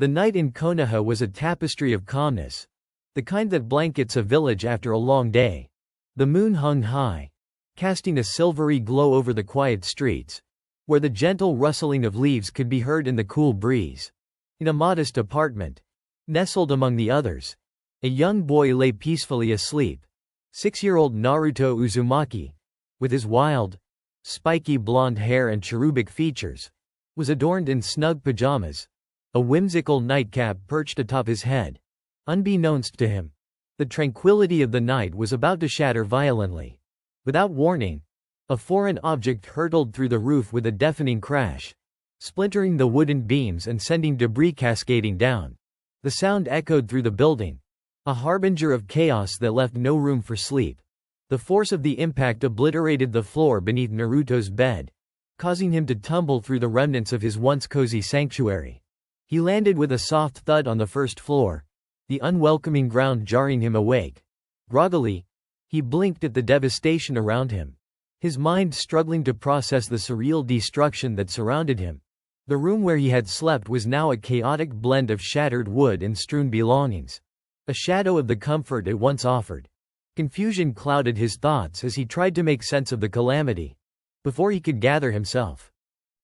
The night in Konoha was a tapestry of calmness, the kind that blankets a village after a long day. The moon hung high, casting a silvery glow over the quiet streets, where the gentle rustling of leaves could be heard in the cool breeze. In a modest apartment, nestled among the others, a young boy lay peacefully asleep. 6-year-old Naruto Uzumaki, with his wild, spiky blonde hair and cherubic features, was adorned in snug pajamas, a whimsical nightcap perched atop his head. Unbeknownst to him, the tranquility of the night was about to shatter violently. Without warning, a foreign object hurtled through the roof with a deafening crash, splintering the wooden beams and sending debris cascading down. The sound echoed through the building, a harbinger of chaos that left no room for sleep. The force of the impact obliterated the floor beneath Naruto's bed, causing him to tumble through the remnants of his once cozy sanctuary. He landed with a soft thud on the first floor, the unwelcoming ground jarring him awake. Groggily, he blinked at the devastation around him, his mind struggling to process the surreal destruction that surrounded him. The room where he had slept was now a chaotic blend of shattered wood and strewn belongings, a shadow of the comfort it once offered. Confusion clouded his thoughts as he tried to make sense of the calamity. Before he could gather himself,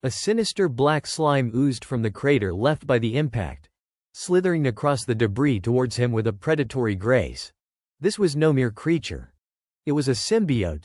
a sinister black slime oozed from the crater left by the impact, slithering across the debris towards him with a predatory grace. This was no mere creature. It was a symbiote,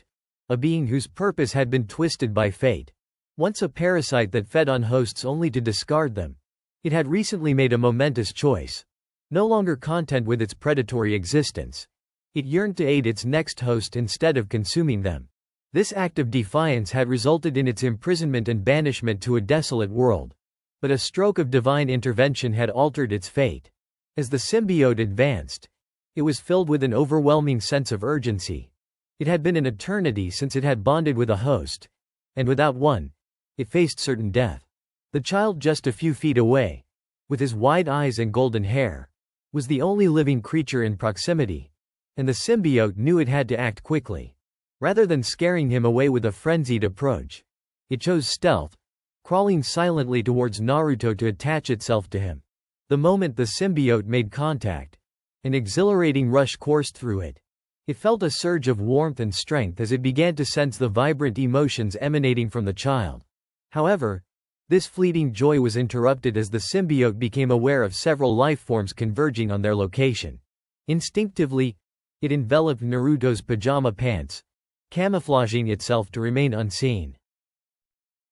a being whose purpose had been twisted by fate. Once a parasite that fed on hosts only to discard them, it had recently made a momentous choice. No longer content with its predatory existence, it yearned to aid its next host instead of consuming them. This act of defiance had resulted in its imprisonment and banishment to a desolate world. But a stroke of divine intervention had altered its fate. As the symbiote advanced, it was filled with an overwhelming sense of urgency. It had been an eternity since it had bonded with a host, and without one, it faced certain death. The child just a few feet away, with his wide eyes and golden hair, was the only living creature in proximity, and the symbiote knew it had to act quickly. Rather than scaring him away with a frenzied approach, it chose stealth, crawling silently towards Naruto to attach itself to him. The moment the symbiote made contact, an exhilarating rush coursed through it. It felt a surge of warmth and strength as it began to sense the vibrant emotions emanating from the child. However, this fleeting joy was interrupted as the symbiote became aware of several life forms converging on their location. Instinctively, it enveloped Naruto's pajama pants, camouflaging itself to remain unseen.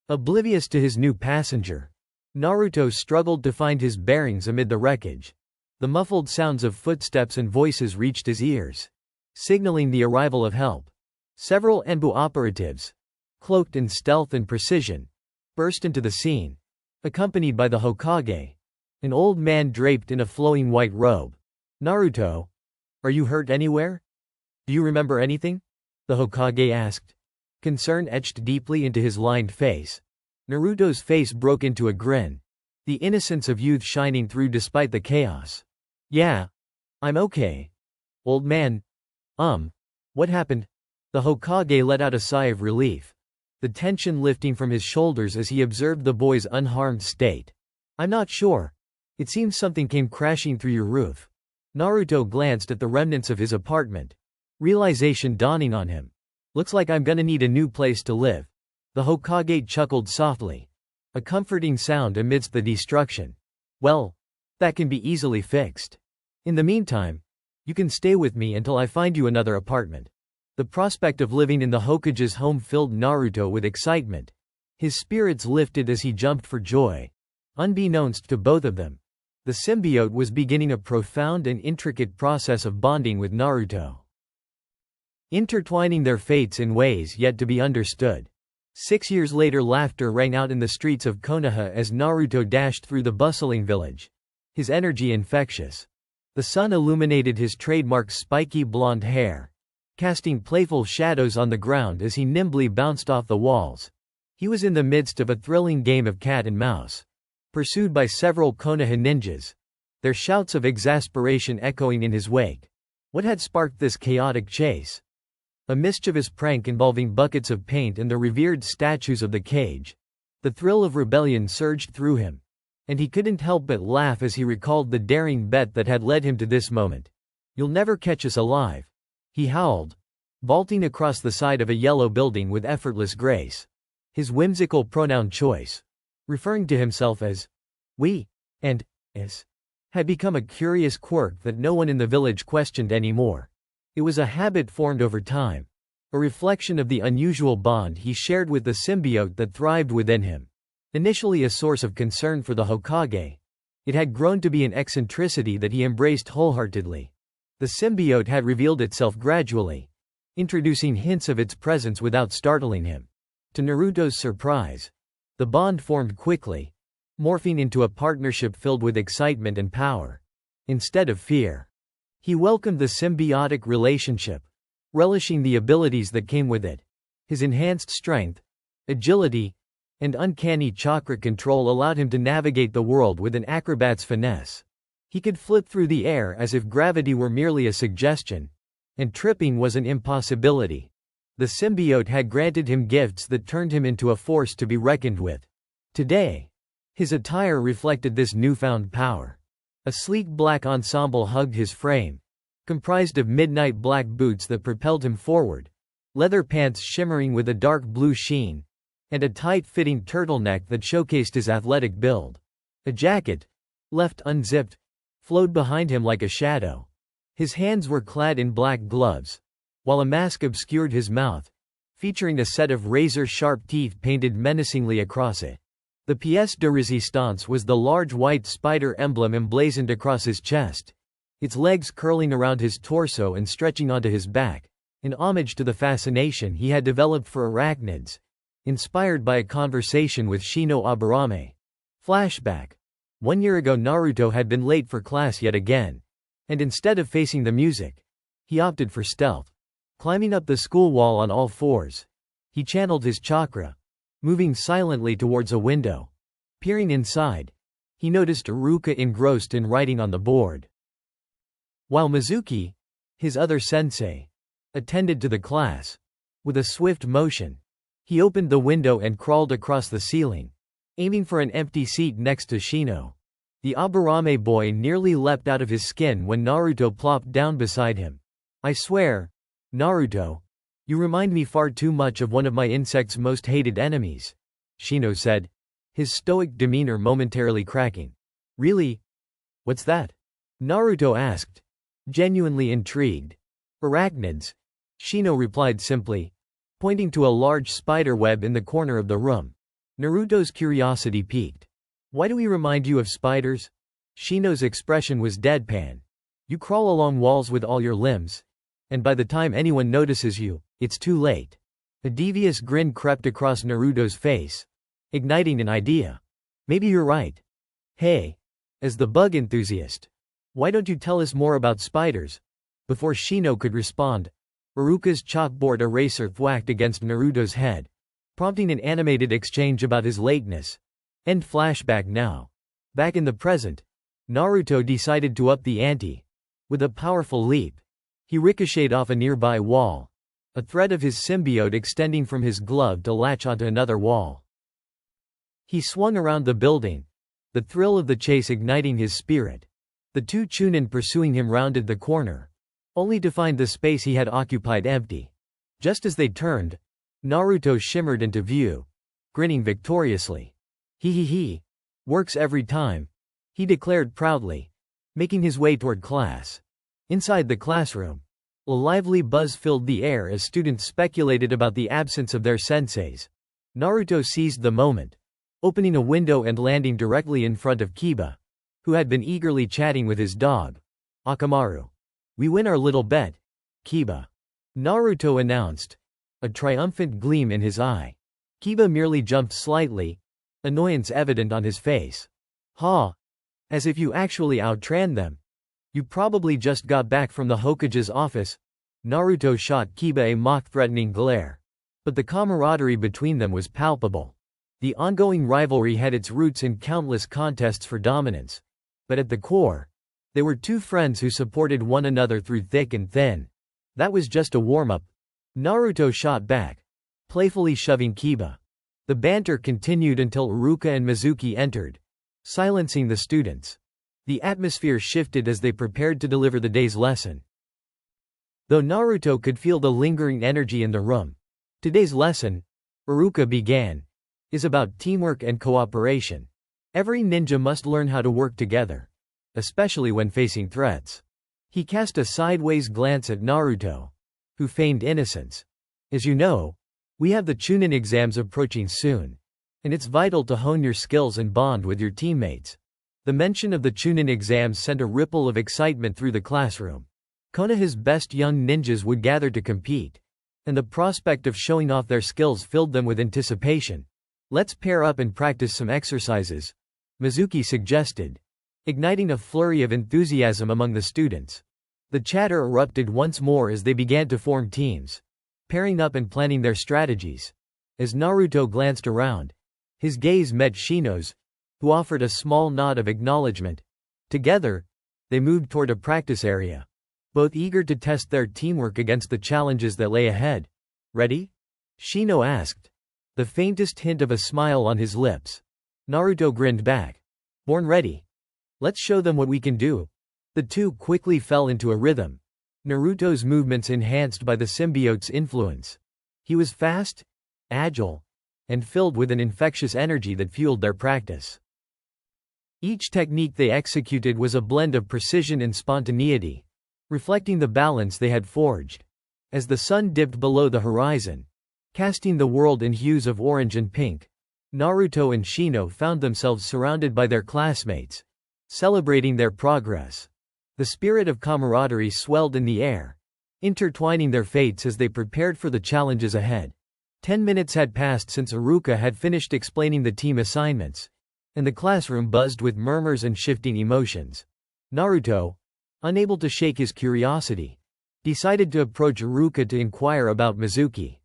Oblivious to his new passenger, Naruto struggled to find his bearings amid the wreckage. The muffled sounds of footsteps and voices reached his ears, signaling the arrival of help. Several Enbu operatives, cloaked in stealth and precision, burst into the scene, accompanied by the Hokage, an old man draped in a flowing white robe. "Naruto, are you hurt anywhere? Do you remember anything?" the Hokage asked, concern etched deeply into his lined face. Naruto's face broke into a grin, the innocence of youth shining through despite the chaos. "Yeah, I'm okay. Old man. What happened?" The Hokage let out a sigh of relief, the tension lifting from his shoulders as he observed the boy's unharmed state. "I'm not sure. It seems something came crashing through your roof." Naruto glanced at the remnants of his apartment, realization dawning on him. "Looks like I'm gonna need a new place to live." The Hokage chuckled softly, a comforting sound amidst the destruction. "Well, that can be easily fixed. In the meantime, you can stay with me until I find you another apartment." The prospect of living in the Hokage's home filled Naruto with excitement. His spirits lifted as he jumped for joy. Unbeknownst to both of them, the symbiote was beginning a profound and intricate process of bonding with Naruto, intertwining their fates in ways yet to be understood. 6 years later, laughter rang out in the streets of Konoha as Naruto dashed through the bustling village, his energy infectious. The sun illuminated his trademark spiky blonde hair, casting playful shadows on the ground as he nimbly bounced off the walls. He was in the midst of a thrilling game of cat and mouse, pursued by several Konoha ninjas, their shouts of exasperation echoing in his wake. What had sparked this chaotic chase? A mischievous prank involving buckets of paint and the revered statues of the cage. The thrill of rebellion surged through him, And he couldn't help but laugh as he recalled the daring bet that had led him to this moment. "You'll never catch us alive," he howled, vaulting across the side of a yellow building with effortless grace. His whimsical pronoun choice, referring to himself as we and as, had become a curious quirk that no one in the village questioned anymore. It was a habit formed over time, a reflection of the unusual bond he shared with the symbiote that thrived within him. Initially a source of concern for the Hokage, it had grown to be an eccentricity that he embraced wholeheartedly. The symbiote had revealed itself gradually, introducing hints of its presence without startling him. To Naruto's surprise, the bond formed quickly, morphing into a partnership filled with excitement and power, instead of fear. He welcomed the symbiotic relationship, relishing the abilities that came with it. His enhanced strength, agility, and uncanny chakra control allowed him to navigate the world with an acrobat's finesse. He could flip through the air as if gravity were merely a suggestion, and tripping was an impossibility. The symbiote had granted him gifts that turned him into a force to be reckoned with. Today, his attire reflected this newfound power. A sleek black ensemble hugged his frame, comprised of midnight black boots that propelled him forward, leather pants shimmering with a dark blue sheen, and a tight-fitting turtleneck that showcased his athletic build. A jacket, left unzipped, flowed behind him like a shadow. His hands were clad in black gloves, while a mask obscured his mouth, featuring a set of razor-sharp teeth painted menacingly across it. The pièce de résistance was the large white spider emblem emblazoned across his chest, its legs curling around his torso and stretching onto his back, in homage to the fascination he had developed for arachnids, inspired by a conversation with Shino Aburame. Flashback. 1 year ago Naruto had been late for class yet again, and instead of facing the music, he opted for stealth. Climbing up the school wall on all fours, he channeled his chakra, moving silently towards a window. Peering inside, he noticed Iruka engrossed in writing on the board, while Mizuki, his other sensei, attended to the class. With a swift motion, he opened the window and crawled across the ceiling, aiming for an empty seat next to Shino. The Aburame boy nearly leapt out of his skin when Naruto plopped down beside him. "I swear, Naruto, you remind me far too much of one of my insect's most hated enemies," Shino said, his stoic demeanor momentarily cracking. "Really? What's that?" Naruto asked, genuinely intrigued. "Arachnids," Shino replied simply, pointing to a large spider web in the corner of the room. Naruto's curiosity piqued. "Why do we remind you of spiders?" Shino's expression was deadpan. "You crawl along walls with all your limbs, and by the time anyone notices you, it's too late." A devious grin crept across Naruto's face, igniting an idea. "Maybe you're right. Hey, as the bug enthusiast, why don't you tell us more about spiders?" Before Shino could respond, Iruka's chalkboard eraser thwacked against Naruto's head, prompting an animated exchange about his lateness. End flashback now. Back in the present, Naruto decided to up the ante. With a powerful leap, he ricocheted off a nearby wall, a thread of his symbiote extending from his glove to latch onto another wall. He swung around the building, the thrill of the chase igniting his spirit. The two Chunin pursuing him rounded the corner, only to find the space he had occupied empty. Just as they turned, Naruto shimmered into view, grinning victoriously. He. Works every time," he declared proudly, making his way toward class. Inside the classroom, a lively buzz filled the air as students speculated about the absence of their senseis. Naruto seized the moment, opening a window and landing directly in front of Kiba, who had been eagerly chatting with his dog, Akamaru. "We win our little bet, Kiba," Naruto announced, a triumphant gleam in his eye. Kiba merely jumped slightly, annoyance evident on his face. "Ha! As if you actually outran them. You probably just got back from the Hokage's office." Naruto shot Kiba a mock-threatening glare. But the camaraderie between them was palpable. The ongoing rivalry had its roots in countless contests for dominance. But at the core, they were two friends who supported one another through thick and thin. "That was just a warm-up," Naruto shot back, playfully shoving Kiba. The banter continued until Iruka and Mizuki entered, silencing the students. The atmosphere shifted as they prepared to deliver the day's lesson. Though Naruto could feel the lingering energy in the room, today's lesson, Iruka began, is about teamwork and cooperation. Every ninja must learn how to work together, especially when facing threats. He cast a sideways glance at Naruto, who feigned innocence. As you know, we have the Chunin exams approaching soon, and it's vital to hone your skills and bond with your teammates. The mention of the Chunin exams sent a ripple of excitement through the classroom. Konoha's best young ninjas would gather to compete, and the prospect of showing off their skills filled them with anticipation. Let's pair up and practice some exercises, Mizuki suggested, igniting a flurry of enthusiasm among the students. The chatter erupted once more as they began to form teams, pairing up and planning their strategies. As Naruto glanced around, his gaze met Shino's, who offered a small nod of acknowledgement. Together, they moved toward a practice area, both eager to test their teamwork against the challenges that lay ahead. Ready? Shino asked, the faintest hint of a smile on his lips. Naruto grinned back. Born ready. Let's show them what we can do. The two quickly fell into a rhythm, Naruto's movements enhanced by the symbiote's influence. He was fast, agile, and filled with an infectious energy that fueled their practice. Each technique they executed was a blend of precision and spontaneity, reflecting the balance they had forged. As the sun dipped below the horizon, casting the world in hues of orange and pink, Naruto and Shino found themselves surrounded by their classmates, celebrating their progress. The spirit of camaraderie swelled in the air, intertwining their fates as they prepared for the challenges ahead. 10 minutes had passed since Iruka had finished explaining the team assignments, and the classroom buzzed with murmurs and shifting emotions. Naruto, unable to shake his curiosity, decided to approach Iruka to inquire about Mizuki.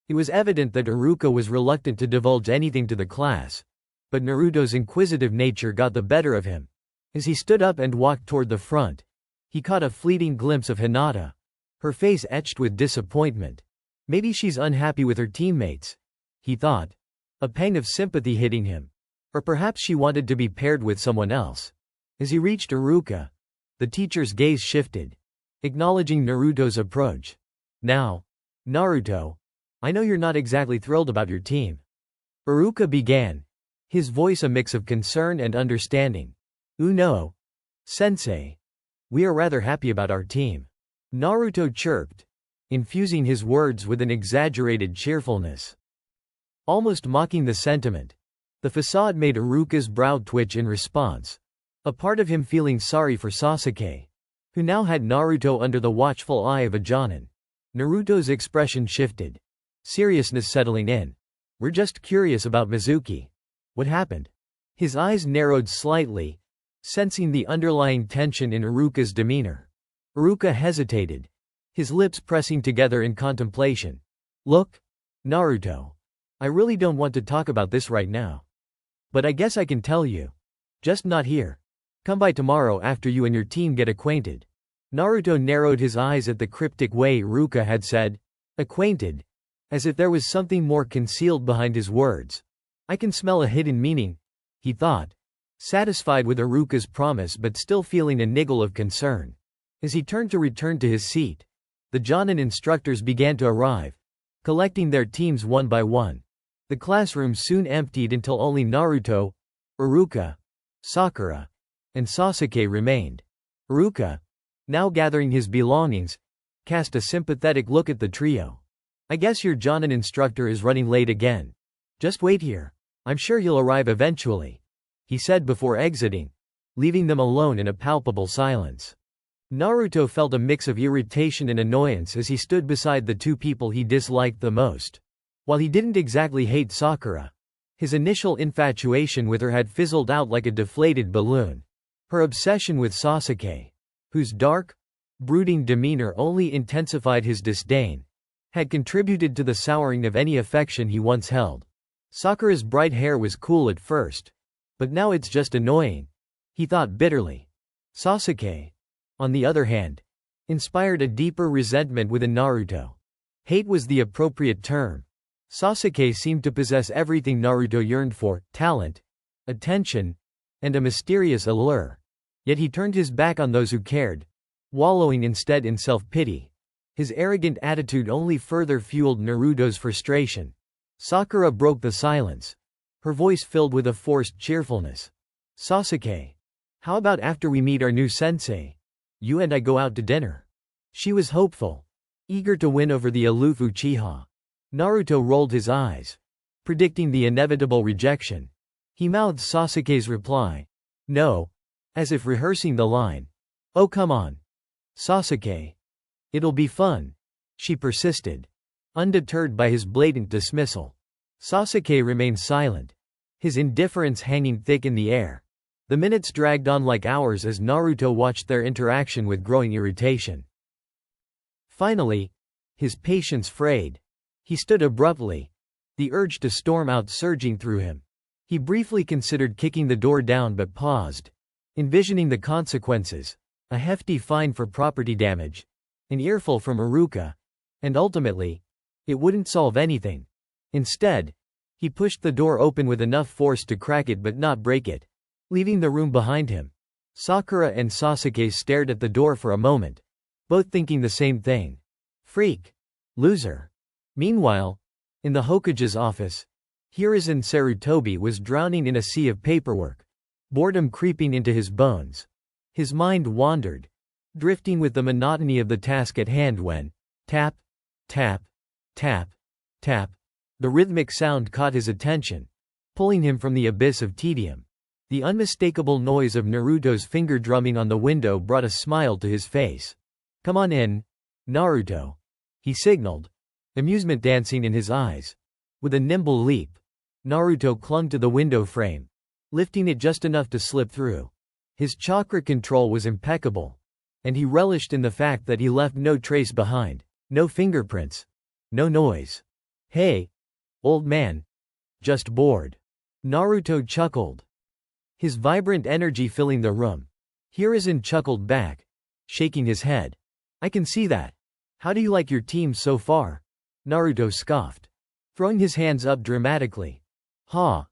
It was evident that Iruka was reluctant to divulge anything to the class, but Naruto's inquisitive nature got the better of him. As he stood up and walked toward the front, he caught a fleeting glimpse of Hinata, her face etched with disappointment. Maybe she's unhappy with her teammates, he thought, a pang of sympathy hitting him. Or perhaps she wanted to be paired with someone else. As he reached Iruka, the teacher's gaze shifted, acknowledging Naruto's approach. Now, Naruto, I know you're not exactly thrilled about your team. Iruka began, his voice a mix of concern and understanding. No, sensei. We are rather happy about our team. Naruto chirped, infusing his words with an exaggerated cheerfulness, almost mocking the sentiment. The facade made Iruka's brow twitch in response, a part of him feeling sorry for Sasuke, who now had Naruto under the watchful eye of a Jonin. Naruto's expression shifted, seriousness settling in. We're just curious about Mizuki. What happened? His eyes narrowed slightly, sensing the underlying tension in Iruka's demeanor. Iruka hesitated, his lips pressing together in contemplation. Look, Naruto. I really don't want to talk about this right now. But I guess I can tell you. Just not here. Come by tomorrow after you and your team get acquainted. Naruto narrowed his eyes at the cryptic way Iruka had said, acquainted, as if there was something more concealed behind his words. I can smell a hidden meaning, he thought, satisfied with Iruka's promise but still feeling a niggle of concern. As he turned to return to his seat, the Jonin instructors began to arrive, collecting their teams one by one. The classroom soon emptied until only Naruto, Iruka, Sakura, and Sasuke remained. Iruka, now gathering his belongings, cast a sympathetic look at the trio. I guess your Jonin instructor is running late again. Just wait here. I'm sure he'll arrive eventually, he said before exiting, leaving them alone in a palpable silence. Naruto felt a mix of irritation and annoyance as he stood beside the two people he disliked the most. While he didn't exactly hate Sakura, his initial infatuation with her had fizzled out like a deflated balloon. Her obsession with Sasuke, whose dark, brooding demeanor only intensified his disdain, had contributed to the souring of any affection he once held. Sakura's bright hair was cool at first, but now it's just annoying, he thought bitterly. Sasuke, on the other hand, inspired a deeper resentment within Naruto. Hate was the appropriate term. Sasuke seemed to possess everything Naruto yearned for: talent, attention, and a mysterious allure. Yet he turned his back on those who cared, wallowing instead in self-pity. His arrogant attitude only further fueled Naruto's frustration. Sakura broke the silence, her voice filled with a forced cheerfulness. "Sasuke, how about after we meet our new sensei, you and I go out to dinner?" She was hopeful, eager to win over the aloof Uchiha. Naruto rolled his eyes, predicting the inevitable rejection. He mouthed Sasuke's reply, "No," as if rehearsing the line. "Oh come on, Sasuke. It'll be fun," she persisted, undeterred by his blatant dismissal. Sasuke remained silent, his indifference hanging thick in the air. The minutes dragged on like hours as Naruto watched their interaction with growing irritation. Finally, his patience frayed. He stood abruptly, the urge to storm out surging through him. He briefly considered kicking the door down but paused, envisioning the consequences: a hefty fine for property damage, an earful from Iruka, and ultimately, it wouldn't solve anything. Instead, he pushed the door open with enough force to crack it but not break it, leaving the room behind him. Sakura and Sasuke stared at the door for a moment, both thinking the same thing. Freak. Loser. Meanwhile, in the Hokage's office, Hiruzen Sarutobi was drowning in a sea of paperwork, boredom creeping into his bones. His mind wandered, drifting with the monotony of the task at hand when, tap, tap, tap, tap, the rhythmic sound caught his attention, pulling him from the abyss of tedium. The unmistakable noise of Naruto's finger drumming on the window brought a smile to his face. "Come on in, Naruto," he signaled, amusement dancing in his eyes. With a nimble leap, Naruto clung to the window frame, lifting it just enough to slip through. His chakra control was impeccable, and he relished in the fact that he left no trace behind. No fingerprints. No noise. "Hey, old man. Just bored." Naruto chuckled, his vibrant energy filling the room. Hiruzen chuckled back, shaking his head. "I can see that. How do you like your team so far?" Naruto scoffed, throwing his hands up dramatically. "Ha!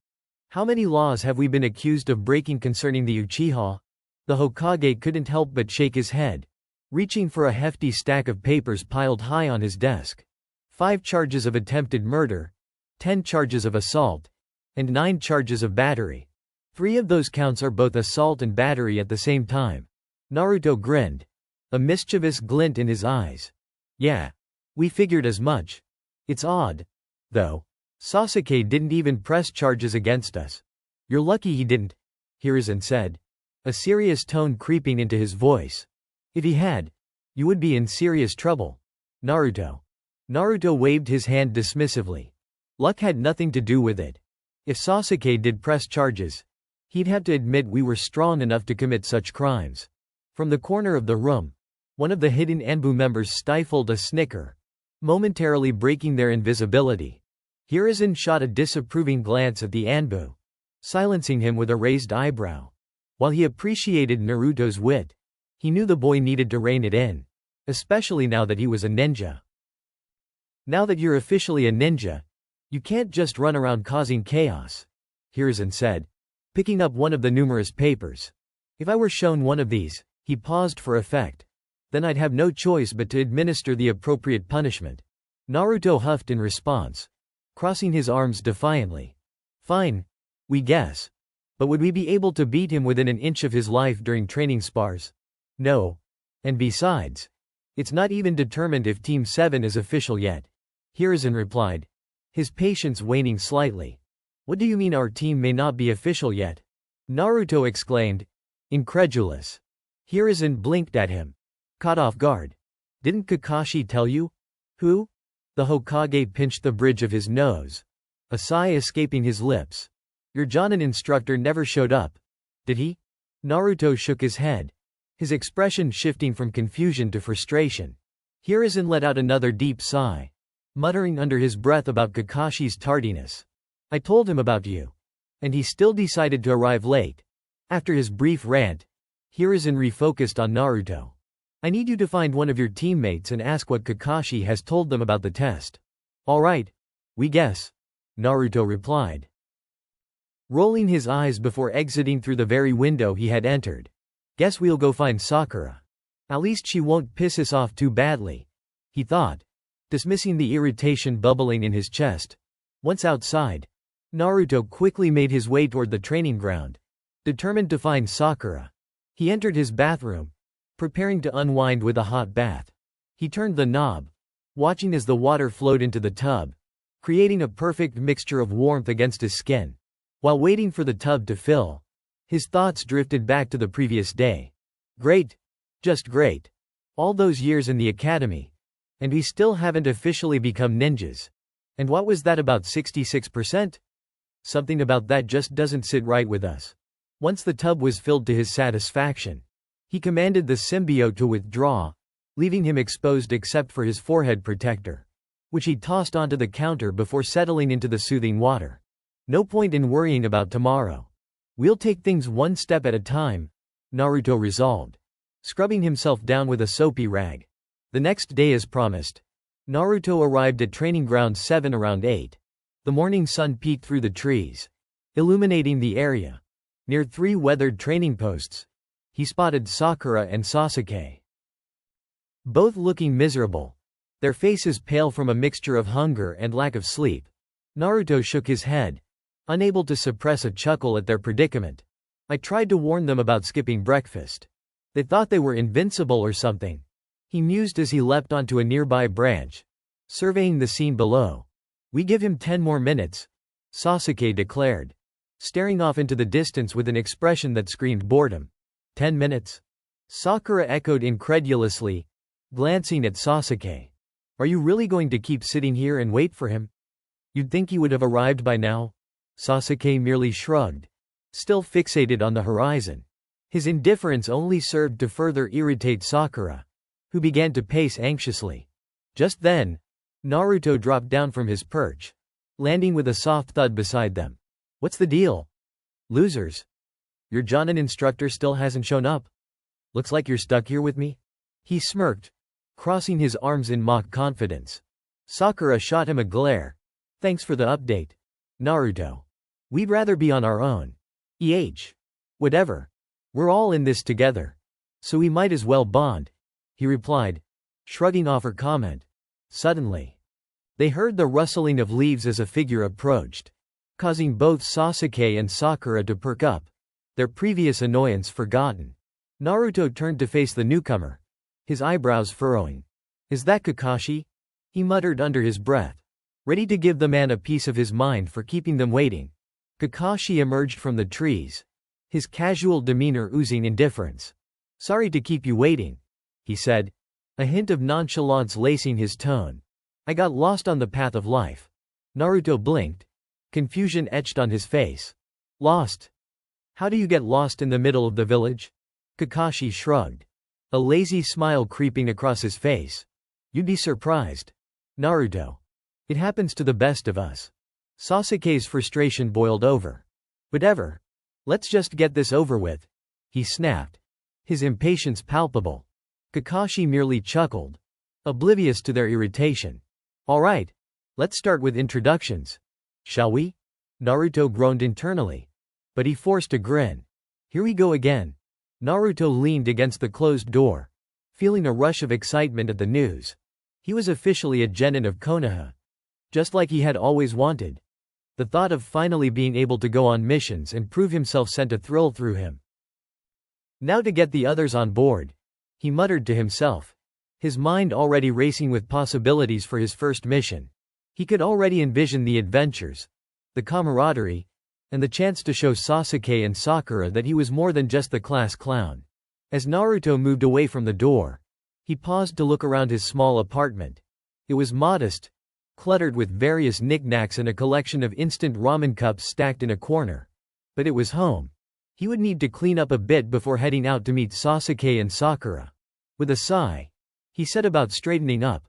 How many laws have we been accused of breaking concerning the Uchiha?" The Hokage couldn't help but shake his head, reaching for a hefty stack of papers piled high on his desk. 5 charges of attempted murder, 10 charges of assault, and 9 charges of battery. 3 of those counts are both assault and battery at the same time. Naruto grinned, a mischievous glint in his eyes. "Yeah, we figured as much. It's odd, though. Sasuke didn't even press charges against us." "You're lucky he didn't," Hiruzen said, a serious tone creeping into his voice. "If he had, you would be in serious trouble, Naruto." Naruto waved his hand dismissively. Luck had nothing to do with it. If Sasuke did press charges, he'd have to admit we were strong enough to commit such crimes. From the corner of the room, one of the hidden Anbu members stifled a snicker, momentarily breaking their invisibility. Hiruzen shot a disapproving glance at the Anbu, silencing him with a raised eyebrow. While he appreciated Naruto's wit, he knew the boy needed to rein it in, especially now that he was a ninja. "Now that you're officially a ninja, you can't just run around causing chaos," Hiruzen said, picking up one of the numerous papers. "If I were shown one of these," he paused for effect, "then I'd have no choice but to administer the appropriate punishment." Naruto huffed in response, crossing his arms defiantly. "Fine, we guess. But would we be able to beat him within an inch of his life during training spars? No. And besides, it's not even determined if Team 7 is official yet," Hiruzen replied, his patience waning slightly. "What do you mean our team may not be official yet?" Naruto exclaimed, incredulous. Hiruzen blinked at him, caught off guard. "Didn't Kakashi tell you?" "Who?" The Hokage pinched the bridge of his nose, a sigh escaping his lips. "Your Jonin instructor never showed up, did he?" Naruto shook his head, his expression shifting from confusion to frustration. Hiruzen let out another deep sigh, muttering under his breath about Kakashi's tardiness. "I told him about you. And he still decided to arrive late." After his brief rant, Hiruzen refocused on Naruto. "I need you to find one of your teammates and ask what Kakashi has told them about the test." "All right. We guess," Naruto replied. rolling his eyes before exiting through the very window he had entered. Guess we'll go find Sakura. At least she won't piss us off too badly, he thought, dismissing the irritation bubbling in his chest. Once outside, Naruto quickly made his way toward the training ground, determined to find Sakura. He entered his bathroom, preparing to unwind with a hot bath. He turned the knob, watching as the water flowed into the tub, creating a perfect mixture of warmth against his skin. While waiting for the tub to fill, his thoughts drifted back to the previous day. Great. Just great. All those years in the academy. And we still haven't officially become ninjas. And what was that about 66%? Something about that just doesn't sit right with us. Once the tub was filled to his satisfaction, he commanded the symbiote to withdraw, leaving him exposed except for his forehead protector, which he tossed onto the counter before settling into the soothing water. No point in worrying about tomorrow. We'll take things one step at a time, Naruto resolved, scrubbing himself down with a soapy rag. The next day as promised, Naruto arrived at Training Ground 7 around 8. The morning sun peeked through the trees, illuminating the area. Near 3 weathered training posts, he spotted Sakura and Sasuke, both looking miserable, their faces pale from a mixture of hunger and lack of sleep. Naruto shook his head, unable to suppress a chuckle at their predicament. I tried to warn them about skipping breakfast. They thought they were invincible or something, he mused as he leapt onto a nearby branch, surveying the scene below. We give him 10 more minutes, Sasuke declared, staring off into the distance with an expression that screamed boredom. 10 minutes? Sakura echoed incredulously, glancing at Sasuke. Are you really going to keep sitting here and wait for him? You'd think he would have arrived by now? Sasuke merely shrugged, still fixated on the horizon. His indifference only served to further irritate Sakura, who began to pace anxiously. Just then, Naruto dropped down from his perch, landing with a soft thud beside them. What's the deal? Losers. Your Jonin instructor still hasn't shown up? Looks like you're stuck here with me? He smirked, crossing his arms in mock confidence. Sakura shot him a glare. Thanks for the update, Naruto. We'd rather be on our own. Whatever. We're all in this together, so we might as well bond, he replied, shrugging off her comment. Suddenly, they heard the rustling of leaves as a figure approached, causing both Sasuke and Sakura to perk up, their previous annoyance forgotten. Naruto turned to face the newcomer, his eyebrows furrowing. Is that Kakashi? He muttered under his breath, ready to give the man a piece of his mind for keeping them waiting. Kakashi emerged from the trees, his casual demeanor oozing indifference. Sorry to keep you waiting, he said, a hint of nonchalance lacing his tone. I got lost on the path of life. Naruto blinked, confusion etched on his face. Lost? How do you get lost in the middle of the village? Kakashi shrugged, a lazy smile creeping across his face. You'd be surprised, Naruto. It happens to the best of us. Sasuke's frustration boiled over. Whatever. Let's just get this over with, he snapped, his impatience palpable. Kakashi merely chuckled, oblivious to their irritation. All right, let's start with introductions. Shall we? Naruto groaned internally, but he forced a grin. Here we go again. Naruto leaned against the closed door, feeling a rush of excitement at the news. He was officially a genin of Konoha, just like he had always wanted. The thought of finally being able to go on missions and prove himself sent a thrill through him. Now to get the others on board, he muttered to himself, his mind already racing with possibilities for his first mission. He could already envision the adventures, the camaraderie, and the chance to show Sasuke and Sakura that he was more than just the class clown. As Naruto moved away from the door, he paused to look around his small apartment. It was modest, cluttered with various knickknacks and a collection of instant ramen cups stacked in a corner. But it was home. He would need to clean up a bit before heading out to meet Sasuke and Sakura. With a sigh, he set about straightening up,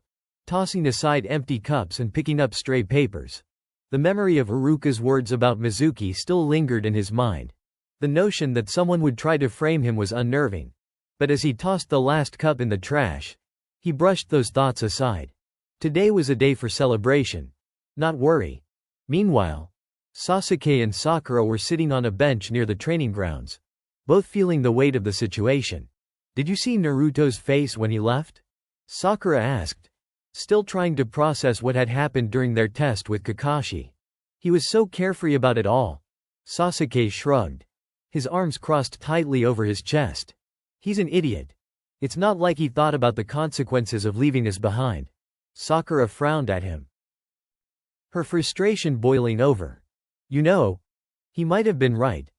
tossing aside empty cups and picking up stray papers. The memory of Iruka's words about Mizuki still lingered in his mind. The notion that someone would try to frame him was unnerving. But as he tossed the last cup in the trash, he brushed those thoughts aside. Today was a day for celebration, not worry. Meanwhile, Sasuke and Sakura were sitting on a bench near the training grounds, both feeling the weight of the situation. "Did you see Naruto's face when he left?" Sakura asked, still trying to process what had happened during their test with Kakashi. "He was so carefree about it all." Sasuke shrugged, his arms crossed tightly over his chest. "He's an idiot. It's not like he thought about the consequences of leaving us behind." Sakura frowned at him, her frustration boiling over. "You know, he might have been right.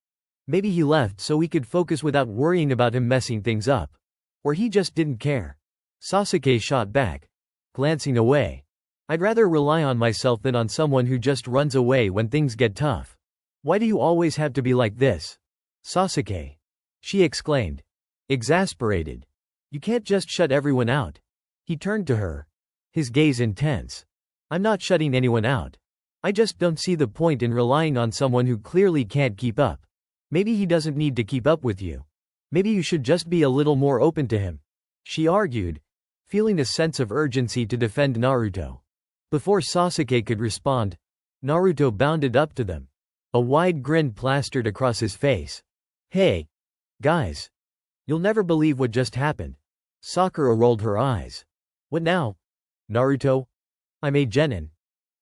Maybe he left so we could focus without worrying about him messing things up. Or he just didn't care." Sasuke shot back, glancing away. "I'd rather rely on myself than on someone who just runs away when things get tough." "Why do you always have to be like this, Sasuke?" she exclaimed, exasperated. "You can't just shut everyone out." He turned to her, his gaze intense. "I'm not shutting anyone out. I just don't see the point in relying on someone who clearly can't keep up. Maybe he doesn't need to keep up with you. Maybe you should just be a little more open to him," she argued, feeling a sense of urgency to defend Naruto. Before Sasuke could respond, Naruto bounded up to them, a wide grin plastered across his face. "Hey, guys. You'll never believe what just happened." Sakura rolled her eyes. "What now, Naruto?" "I'm a genin.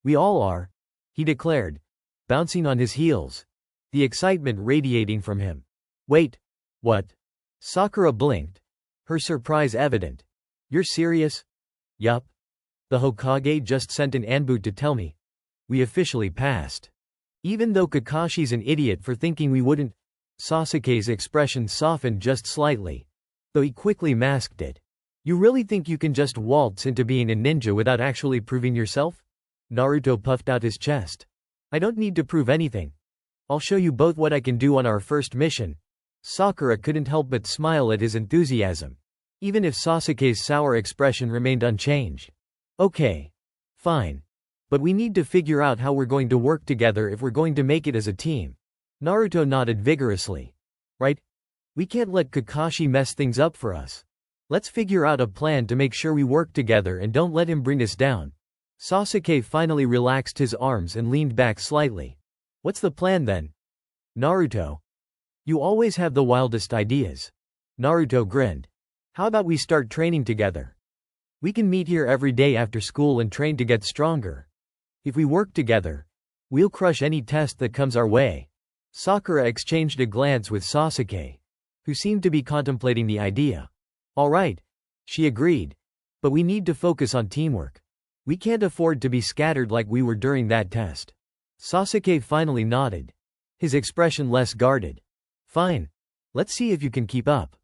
We all are," he declared, bouncing on his heels, the excitement radiating from him. "Wait, what?" Sakura blinked, her surprise evident. "You're serious?" "Yup. The Hokage just sent an Anbu to tell me we officially passed. Even though Kakashi's an idiot for thinking we wouldn't." Sasuke's expression softened just slightly, though he quickly masked it. "You really think you can just waltz into being a ninja without actually proving yourself?" Naruto puffed out his chest. "I don't need to prove anything. I'll show you both what I can do on our first mission." Sakura couldn't help but smile at his enthusiasm, even if Sasuke's sour expression remained unchanged. "Okay. Fine. But we need to figure out how we're going to work together if we're going to make it as a team." Naruto nodded vigorously. "Right? We can't let Kakashi mess things up for us. Let's figure out a plan to make sure we work together and don't let him bring us down." Sasuke finally relaxed his arms and leaned back slightly. "What's the plan then, Naruto? You always have the wildest ideas." Naruto grinned. "How about we start training together? We can meet here every day after school and train to get stronger. If we work together, we'll crush any test that comes our way." Sakura exchanged a glance with Sasuke, who seemed to be contemplating the idea. "All right," she agreed. "But we need to focus on teamwork. We can't afford to be scattered like we were during that test." Sasuke finally nodded, his expression less guarded. "Fine. Let's see if you can keep up."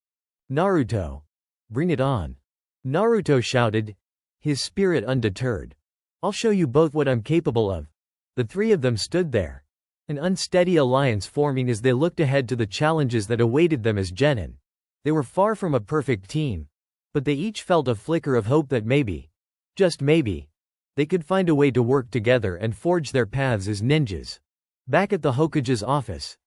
"Naruto. Bring it on." Naruto shouted, his spirit undeterred. "I'll show you both what I'm capable of." The three of them stood there, an unsteady alliance forming as they looked ahead to the challenges that awaited them as genin. They were far from a perfect team, but they each felt a flicker of hope that maybe, just maybe, they could find a way to work together and forge their paths as ninjas. Back at the Hokage's office,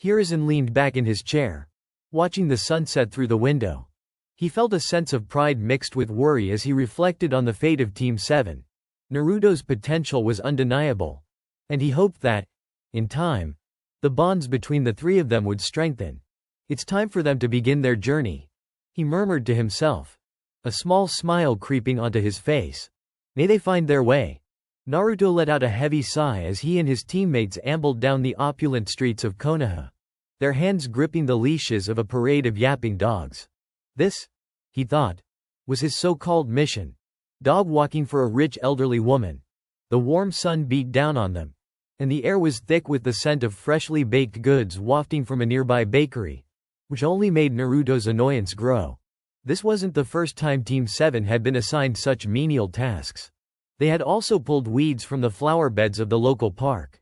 Hiruzen leaned back in his chair, watching the sunset through the window. He felt a sense of pride mixed with worry as he reflected on the fate of Team 7. Naruto's potential was undeniable, and he hoped that, in time, the bonds between the three of them would strengthen. "It's time for them to begin their journey," he murmured to himself, a small smile creeping onto his face. "May they find their way." Naruto let out a heavy sigh as he and his teammates ambled down the opulent streets of Konoha, their hands gripping the leashes of a parade of yapping dogs. This, he thought, was his so-called mission. Dog walking for a rich elderly woman. The warm sun beat down on them, and the air was thick with the scent of freshly baked goods wafting from a nearby bakery, which only made Naruto's annoyance grow. This wasn't the first time Team 7 had been assigned such menial tasks. They had also pulled weeds from the flower beds of the local park,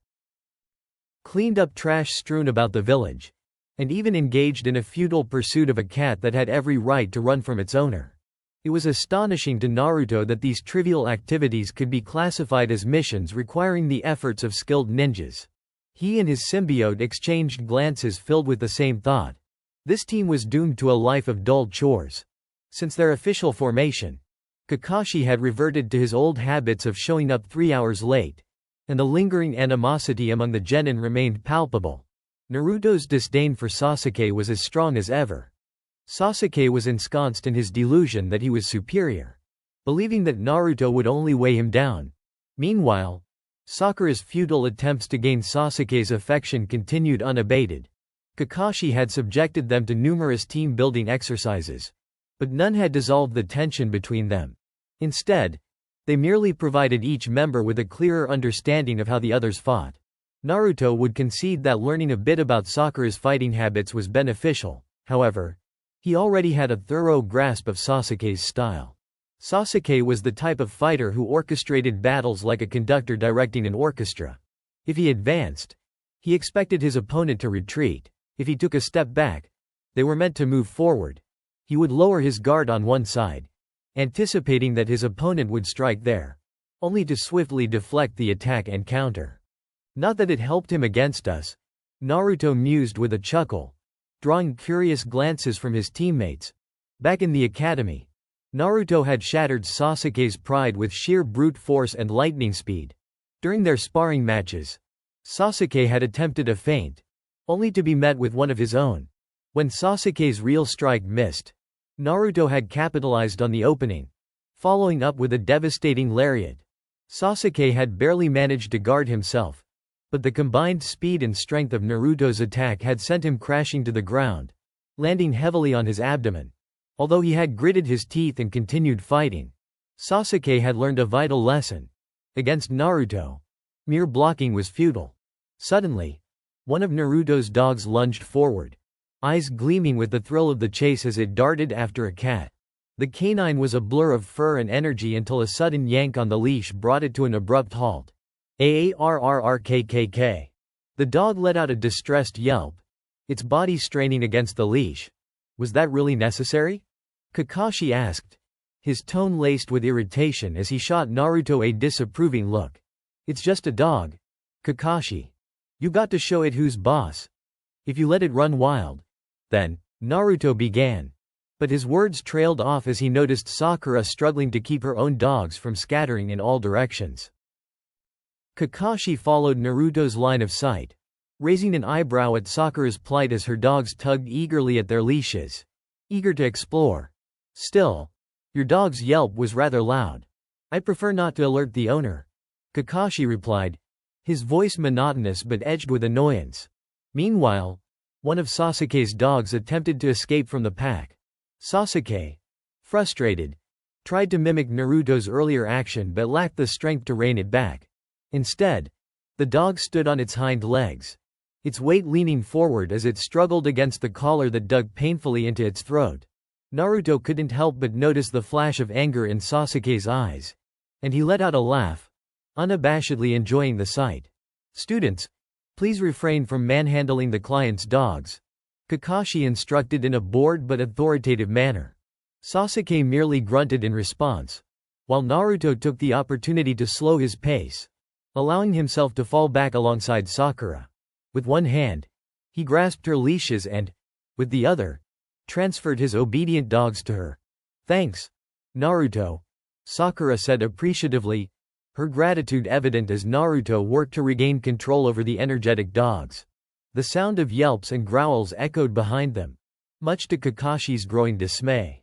cleaned up trash strewn about the village, and even engaged in a futile pursuit of a cat that had every right to run from its owner. It was astonishing to Naruto that these trivial activities could be classified as missions requiring the efforts of skilled ninjas. He and his symbiote exchanged glances filled with the same thought. This team was doomed to a life of dull chores. Since their official formation, Kakashi had reverted to his old habits of showing up 3 hours late, and the lingering animosity among the genin remained palpable. Naruto's disdain for Sasuke was as strong as ever. Sasuke was ensconced in his delusion that he was superior, believing that Naruto would only weigh him down. Meanwhile, Sakura's futile attempts to gain Sasuke's affection continued unabated. Kakashi had subjected them to numerous team-building exercises, but none had dissolved the tension between them. Instead, they merely provided each member with a clearer understanding of how the others fought. Naruto would concede that learning a bit about Sakura's fighting habits was beneficial. However, he already had a thorough grasp of Sasuke's style. Sasuke was the type of fighter who orchestrated battles like a conductor directing an orchestra. If he advanced, he expected his opponent to retreat. If he took a step back, they were meant to move forward. He would lower his guard on one side, anticipating that his opponent would strike there, only to swiftly deflect the attack and counter. Not that it helped him against us, Naruto mused with a chuckle, drawing curious glances from his teammates. Back in the academy, Naruto had shattered Sasuke's pride with sheer brute force and lightning speed. During their sparring matches, Sasuke had attempted a feint, only to be met with one of his own. When Sasuke's real strike missed, Naruto had capitalized on the opening, following up with a devastating lariat. Sasuke had barely managed to guard himself, but the combined speed and strength of Naruto's attack had sent him crashing to the ground, landing heavily on his abdomen. Although he had gritted his teeth and continued fighting, Sasuke had learned a vital lesson. Against Naruto, mere blocking was futile. Suddenly, one of Naruto's dogs lunged forward, eyes gleaming with the thrill of the chase as it darted after a cat. The canine was a blur of fur and energy until a sudden yank on the leash brought it to an abrupt halt. Aarrrkkk. The dog let out a distressed yelp, its body straining against the leash. Was that really necessary? Kakashi asked, his tone laced with irritation as he shot Naruto a disapproving look. It's just a dog, Kakashi. You got to show it who's boss. If you let it run wild, then, Naruto began. But his words trailed off as he noticed Sakura struggling to keep her own dogs from scattering in all directions. Kakashi followed Naruto's line of sight, raising an eyebrow at Sakura's plight as her dogs tugged eagerly at their leashes, eager to explore. Still, your dog's yelp was rather loud. I prefer not to alert the owner, Kakashi replied, his voice monotonous but edged with annoyance. Meanwhile, one of Sasuke's dogs attempted to escape from the pack. Sasuke, frustrated, tried to mimic Naruto's earlier action but lacked the strength to rein it back. Instead, the dog stood on its hind legs, its weight leaning forward as it struggled against the collar that dug painfully into its throat. Naruto couldn't help but notice the flash of anger in Sasuke's eyes, and he let out a laugh, unabashedly enjoying the sight. Students, please refrain from manhandling the client's dogs, Kakashi instructed in a bored but authoritative manner. Sasuke merely grunted in response, while Naruto took the opportunity to slow his pace, allowing himself to fall back alongside Sakura. With one hand, he grasped her leashes and, with the other, transferred his obedient dogs to her. Thanks, Naruto, Sakura said appreciatively, her gratitude evident as Naruto worked to regain control over the energetic dogs. The sound of yelps and growls echoed behind them, much to Kakashi's growing dismay.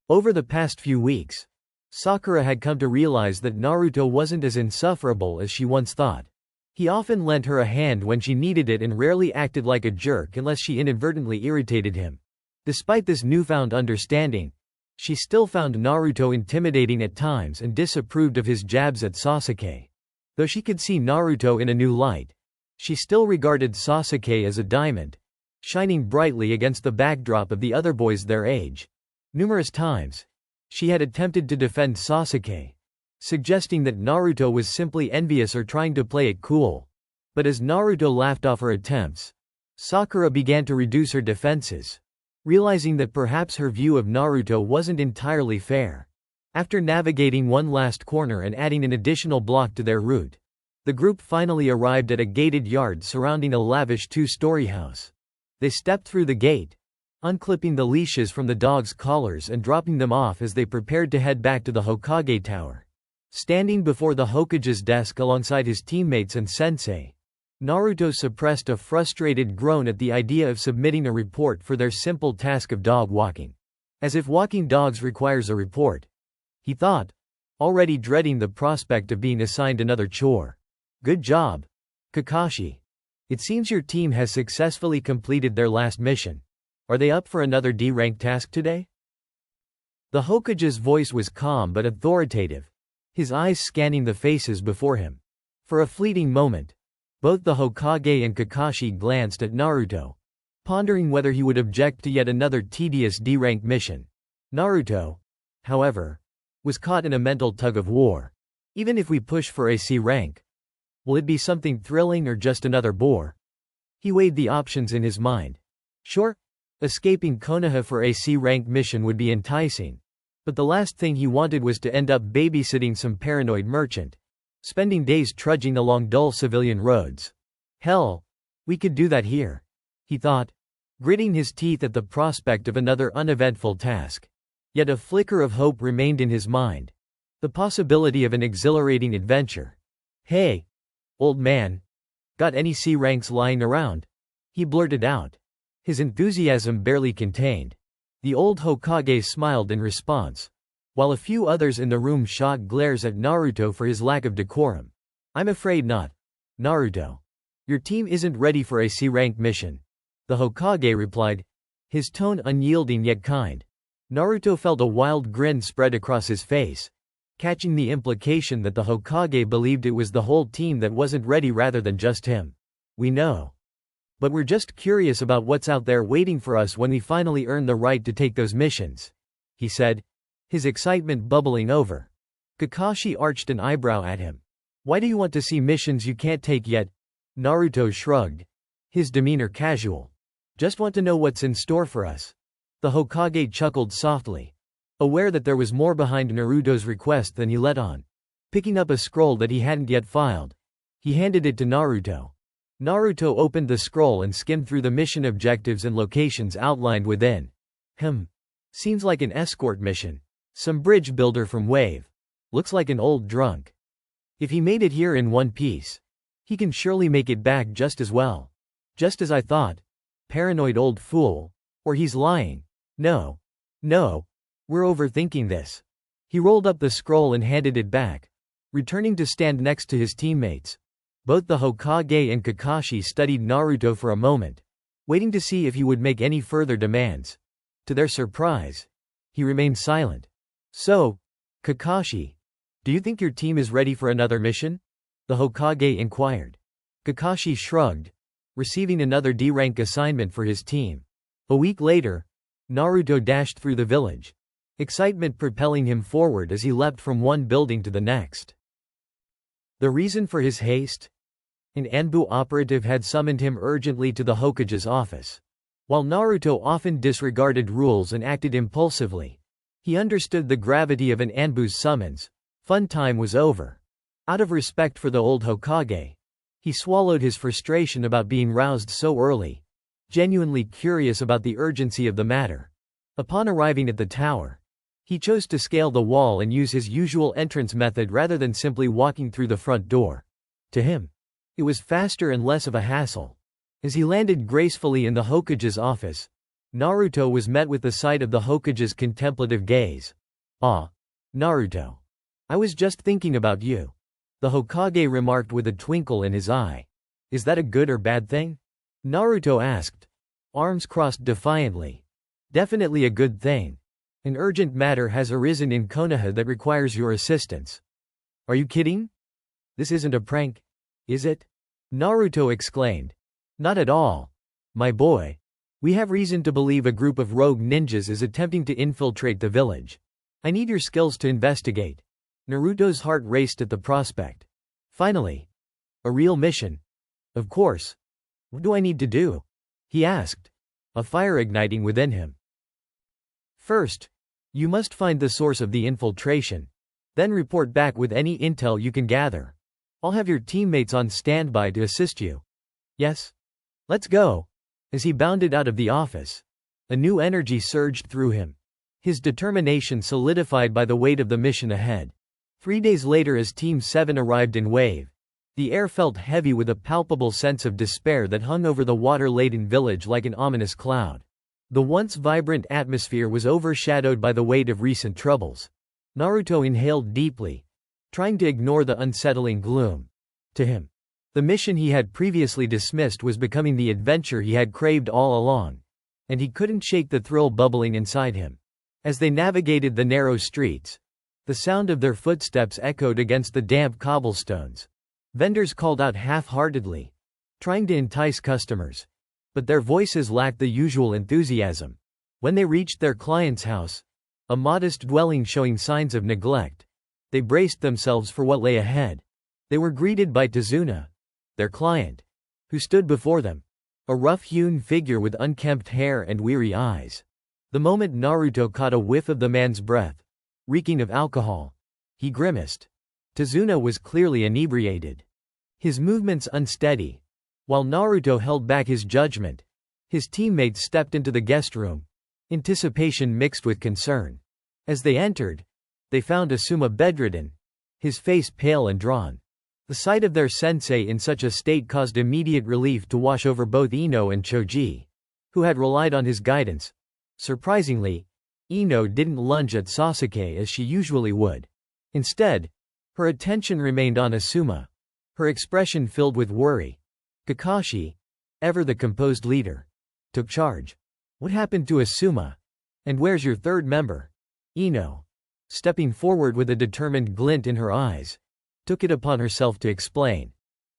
Over the past few weeks, Sakura had come to realize that Naruto wasn't as insufferable as she once thought. He often lent her a hand when she needed it and rarely acted like a jerk unless she inadvertently irritated him. Despite this newfound understanding, she still found Naruto intimidating at times and disapproved of his jabs at Sasuke. Though she could see Naruto in a new light, she still regarded Sasuke as a diamond, shining brightly against the backdrop of the other boys their age. Numerous times, she had attempted to defend Sasuke, suggesting that Naruto was simply envious or trying to play it cool. But as Naruto laughed off her attempts, Sakura began to reduce her defenses, realizing that perhaps her view of Naruto wasn't entirely fair. After navigating one last corner and adding an additional block to their route, the group finally arrived at a gated yard surrounding a lavish two-story house. They stepped through the gate, unclipping the leashes from the dogs' collars and dropping them off as they prepared to head back to the Hokage Tower. Standing before the Hokage's desk alongside his teammates and sensei, Naruto suppressed a frustrated groan at the idea of submitting a report for their simple task of dog walking. As if walking dogs requires a report, he thought, already dreading the prospect of being assigned another chore. Good job, Kakashi. It seems your team has successfully completed their last mission. Are they up for another D-rank task today? The Hokage's voice was calm but authoritative, his eyes scanning the faces before him. For a fleeting moment, both the Hokage and Kakashi glanced at Naruto, pondering whether he would object to yet another tedious D-rank mission. Naruto, however, was caught in a mental tug-of-war. Even if we push for a C rank, will it be something thrilling or just another bore? He weighed the options in his mind. Sure, escaping Konoha for a C rank mission would be enticing, but the last thing he wanted was to end up babysitting some paranoid merchant, spending days trudging along dull civilian roads. Hell, we could do that here, he thought, gritting his teeth at the prospect of another uneventful task. Yet a flicker of hope remained in his mind. The possibility of an exhilarating adventure. Hey, old man, got any C ranks lying around? He blurted out, his enthusiasm barely contained. The old Hokage smiled in response, while a few others in the room shot glares at Naruto for his lack of decorum. I'm afraid not, Naruto. Your team isn't ready for a C rank mission, the Hokage replied, his tone unyielding yet kind. Naruto felt a wild grin spread across his face, catching the implication that the Hokage believed it was the whole team that wasn't ready rather than just him. We know. But we're just curious about what's out there waiting for us when we finally earn the right to take those missions, he said, his excitement bubbling over. Kakashi arched an eyebrow at him. Why do you want to see missions you can't take yet? Naruto shrugged, his demeanor casual. Just want to know what's in store for us. The Hokage chuckled softly, aware that there was more behind Naruto's request than he let on. Picking up a scroll that he hadn't yet filed, he handed it to Naruto. Naruto opened the scroll and skimmed through the mission objectives and locations outlined within. Seems like an escort mission. Some bridge builder from Wave. Looks like an old drunk. If he made it here in one piece, he can surely make it back just as well. Just as I thought. Paranoid old fool. Or he's lying. No, we're overthinking this. He rolled up the scroll and handed it back, returning to stand next to his teammates. Both the Hokage and Kakashi studied Naruto for a moment, waiting to see if he would make any further demands. To their surprise, he remained silent. So, Kakashi, do you think your team is ready for another mission? The Hokage inquired. Kakashi shrugged, receiving another D-rank assignment for his team. A week later, Naruto dashed through the village, excitement propelling him forward as he leapt from one building to the next. The reason for his haste? An Anbu operative had summoned him urgently to the Hokage's office. While Naruto often disregarded rules and acted impulsively, he understood the gravity of an Anbu's summons. Fun time was over. Out of respect for the old Hokage, he swallowed his frustration about being roused so early, genuinely curious about the urgency of the matter. Upon arriving at the tower, he chose to scale the wall and use his usual entrance method rather than simply walking through the front door. To him, it was faster and less of a hassle. As he landed gracefully in the Hokage's office, Naruto was met with the sight of the Hokage's contemplative gaze. Ah, Naruto. I was just thinking about you, the Hokage remarked with a twinkle in his eye. Is that a good or bad thing? Naruto asked, arms crossed defiantly. Definitely a good thing. An urgent matter has arisen in Konoha that requires your assistance. Are you kidding? This isn't a prank, is it? Naruto exclaimed. Not at all, my boy. We have reason to believe a group of rogue ninjas is attempting to infiltrate the village. I need your skills to investigate. Naruto's heart raced at the prospect. Finally, a real mission. Of course. What do I need to do? He asked, a fire igniting within him. First, you must find the source of the infiltration. Then report back with any intel you can gather. I'll have your teammates on standby to assist you. Yes? Let's go. As he bounded out of the office, a new energy surged through him, his determination solidified by the weight of the mission ahead. 3 days later, as Team 7 arrived in Wave, the air felt heavy with a palpable sense of despair that hung over the water-laden village like an ominous cloud. The once vibrant atmosphere was overshadowed by the weight of recent troubles. Naruto inhaled deeply, trying to ignore the unsettling gloom. To him, the mission he had previously dismissed was becoming the adventure he had craved all along, and he couldn't shake the thrill bubbling inside him. As they navigated the narrow streets, the sound of their footsteps echoed against the damp cobblestones. Vendors called out half-heartedly, trying to entice customers, but their voices lacked the usual enthusiasm. When they reached their client's house, a modest dwelling showing signs of neglect, they braced themselves for what lay ahead. They were greeted by Tazuna, their client, who stood before them, a rough-hewn figure with unkempt hair and weary eyes. The moment Naruto caught a whiff of the man's breath, reeking of alcohol, he grimaced. Tazuna was clearly inebriated, his movements unsteady. While Naruto held back his judgment, his teammates stepped into the guest room, anticipation mixed with concern. As they entered, they found Asuma bedridden, his face pale and drawn. The sight of their sensei in such a state caused immediate relief to wash over both Ino and Choji, who had relied on his guidance. Surprisingly, Ino didn't lunge at Sasuke as she usually would. Instead, her attention remained on Asuma, her expression filled with worry. Kakashi, ever the composed leader, took charge. What happened to Asuma? And where's your third member? Ino, stepping forward with a determined glint in her eyes, took it upon herself to explain.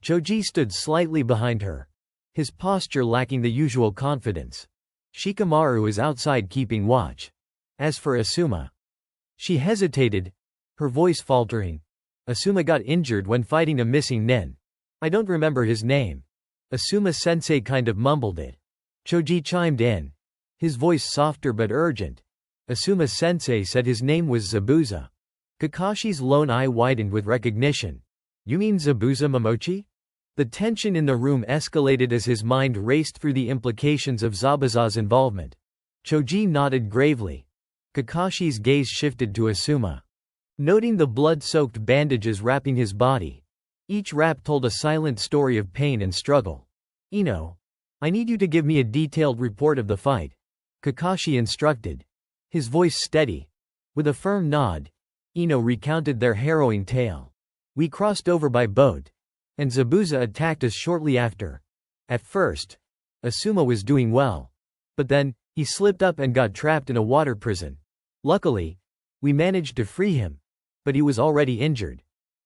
Choji stood slightly behind her, his posture lacking the usual confidence. Shikamaru is outside keeping watch. As for Asuma, she hesitated, her voice faltering. Asuma got injured when fighting a missing nin. I don't remember his name. Asuma-sensei kind of mumbled it. Choji chimed in, his voice softer but urgent. Asuma-sensei said his name was Zabuza. Kakashi's lone eye widened with recognition. You mean Zabuza Momochi? The tension in the room escalated as his mind raced through the implications of Zabuza's involvement. Choji nodded gravely. Kakashi's gaze shifted to Asuma. Noting the blood-soaked bandages wrapping his body, each wrap told a silent story of pain and struggle. Ino, I need you to give me a detailed report of the fight, Kakashi instructed, his voice steady. With a firm nod, Ino recounted their harrowing tale. We crossed over by boat, and Zabuza attacked us shortly after. At first, Asuma was doing well, but then, he slipped up and got trapped in a water prison. Luckily, we managed to free him, but he was already injured.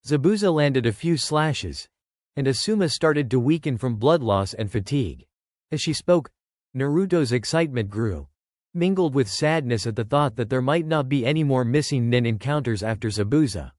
Zabuza landed a few slashes, and Asuma started to weaken from blood loss and fatigue. As she spoke, Naruto's excitement grew, mingled with sadness at the thought that there might not be any more missing nin encounters after Zabuza.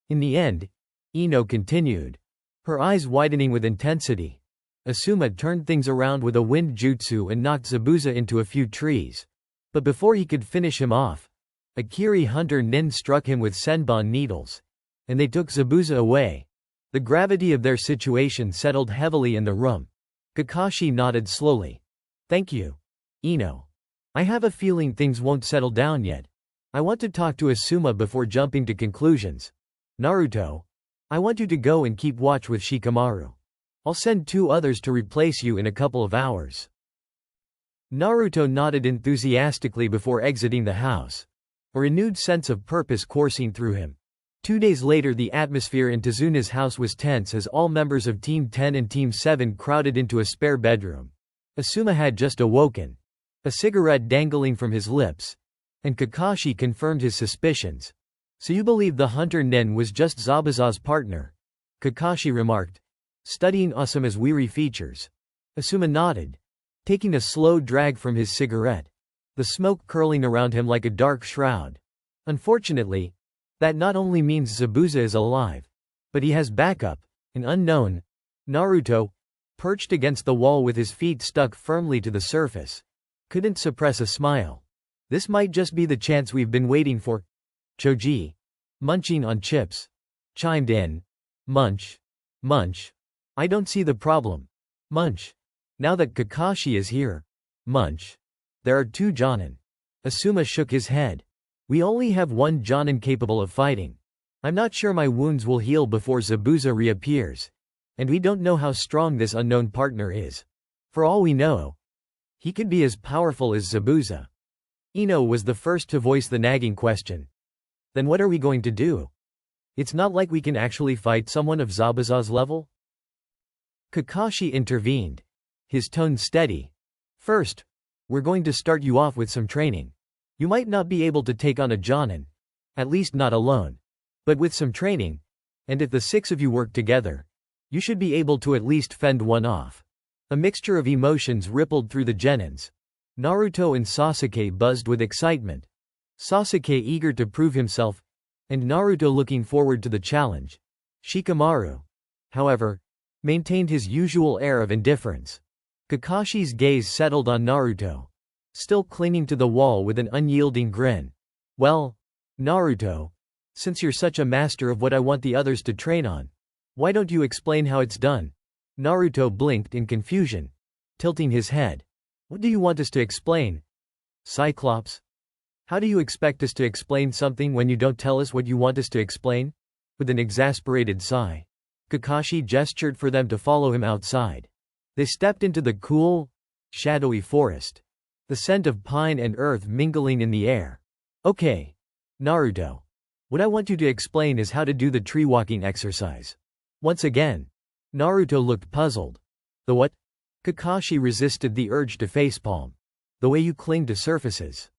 In the end, Ino continued, her eyes widening with intensity. Asuma turned things around with a wind jutsu and knocked Zabuza into a few trees. But before he could finish him off, a Kiri hunter nin struck him with senbon needles, and they took Zabuza away. The gravity of their situation settled heavily in the room. Kakashi nodded slowly. Thank you, Ino. I have a feeling things won't settle down yet. I want to talk to Asuma before jumping to conclusions. Naruto, I want you to go and keep watch with Shikamaru. I'll send 2 others to replace you in a couple of hours. Naruto nodded enthusiastically before exiting the house, a renewed sense of purpose coursing through him. 2 days later, the atmosphere in Tazuna's house was tense as all members of Team 10 and Team 7 crowded into a spare bedroom. Asuma had just awoken, a cigarette dangling from his lips, and Kakashi confirmed his suspicions. So you believe the hunter nin was just Zabuza's partner? Kakashi remarked, studying Asuma's weary features. Asuma nodded, taking a slow drag from his cigarette, the smoke curling around him like a dark shroud. Unfortunately, that not only means Zabuza is alive, but he has backup, an unknown. Naruto, perched against the wall with his feet stuck firmly to the surface, couldn't suppress a smile. This might just be the chance we've been waiting for. Choji, munching on chips, chimed in. Munch. Munch. I don't see the problem. Munch. Now that Kakashi is here. Munch. There are 2 Jonin. Asuma shook his head. We only have 1 Jonin capable of fighting. I'm not sure my wounds will heal before Zabuza reappears. And we don't know how strong this unknown partner is. For all we know, he could be as powerful as Zabuza. Ino was the first to voice the nagging question. Then what are we going to do? It's not like we can actually fight someone of Zabuza's level? Kakashi intervened, his tone steady. First, we're going to start you off with some training. You might not be able to take on a Jonin, at least not alone. But with some training, and if the 6 of you work together, you should be able to at least fend one off. A mixture of emotions rippled through the genins. Naruto and Sasuke buzzed with excitement. Sasuke eager to prove himself, and Naruto looking forward to the challenge. Shikamaru, however, maintained his usual air of indifference. Kakashi's gaze settled on Naruto, still clinging to the wall with an unyielding grin. Well, Naruto, since you're such a master of what I want the others to train on, why don't you explain how it's done? Naruto blinked in confusion, tilting his head. What do you want us to explain? Cyclops? How do you expect us to explain something when you don't tell us what you want us to explain? With an exasperated sigh, Kakashi gestured for them to follow him outside. They stepped into the cool, shadowy forest, the scent of pine and earth mingling in the air. Okay, Naruto. What I want you to explain is how to do the tree walking exercise. Once again, Naruto looked puzzled. The what? Kakashi resisted the urge to facepalm. The way you cling to surfaces.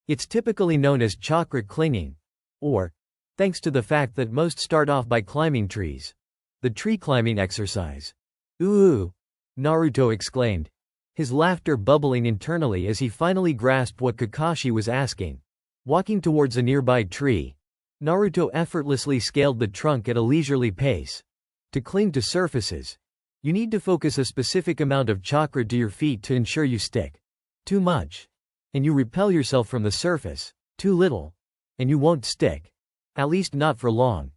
It's typically known as chakra clinging, or, thanks to the fact that most start off by climbing trees, the tree climbing exercise. Ooh! Naruto exclaimed, his laughter bubbling internally as he finally grasped what Kakashi was asking. Walking towards a nearby tree, Naruto effortlessly scaled the trunk at a leisurely pace. To cling to surfaces, you need to focus a specific amount of chakra to your feet to ensure you stick. Too much, and you repel yourself from the surface. Too little, and you won't stick. At least not for long.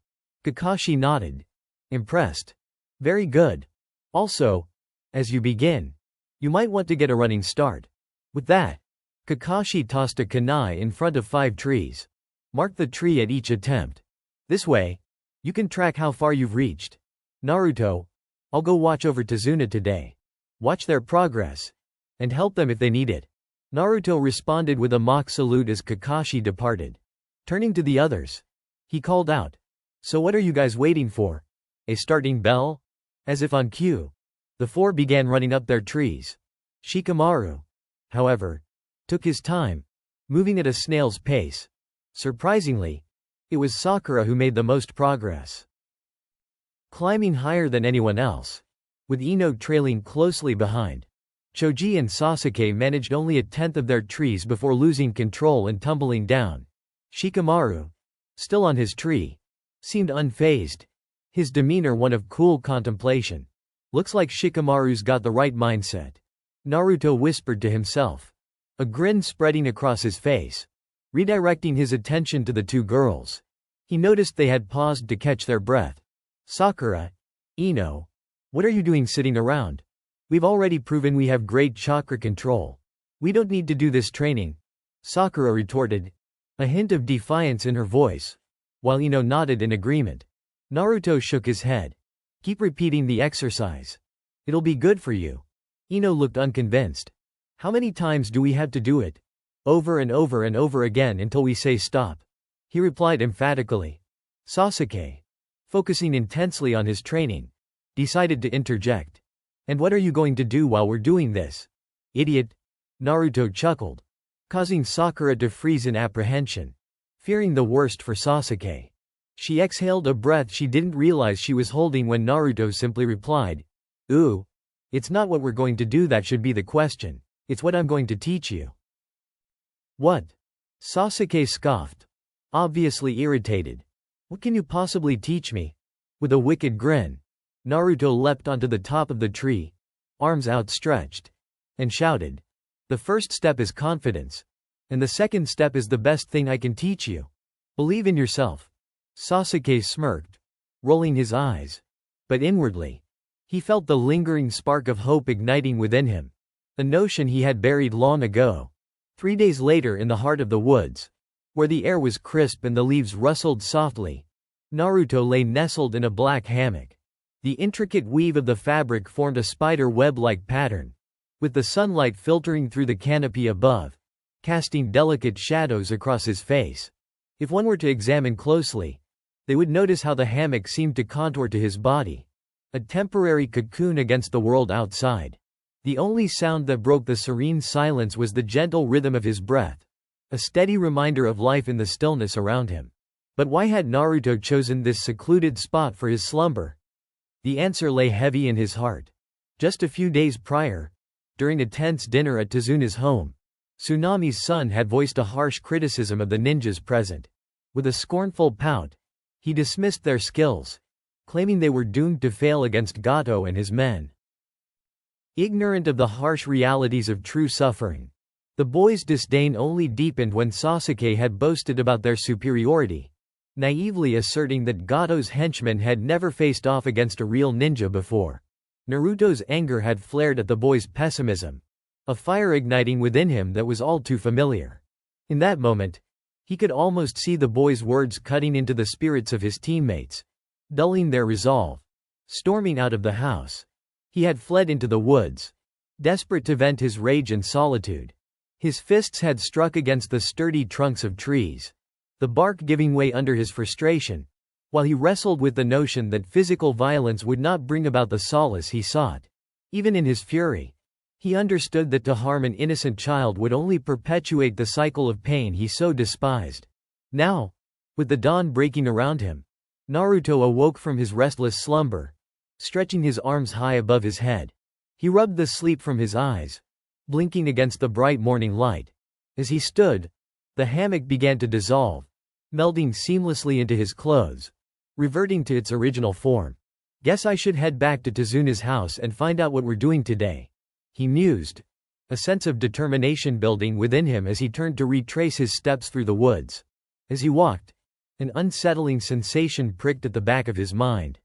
Kakashi nodded, impressed. Very good. Also, as you begin, you might want to get a running start. With that, Kakashi tossed a kunai in front of 5 trees. Mark the tree at each attempt. This way, you can track how far you've reached. Naruto, I'll go watch over Tazuna today. Watch their progress, and help them if they need it. Naruto responded with a mock salute as Kakashi departed. Turning to the others, he called out, So what are you guys waiting for? A starting bell? As if on cue, the 4 began running up their trees. Shikamaru, however, took his time, moving at a snail's pace. Surprisingly, it was Sakura who made the most progress, climbing higher than anyone else, with Ino trailing closely behind. Choji and Sasuke managed only 1/10 of their trees before losing control and tumbling down. Shikamaru, still on his tree, seemed unfazed, his demeanor one of cool contemplation. Looks like Shikamaru's got the right mindset, Naruto whispered to himself, a grin spreading across his face. Redirecting his attention to the 2 girls, he noticed they had paused to catch their breath. Sakura, Ino, what are you doing sitting around? We've already proven we have great chakra control. We don't need to do this training, Sakura retorted, a hint of defiance in her voice, while Ino nodded in agreement. Naruto shook his head. Keep repeating the exercise. It'll be good for you. Ino looked unconvinced. How many times do we have to do it? Over and over and over again until we say stop, he replied emphatically. Sasuke, focusing intensely on his training, decided to interject. And what are you going to do while we're doing this? Idiot, Naruto chuckled, causing Sakura to freeze in apprehension, fearing the worst for Sasuke. She exhaled a breath she didn't realize she was holding when Naruto simply replied, Ooh, it's not what we're going to do that should be the question, it's what I'm going to teach you. What? Sasuke scoffed, obviously irritated. What can you possibly teach me? With a wicked grin, Naruto leapt onto the top of the tree, arms outstretched, and shouted, The first step is confidence, and the second step is the best thing I can teach you. Believe in yourself. Sasuke smirked, rolling his eyes. But inwardly, he felt the lingering spark of hope igniting within him, a notion he had buried long ago. 3 days later in the heart of the woods, Where the air was crisp and the leaves rustled softly, Naruto lay nestled in a black hammock. The intricate weave of the fabric formed a spider web-like pattern, with the sunlight filtering through the canopy above, casting delicate shadows across his face. If one were to examine closely, they would notice how the hammock seemed to contour to his body, a temporary cocoon against the world outside. The only sound that broke the serene silence was the gentle rhythm of his breath, a steady reminder of life in the stillness around him. But why had Naruto chosen this secluded spot for his slumber? The answer lay heavy in his heart. Just a few days prior, during a tense dinner at Tazuna's home, Tsunami's son had voiced a harsh criticism of the ninjas present. With a scornful pout, he dismissed their skills, claiming they were doomed to fail against Gato and his men. Ignorant of the harsh realities of true suffering, the boys' disdain only deepened when Sasuke had boasted about their superiority, naively asserting that Gato's henchmen had never faced off against a real ninja before. Naruto's anger had flared at the boy's pessimism, a fire igniting within him that was all too familiar. In that moment, he could almost see the boy's words cutting into the spirits of his teammates, dulling their resolve. Storming out of the house, he had fled into the woods, desperate to vent his rage and solitude. His fists had struck against the sturdy trunks of trees, the bark giving way under his frustration, while he wrestled with the notion that physical violence would not bring about the solace he sought. Even in his fury, he understood that to harm an innocent child would only perpetuate the cycle of pain he so despised. Now, with the dawn breaking around him, Naruto awoke from his restless slumber, stretching his arms high above his head. He rubbed the sleep from his eyes, blinking against the bright morning light. As he stood, the hammock began to dissolve, melding seamlessly into his clothes, reverting to its original form. Guess I should head back to Tazuna's house and find out what we're doing today, he mused, a sense of determination building within him as he turned to retrace his steps through the woods. As he walked, an unsettling sensation pricked at the back of his mind.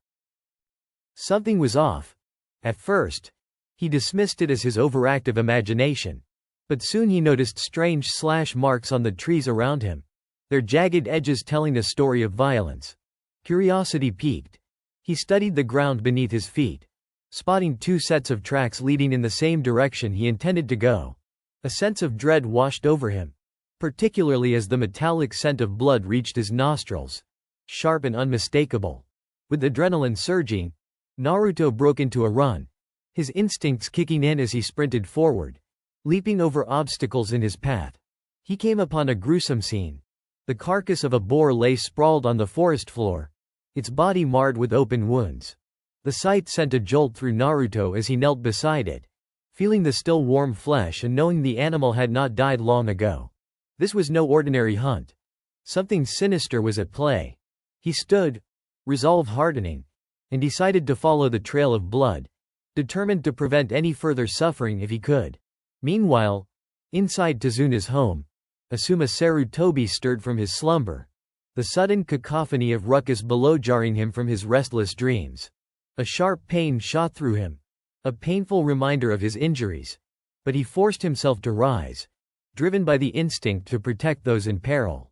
Something was off. At first, he dismissed it as his overactive imagination, but soon he noticed strange slash marks on the trees around him, their jagged edges telling a story of violence. Curiosity piqued. He studied the ground beneath his feet, spotting two sets of tracks leading in the same direction he intended to go. A sense of dread washed over him, particularly as the metallic scent of blood reached his nostrils, sharp and unmistakable. With adrenaline surging, Naruto broke into a run, his instincts kicking in as he sprinted forward, leaping over obstacles in his path. He came upon a gruesome scene. The carcass of a boar lay sprawled on the forest floor, its body marred with open wounds. The sight sent a jolt through Naruto as he knelt beside it, feeling the still warm flesh and knowing the animal had not died long ago. This was no ordinary hunt. Something sinister was at play. He stood, resolve hardening, and decided to follow the trail of blood, determined to prevent any further suffering if he could. Meanwhile, inside Tazuna's home, Asuma Sarutobi stirred from his slumber, the sudden cacophony of ruckus below jarring him from his restless dreams. A sharp pain shot through him, a painful reminder of his injuries, but he forced himself to rise, driven by the instinct to protect those in peril.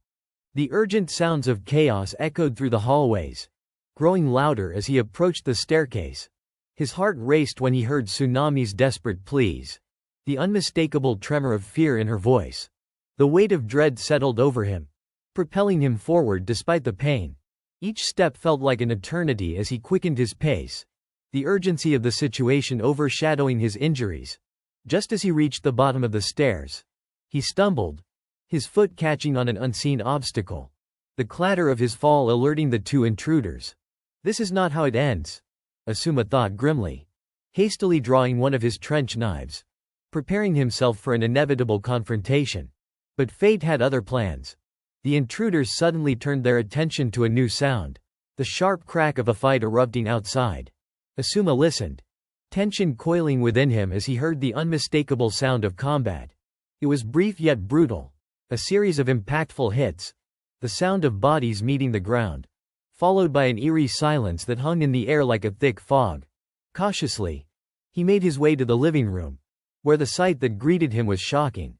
The urgent sounds of chaos echoed through the hallways, growing louder as he approached the staircase. His heart raced when he heard Tsunami's desperate pleas, the unmistakable tremor of fear in her voice. The weight of dread settled over him, propelling him forward despite the pain. Each step felt like an eternity as he quickened his pace, the urgency of the situation overshadowing his injuries. Just as he reached the bottom of the stairs, he stumbled, his foot catching on an unseen obstacle, the clatter of his fall alerting the two intruders. This is not how it ends, Asuma thought grimly, hastily drawing one of his trench knives, preparing himself for an inevitable confrontation. But fate had other plans. The intruders suddenly turned their attention to a new sound, the sharp crack of a fight erupting outside. Asuma listened, tension coiling within him as he heard the unmistakable sound of combat. It was brief yet brutal, a series of impactful hits, the sound of bodies meeting the ground, followed by an eerie silence that hung in the air like a thick fog. Cautiously, he made his way to the living room, where the sight that greeted him was shocking.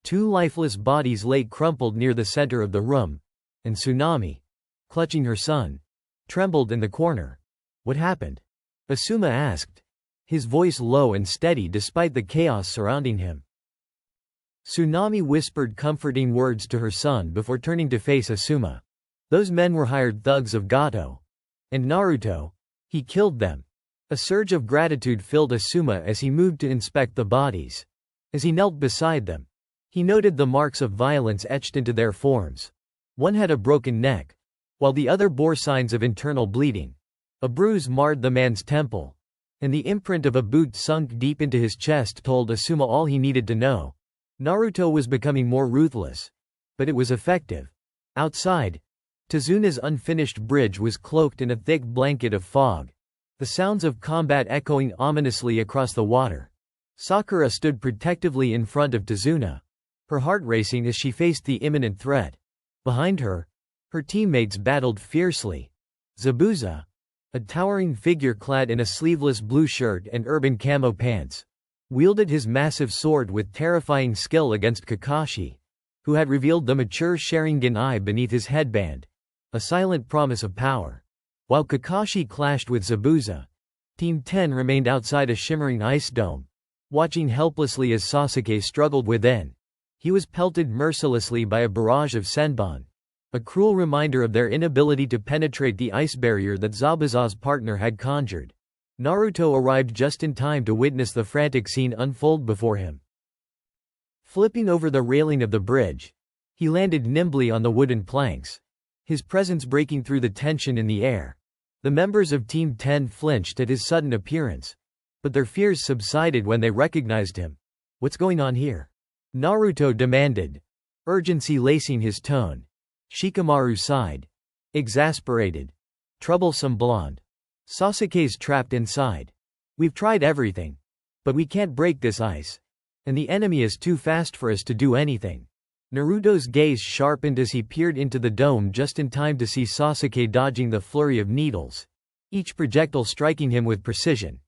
Two lifeless bodies lay crumpled near the center of the room, and Tsunami, clutching her son, trembled in the corner. What happened? Asuma asked, his voice low and steady despite the chaos surrounding him. Tsunami whispered comforting words to her son before turning to face Asuma. Those men were hired thugs of Gato. And Naruto. He killed them. A surge of gratitude filled Asuma as he moved to inspect the bodies. As he knelt beside them, he noted the marks of violence etched into their forms. One had a broken neck, while the other bore signs of internal bleeding. A bruise marred the man's temple, and the imprint of a boot sunk deep into his chest told Asuma all he needed to know. Naruto was becoming more ruthless, but it was effective. Outside, Tezuna's unfinished bridge was cloaked in a thick blanket of fog, the sounds of combat echoing ominously across the water. Sakura stood protectively in front of Tezuna, her heart racing as she faced the imminent threat. Behind her, her teammates battled fiercely. Zabuza, a towering figure clad in a sleeveless blue shirt and urban camo pants, wielded his massive sword with terrifying skill against Kakashi, who had revealed the mature Sharingan eye beneath his headband, a silent promise of power. While Kakashi clashed with Zabuza, Team 10 remained outside a shimmering ice dome, watching helplessly as Sasuke struggled within. He was pelted mercilessly by a barrage of senbon, a cruel reminder of their inability to penetrate the ice barrier that Zabuza's partner had conjured. Naruto arrived just in time to witness the frantic scene unfold before him. Flipping over the railing of the bridge, he landed nimbly on the wooden planks, his presence breaking through the tension in the air. The members of Team 10 flinched at his sudden appearance, but their fears subsided when they recognized him. What's going on here? Naruto demanded, urgency lacing his tone. Shikamaru sighed. Exasperated. Troublesome blonde. Sasuke's trapped inside. We've tried everything, but we can't break this ice. And the enemy is too fast for us to do anything. Naruto's gaze sharpened as he peered into the dome just in time to see Sasuke dodging the flurry of needles, each projectile striking him with precision.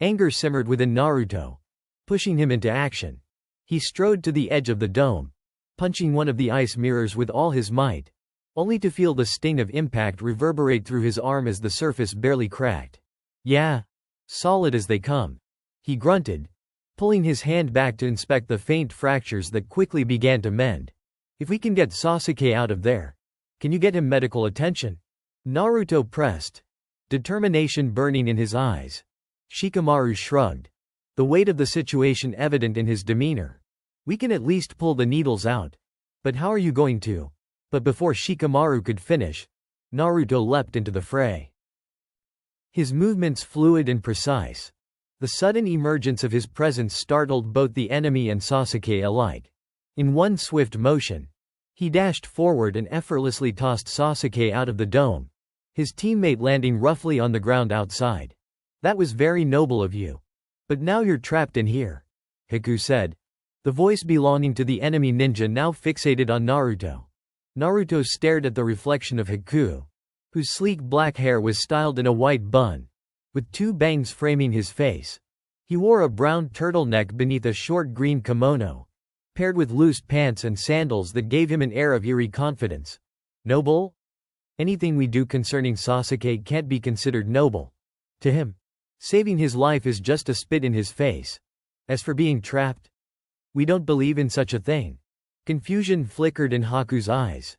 Anger simmered within Naruto, pushing him into action. He strode to the edge of the dome, punching one of the ice mirrors with all his might, only to feel the sting of impact reverberate through his arm as the surface barely cracked. Yeah, solid as they come, he grunted, pulling his hand back to inspect the faint fractures that quickly began to mend. If we can get Sasuke out of there, can you get him medical attention? Naruto pressed, determination burning in his eyes. Shikamaru shrugged, the weight of the situation evident in his demeanor. We can at least pull the needles out. But how are you going to? But before Shikamaru could finish, Naruto leapt into the fray. His movements fluid and precise. The sudden emergence of his presence startled both the enemy and Sasuke alike. In one swift motion, he dashed forward and effortlessly tossed Sasuke out of the dome, his teammate landing roughly on the ground outside. That was very noble of you. But now you're trapped in here, Hiku said, the voice belonging to the enemy ninja now fixated on Naruto. Naruto stared at the reflection of Hiku, whose sleek black hair was styled in a white bun, with two bangs framing his face. He wore a brown turtleneck beneath a short green kimono, paired with loose pants and sandals that gave him an air of eerie confidence. Noble? Anything we do concerning Sasuke can't be considered noble. To him, saving his life is just a spit in his face. As for being trapped, we don't believe in such a thing. Confusion flickered in Haku's eyes.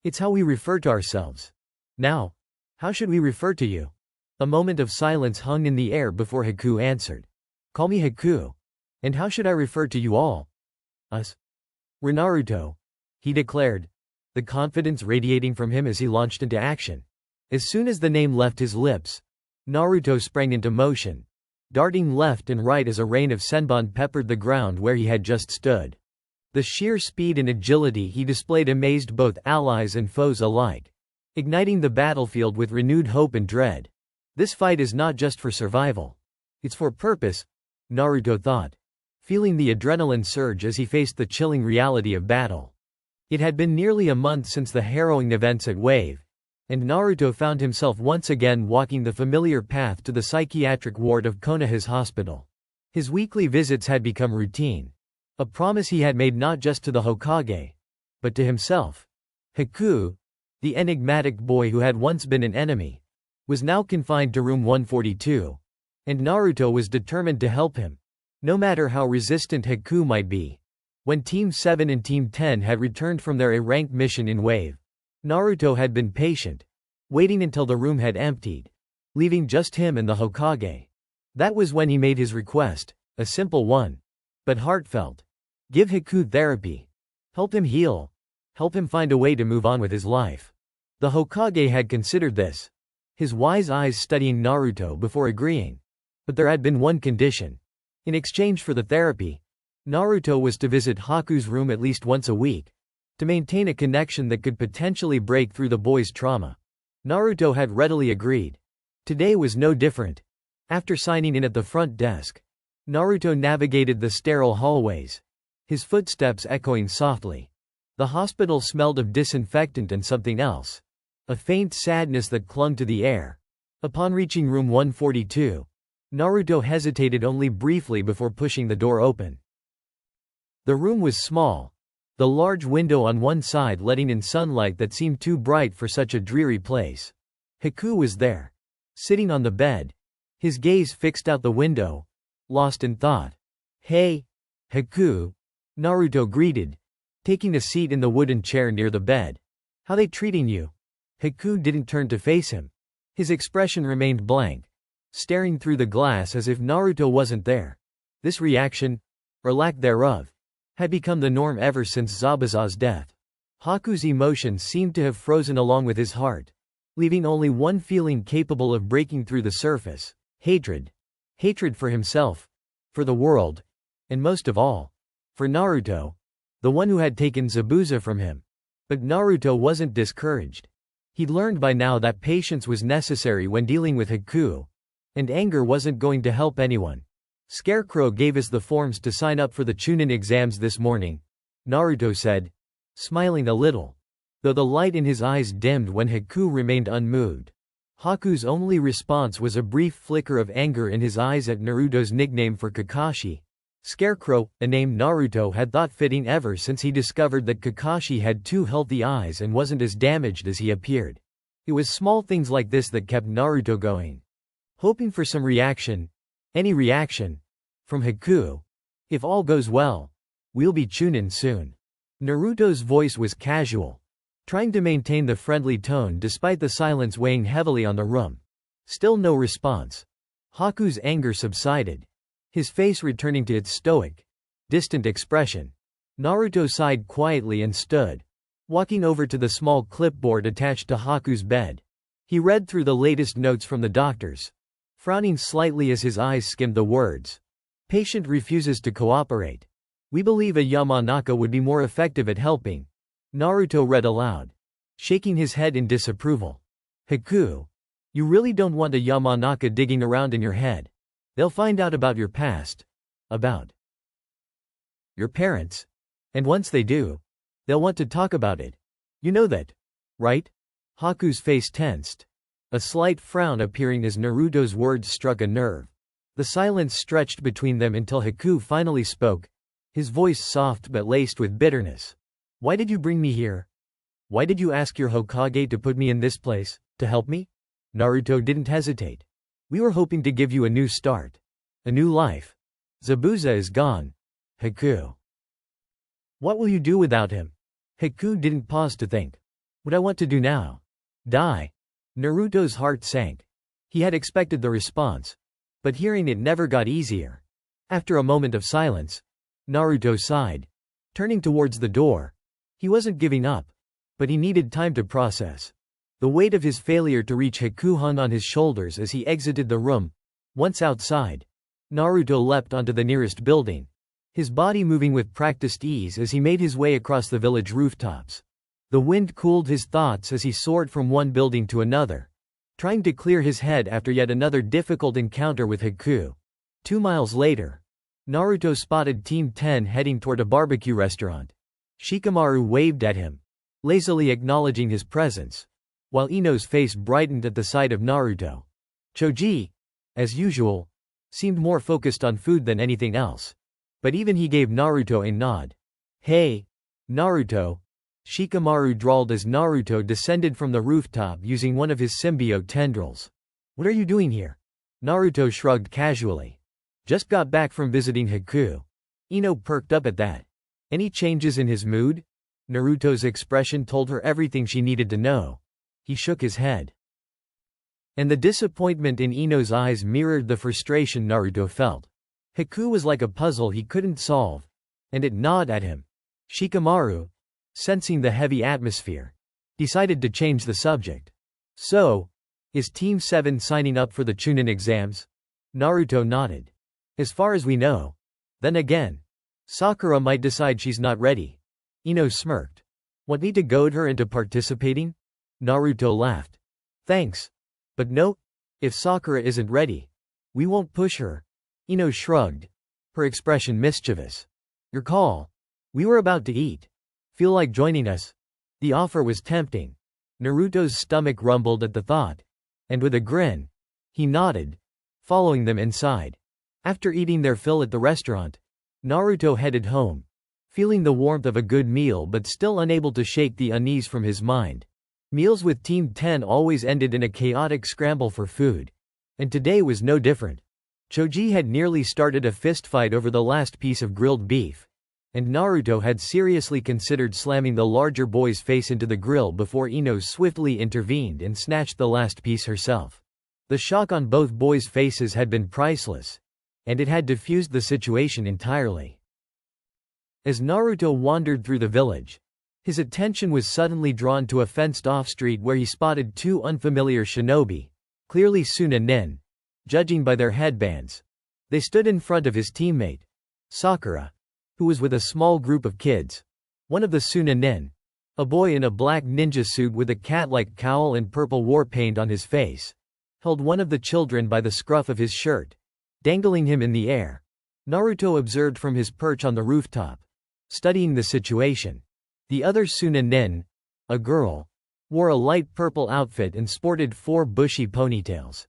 It's how we refer to ourselves. Now, how should we refer to you? A moment of silence hung in the air before Hiku answered. Call me Hiku. And how should I refer to you all? Us. We're Naruto, he declared, the confidence radiating from him as he launched into action. As soon as the name left his lips, Naruto sprang into motion, darting left and right as a rain of senbon peppered the ground where he had just stood. The sheer speed and agility he displayed amazed both allies and foes alike, igniting the battlefield with renewed hope and dread. This fight is not just for survival. It's for purpose, Naruto thought, feeling the adrenaline surge as he faced the chilling reality of battle. It had been nearly a month since the harrowing events at Wave, and Naruto found himself once again walking the familiar path to the psychiatric ward of Konoha's hospital. His weekly visits had become routine, A promise he had made not just to the Hokage, but to himself. Haku, the enigmatic boy who had once been an enemy, was now confined to room 142. And Naruto was determined to help him, no matter how resistant Haku might be. When Team 7 and Team 10 had returned from their A-rank mission in Wave, Naruto had been patient, waiting until the room had emptied, leaving just him and the Hokage. That was when he made his request, a simple one, but heartfelt. Give Haku therapy. Help him heal. Help him find a way to move on with his life. The Hokage had considered this, his wise eyes studying Naruto before agreeing. But there had been one condition. In exchange for the therapy, Naruto was to visit Haku's room at least once a week, to maintain a connection that could potentially break through the boy's trauma. Naruto had readily agreed. Today was no different. After signing in at the front desk, Naruto navigated the sterile hallways, his footsteps echoing softly. The hospital smelled of disinfectant and something else, a faint sadness that clung to the air. Upon reaching room 142, Naruto hesitated only briefly before pushing the door open. The room was small, the large window on one side letting in sunlight that seemed too bright for such a dreary place. Haku was there, sitting on the bed, his gaze fixed out the window, lost in thought. "Hey, Haku," Naruto greeted, taking a seat in the wooden chair near the bed. "How they treating you?" Haku didn't turn to face him. His expression remained blank, staring through the glass as if Naruto wasn't there. This reaction, or lack thereof, had become the norm ever since Zabuza's death. Haku's emotions seemed to have frozen along with his heart, leaving only one feeling capable of breaking through the surface: hatred. Hatred for himself, for the world, and most of all, for Naruto, the one who had taken Zabuza from him. But Naruto wasn't discouraged. He'd learned by now that patience was necessary when dealing with Haku, and anger wasn't going to help anyone. "Scarecrow gave us the forms to sign up for the Chunin exams this morning," Naruto said, smiling a little, though the light in his eyes dimmed when Haku remained unmoved. Haku's only response was a brief flicker of anger in his eyes at Naruto's nickname for Kakashi. Scarecrow, a name Naruto had thought fitting ever since he discovered that Kakashi had two healthy eyes and wasn't as damaged as he appeared. It was small things like this that kept Naruto going, hoping for some reaction, any reaction, from Haku. "If all goes well, we'll be Chunin soon." Naruto's voice was casual, trying to maintain the friendly tone despite the silence weighing heavily on the room. Still no response. Haku's anger subsided, his face returning to its stoic, distant expression. Naruto sighed quietly and stood, walking over to the small clipboard attached to Haku's bed. He read through the latest notes from the doctors, frowning slightly as his eyes skimmed the words. "Patient refuses to cooperate. We believe a Yamanaka would be more effective at helping," Naruto read aloud, shaking his head in disapproval. "Haku, you really don't want a Yamanaka digging around in your head. They'll find out about your past, about your parents, and once they do, they'll want to talk about it. You know that, right?" Haku's face tensed, a slight frown appearing as Naruto's words struck a nerve. The silence stretched between them until Haku finally spoke, his voice soft but laced with bitterness. "Why did you bring me here? Why did you ask your Hokage to put me in this place, to help me?" Naruto didn't hesitate. "We were hoping to give you a new start. A new life. Zabuza is gone. Haku. What will you do without him?" Haku didn't pause to think. "What I want to do now? Die." Naruto's heart sank. He had expected the response, but hearing it never got easier. After a moment of silence, Naruto sighed, turning towards the door. He wasn't giving up, but he needed time to process. The weight of his failure to reach Haku hung on his shoulders as he exited the room. Once outside, Naruto leapt onto the nearest building, his body moving with practiced ease as he made his way across the village rooftops. The wind cooled his thoughts as he soared from one building to another, trying to clear his head after yet another difficult encounter with Haku. 2 miles later, Naruto spotted Team 10 heading toward a barbecue restaurant. Shikamaru waved at him, lazily acknowledging his presence, while Ino's face brightened at the sight of Naruto. Choji, as usual, seemed more focused on food than anything else. but even he gave Naruto a nod. "Hey, Naruto," Shikamaru drawled as Naruto descended from the rooftop using one of his symbiote tendrils. "What are you doing here?" Naruto shrugged casually. "Just got back from visiting Haku." Ino perked up at that. Any changes in his mood? Naruto's expression told her everything she needed to know. He shook his head. And the disappointment in Ino's eyes mirrored the frustration Naruto felt. Haku was like a puzzle he couldn't solve, and it gnawed at him. Shikamaru, sensing the heavy atmosphere, decided to change the subject. "So, is Team 7 signing up for the Chunin exams?" Naruto nodded. "As far as we know. Then again, Sakura might decide she's not ready." Ino smirked. "Want me to goad her into participating?" Naruto laughed. "Thanks. But no, if Sakura isn't ready, we won't push her." Ino shrugged, her expression mischievous. "Your call. We were about to eat. Feel like joining us?" The offer was tempting. Naruto's stomach rumbled at the thought, and with a grin, he nodded, following them inside. After eating their fill at the restaurant, Naruto headed home, feeling the warmth of a good meal but still unable to shake the unease from his mind. Meals with Team 10 always ended in a chaotic scramble for food, and today was no different. Choji had nearly started a fistfight over the last piece of grilled beef, and Naruto had seriously considered slamming the larger boy's face into the grill before Ino swiftly intervened and snatched the last piece herself. The shock on both boys' faces had been priceless, and it had diffused the situation entirely. As Naruto wandered through the village, his attention was suddenly drawn to a fenced-off street where he spotted two unfamiliar shinobi, clearly Suna nin, judging by their headbands. They stood in front of his teammate, Sakura, who was with a small group of kids. One of the Suna nin, a boy in a black ninja suit with a cat-like cowl and purple war paint on his face, held one of the children by the scruff of his shirt, dangling him in the air. Naruto observed from his perch on the rooftop, studying the situation. The other Suna nin, a girl, wore a light purple outfit and sported 4 bushy ponytails.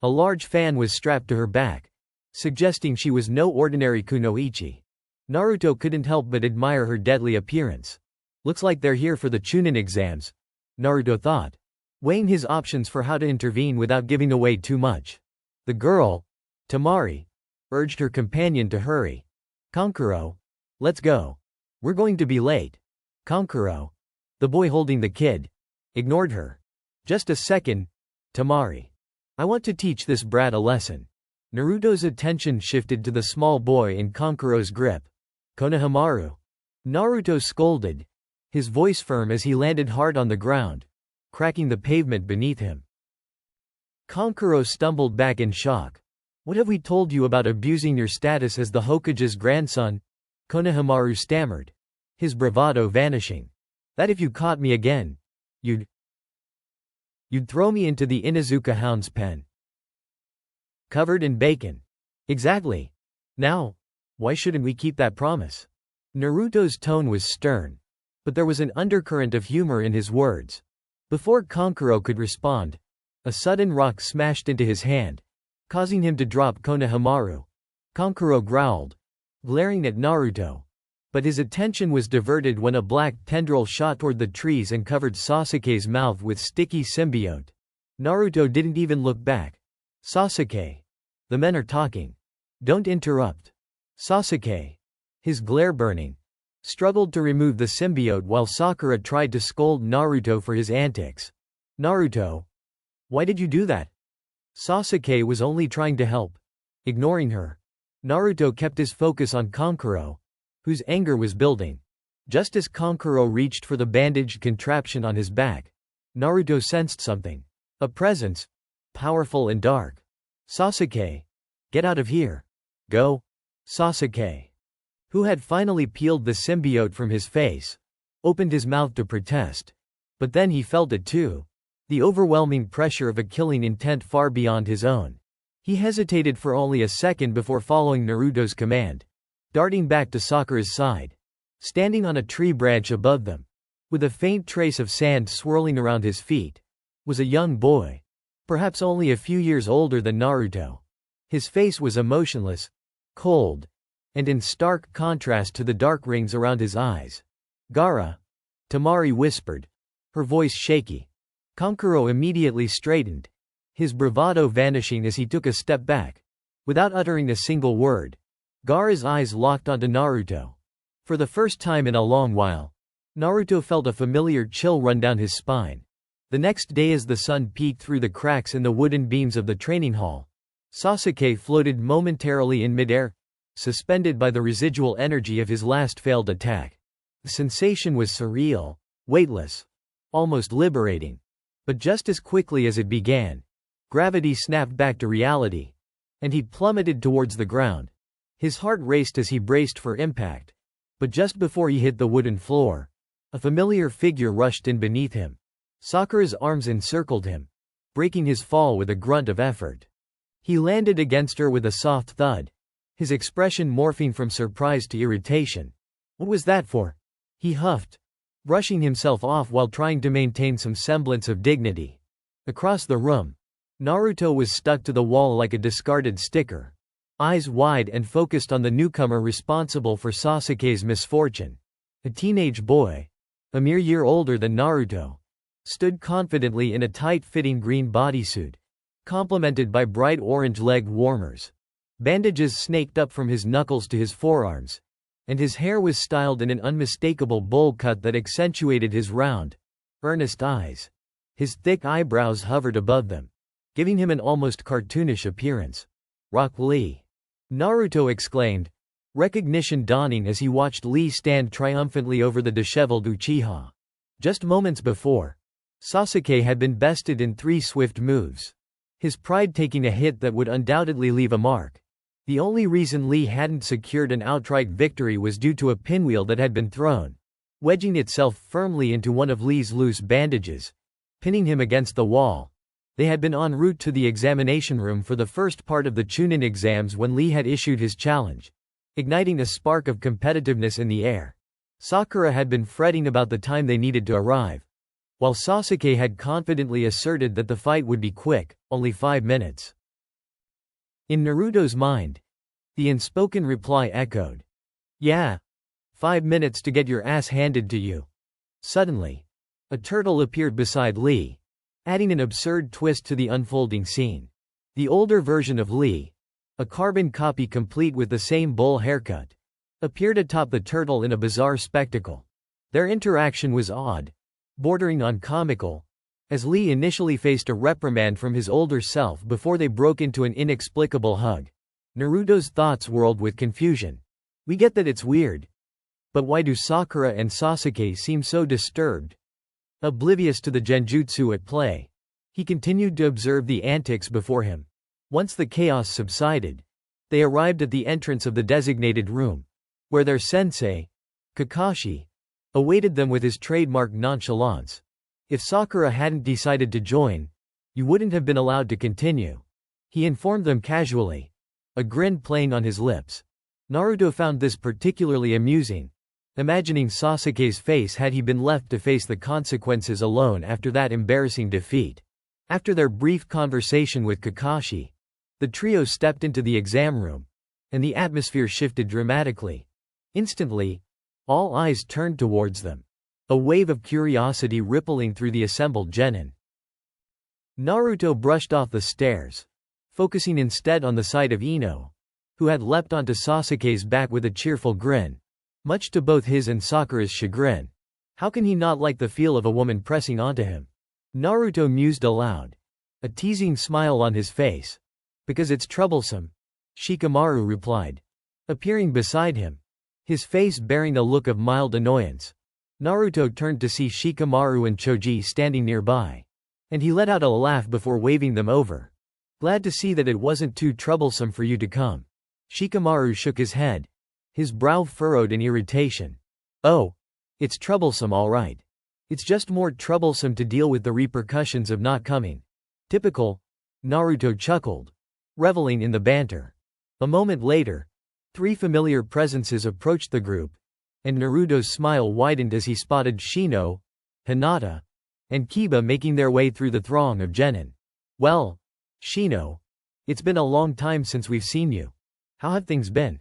A large fan was strapped to her back, suggesting she was no ordinary kunoichi. Naruto couldn't help but admire her deadly appearance. "Looks like they're here for the Chunin exams," Naruto thought, weighing his options for how to intervene without giving away too much. The girl, Tamari, urged her companion to hurry. "Kankuro, let's go. We're going to be late." Kankuro, the boy holding the kid, ignored her. "Just a second, Tamari. I want to teach this brat a lesson." Naruto's attention shifted to the small boy in Kankuro's grip. "Konohamaru." Naruto scolded, his voice firm as he landed hard on the ground, cracking the pavement beneath him. Kankuro stumbled back in shock. "What have we told you about abusing your status as the Hokage's grandson?" Konohamaru stammered, his bravado vanishing. "That if you caught me again, you'd throw me into the Inuzuka hound's pen. Covered in bacon." "Exactly. Now, why shouldn't we keep that promise?" Naruto's tone was stern, but there was an undercurrent of humor in his words. Before Kankuro could respond, a sudden rock smashed into his hand, causing him to drop Konohamaru. Kankuro growled, glaring at Naruto. But his attention was diverted when a black tendril shot toward the trees and covered Sasuke's mouth with sticky symbiote. Naruto didn't even look back. "Sasuke. The men are talking. Don't interrupt." Sasuke, his glare burning, struggled to remove the symbiote while Sakura tried to scold Naruto for his antics. "Naruto, why did you do that?" Sasuke was only trying to help. Ignoring her, Naruto kept his focus on Kankuro, whose anger was building. Just as Kankuro reached for the bandaged contraption on his back, Naruto sensed something. A presence, powerful and dark. "Sasuke, get out of here. Go." Sasuke, who had finally peeled the symbiote from his face, opened his mouth to protest. But then he felt it too. The overwhelming pressure of a killing intent far beyond his own. He hesitated for only a second before following Naruto's command, darting back to Sakura's side. Standing on a tree branch above them, with a faint trace of sand swirling around his feet, was a young boy, perhaps only a few years older than Naruto. His face was emotionless, cold, and in stark contrast to the dark rings around his eyes. Gaara, Tamari whispered, her voice shaky. Kankuro immediately straightened, his bravado vanishing as he took a step back. Without uttering a single word, Gaara's eyes locked onto Naruto. For the first time in a long while, Naruto felt a familiar chill run down his spine. The next day, as the sun peeked through the cracks in the wooden beams of the training hall, Sasuke floated momentarily in midair, suspended by the residual energy of his last failed attack. The sensation was surreal, weightless, almost liberating. But just as quickly as it began, gravity snapped back to reality, and he plummeted towards the ground. His heart raced as he braced for impact. But just before he hit the wooden floor, a familiar figure rushed in beneath him. Sakura's arms encircled him, breaking his fall with a grunt of effort. He landed against her with a soft thud, his expression morphing from surprise to irritation. What was that for? He huffed, brushing himself off while trying to maintain some semblance of dignity. Across the room, Naruto was stuck to the wall like a discarded sticker, eyes wide and focused on the newcomer responsible for Sasuke's misfortune. A teenage boy, a mere year older than Naruto, stood confidently in a tight-fitting green bodysuit, complemented by bright orange leg warmers. Bandages snaked up from his knuckles to his forearms, and his hair was styled in an unmistakable bowl cut that accentuated his round, earnest eyes. His thick eyebrows hovered above them, giving him an almost cartoonish appearance. Rock Lee! Naruto exclaimed, recognition dawning as he watched Lee stand triumphantly over the disheveled Uchiha. Just moments before, Sasuke had been bested in 3 swift moves, his pride taking a hit that would undoubtedly leave a mark. The only reason Lee hadn't secured an outright victory was due to a pinwheel that had been thrown, wedging itself firmly into one of Lee's loose bandages, pinning him against the wall. They had been en route to the examination room for the first part of the Chunin exams when Lee had issued his challenge, igniting a spark of competitiveness in the air. Sakura had been fretting about the time they needed to arrive, while Sasuke had confidently asserted that the fight would be quick, only 5 minutes. In Naruto's mind, the unspoken reply echoed. Yeah. 5 minutes to get your ass handed to you. Suddenly, a turtle appeared beside Lee, adding an absurd twist to the unfolding scene. The older version of Lee, a carbon copy complete with the same bowl haircut, appeared atop the turtle in a bizarre spectacle. Their interaction was odd, bordering on comical, as Lee initially faced a reprimand from his older self before they broke into an inexplicable hug. Naruto's thoughts whirled with confusion. We get that it's weird. But why do Sakura and Sasuke seem so disturbed? Oblivious to the genjutsu at play, he continued to observe the antics before him. Once the chaos subsided, they arrived at the entrance of the designated room, where their sensei, Kakashi, awaited them with his trademark nonchalance. If Sakura hadn't decided to join, you wouldn't have been allowed to continue, he informed them casually, a grin playing on his lips. Naruto found this particularly amusing, imagining Sasuke's face had he been left to face the consequences alone after that embarrassing defeat. After their brief conversation with Kakashi, the trio stepped into the exam room, and the atmosphere shifted dramatically. Instantly, all eyes turned towards them, a wave of curiosity rippling through the assembled genin. Naruto brushed off the stares, focusing instead on the sight of Ino, who had leapt onto Sasuke's back with a cheerful grin, much to both his and Sakura's chagrin. How can he not like the feel of a woman pressing onto him? Naruto mused aloud, a teasing smile on his face. Because it's troublesome, Shikamaru replied, appearing beside him, his face bearing a look of mild annoyance. Naruto turned to see Shikamaru and Choji standing nearby, and he let out a laugh before waving them over. Glad to see that it wasn't too troublesome for you to come. Shikamaru shook his head, his brow furrowed in irritation. Oh, it's troublesome all right. It's just more troublesome to deal with the repercussions of not coming. Typical, Naruto chuckled, reveling in the banter. A moment later, 3 familiar presences approached the group, and Naruto's smile widened as he spotted Shino, Hinata, and Kiba making their way through the throng of genin. Well, Shino, it's been a long time since we've seen you. How have things been?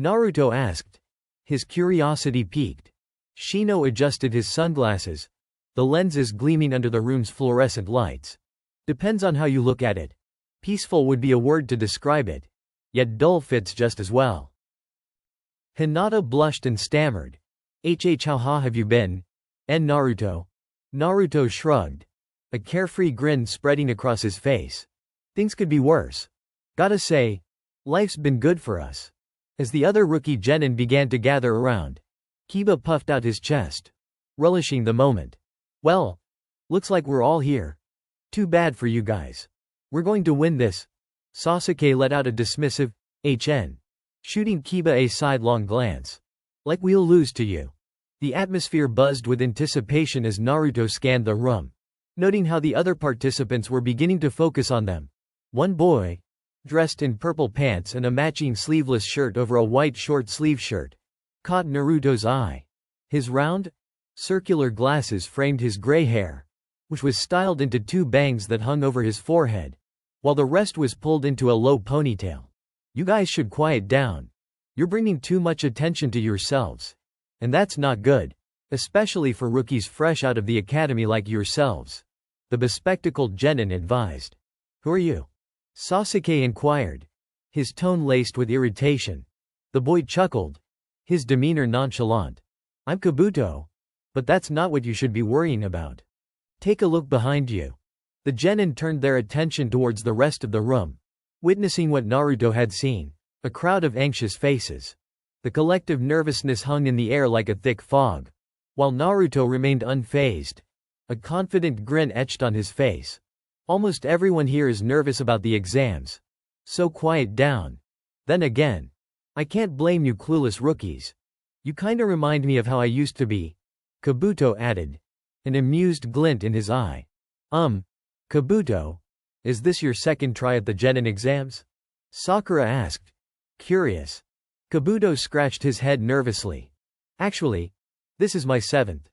Naruto asked, his curiosity piqued. Shino adjusted his sunglasses, the lenses gleaming under the room's fluorescent lights. Depends on how you look at it. Peaceful would be a word to describe it, yet dull fits just as well. Hinata blushed and stammered. How have you been? And Naruto? Naruto shrugged, a carefree grin spreading across his face. Things could be worse. Gotta say, life's been good for us. As the other rookie genin began to gather around, Kiba puffed out his chest, relishing the moment. Well, looks like we're all here. Too bad for you guys. We're going to win this. Sasuke let out a dismissive, HN, shooting Kiba a sidelong glance. Like we'll lose to you. The atmosphere buzzed with anticipation as Naruto scanned the room, noting how the other participants were beginning to focus on them. One boy, dressed in purple pants and a matching sleeveless shirt over a white short-sleeve shirt, caught Naruto's eye. His round, circular glasses framed his gray hair, which was styled into two bangs that hung over his forehead, while the rest was pulled into a low ponytail. You guys should quiet down. You're bringing too much attention to yourselves. And that's not good, especially for rookies fresh out of the academy like yourselves. The bespectacled genin advised. Who are you? Sasuke inquired, his tone laced with irritation. The boy chuckled, his demeanor nonchalant. I'm Kabuto. But that's not what you should be worrying about. Take a look behind you. The genin turned their attention towards the rest of the room, witnessing what Naruto had seen. A crowd of anxious faces. The collective nervousness hung in the air like a thick fog, while Naruto remained unfazed. A confident grin etched on his face. Almost everyone here is nervous about the exams. So quiet down. Then again, I can't blame you clueless rookies. You kinda remind me of how I used to be, Kabuto added, an amused glint in his eye. Kabuto, is this your second try at the genin exams? Sakura asked, curious. Kabuto scratched his head nervously. Actually, this is my 7th.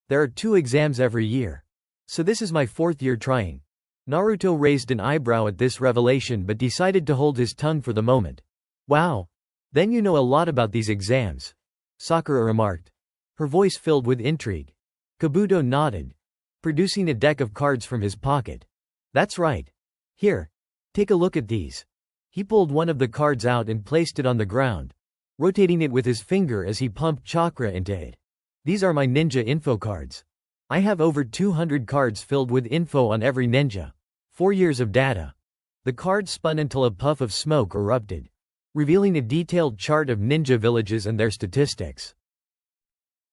There are 2 exams every year. So this is my 4th year trying. Naruto raised an eyebrow at this revelation but decided to hold his tongue for the moment. Wow. Then you know a lot about these exams, Sakura remarked, her voice filled with intrigue. Kabuto nodded, producing a deck of cards from his pocket. That's right. Here, take a look at these. He pulled one of the cards out and placed it on the ground, rotating it with his finger as he pumped chakra into it. These are my ninja info cards. I have over 200 cards filled with info on every ninja. 4 years of data. The card spun until a puff of smoke erupted, revealing a detailed chart of ninja villages and their statistics.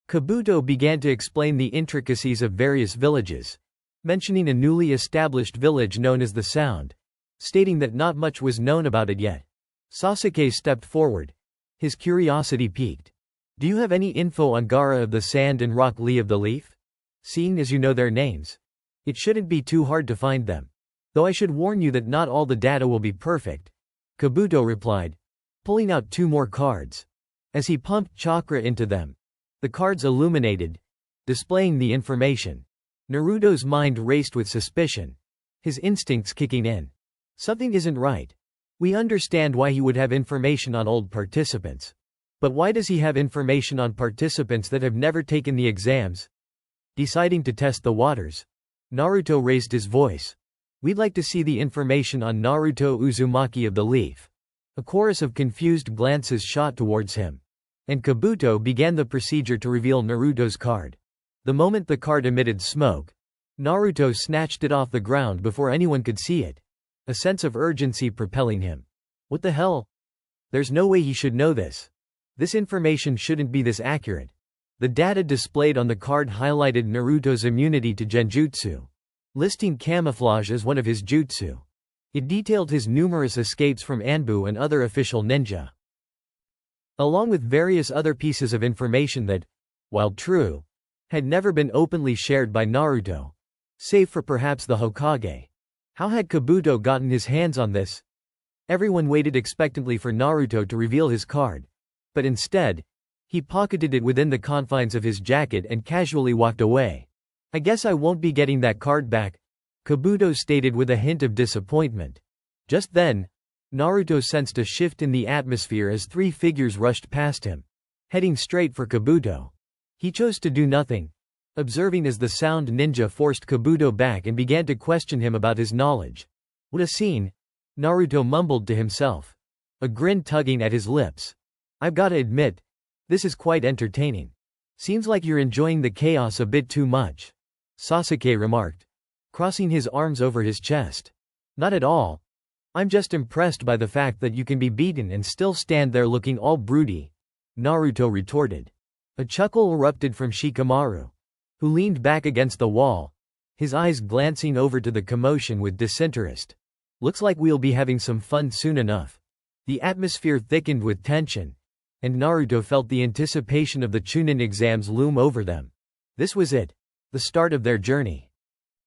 Kabuto began to explain the intricacies of various villages, mentioning a newly established village known as the Sound, stating that not much was known about it yet. Sasuke stepped forward, his curiosity piqued. Do you have any info on Gaara of the Sand and Rock Lee of the Leaf? Seeing as you know their names, it shouldn't be too hard to find them. Though I should warn you that not all the data will be perfect, Kabuto replied, pulling out 2 more cards. As he pumped chakra into them, the cards illuminated, displaying the information. Naruto's mind raced with suspicion, his instincts kicking in. Something isn't right. We understand why he would have information on old participants. But why does he have information on participants that have never taken the exams? Deciding to test the waters, Naruto raised his voice. We'd like to see the information on Naruto Uzumaki of the Leaf. A chorus of confused glances shot towards him, and Kabuto began the procedure to reveal Naruto's card. The moment the card emitted smoke, Naruto snatched it off the ground before anyone could see it, a sense of urgency propelling him. What the hell? There's no way he should know this. This information shouldn't be this accurate. The data displayed on the card highlighted Naruto's immunity to genjutsu, listing camouflage as one of his jutsu. It detailed his numerous escapes from Anbu and other official ninja, along with various other pieces of information that, while true, had never been openly shared by Naruto, save for perhaps the Hokage. How had Kabuto gotten his hands on this? Everyone waited expectantly for Naruto to reveal his card, but instead, he pocketed it within the confines of his jacket and casually walked away. I guess I won't be getting that card back, Kabuto stated with a hint of disappointment. Just then, Naruto sensed a shift in the atmosphere as three figures rushed past him, heading straight for Kabuto. He chose to do nothing, observing as the sound ninja forced Kabuto back and began to question him about his knowledge. What a scene, Naruto mumbled to himself, a grin tugging at his lips. I've gotta admit, this is quite entertaining. Seems like you're enjoying the chaos a bit too much, Sasuke remarked, crossing his arms over his chest. Not at all. I'm just impressed by the fact that you can be beaten and still stand there looking all broody, Naruto retorted. A chuckle erupted from Shikamaru, who leaned back against the wall, his eyes glancing over to the commotion with disinterest. Looks like we'll be having some fun soon enough. The atmosphere thickened with tension, and Naruto felt the anticipation of the Chunin exams loom over them. This was it, the start of their journey.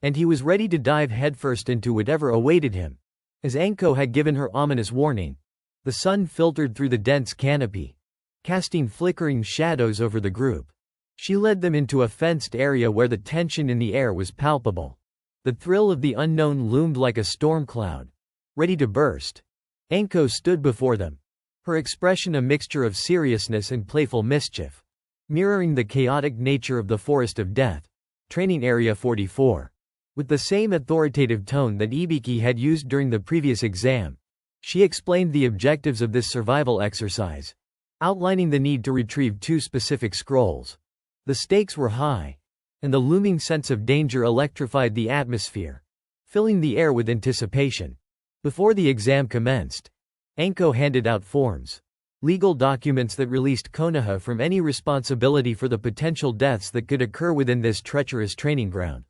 And he was ready to dive headfirst into whatever awaited him. As Anko had given her ominous warning, the sun filtered through the dense canopy, casting flickering shadows over the group. She led them into a fenced area where the tension in the air was palpable. The thrill of the unknown loomed like a storm cloud, ready to burst. Anko stood before them, her expression a mixture of seriousness and playful mischief, mirroring the chaotic nature of the Forest of Death. Training Area 44. With the same authoritative tone that Ibiki had used during the previous exam, she explained the objectives of this survival exercise, outlining the need to retrieve 2 specific scrolls. The stakes were high, and the looming sense of danger electrified the atmosphere, filling the air with anticipation. Before the exam commenced, Anko handed out forms, legal documents that released Konoha from any responsibility for the potential deaths that could occur within this treacherous training ground.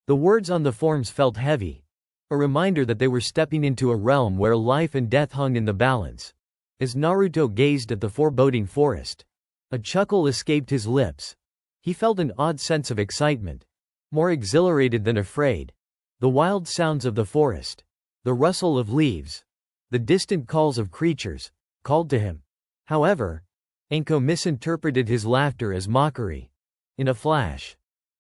The words on the forms felt heavy, a reminder that they were stepping into a realm where life and death hung in the balance. As Naruto gazed at the foreboding forest, a chuckle escaped his lips. He felt an odd sense of excitement, more exhilarated than afraid. The wild sounds of the forest, the rustle of leaves, the distant calls of creatures, called to him. However, Anko misinterpreted his laughter as mockery. In a flash,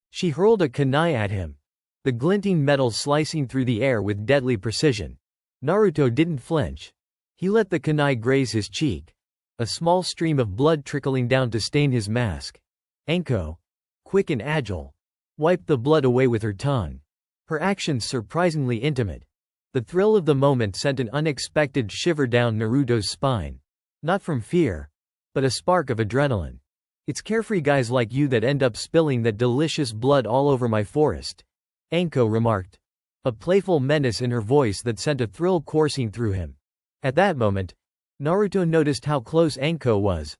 she hurled a kunai at him, the glinting metal slicing through the air with deadly precision. Naruto didn't flinch. He let the kunai graze his cheek, a small stream of blood trickling down to stain his mask. Anko, quick and agile, wiped the blood away with her tongue, her actions surprisingly intimate. The thrill of the moment sent an unexpected shiver down Naruto's spine. Not from fear, but a spark of adrenaline. It's carefree guys like you that end up spilling that delicious blood all over my forest, Anko remarked, a playful menace in her voice that sent a thrill coursing through him. At that moment, Naruto noticed how close Anko was,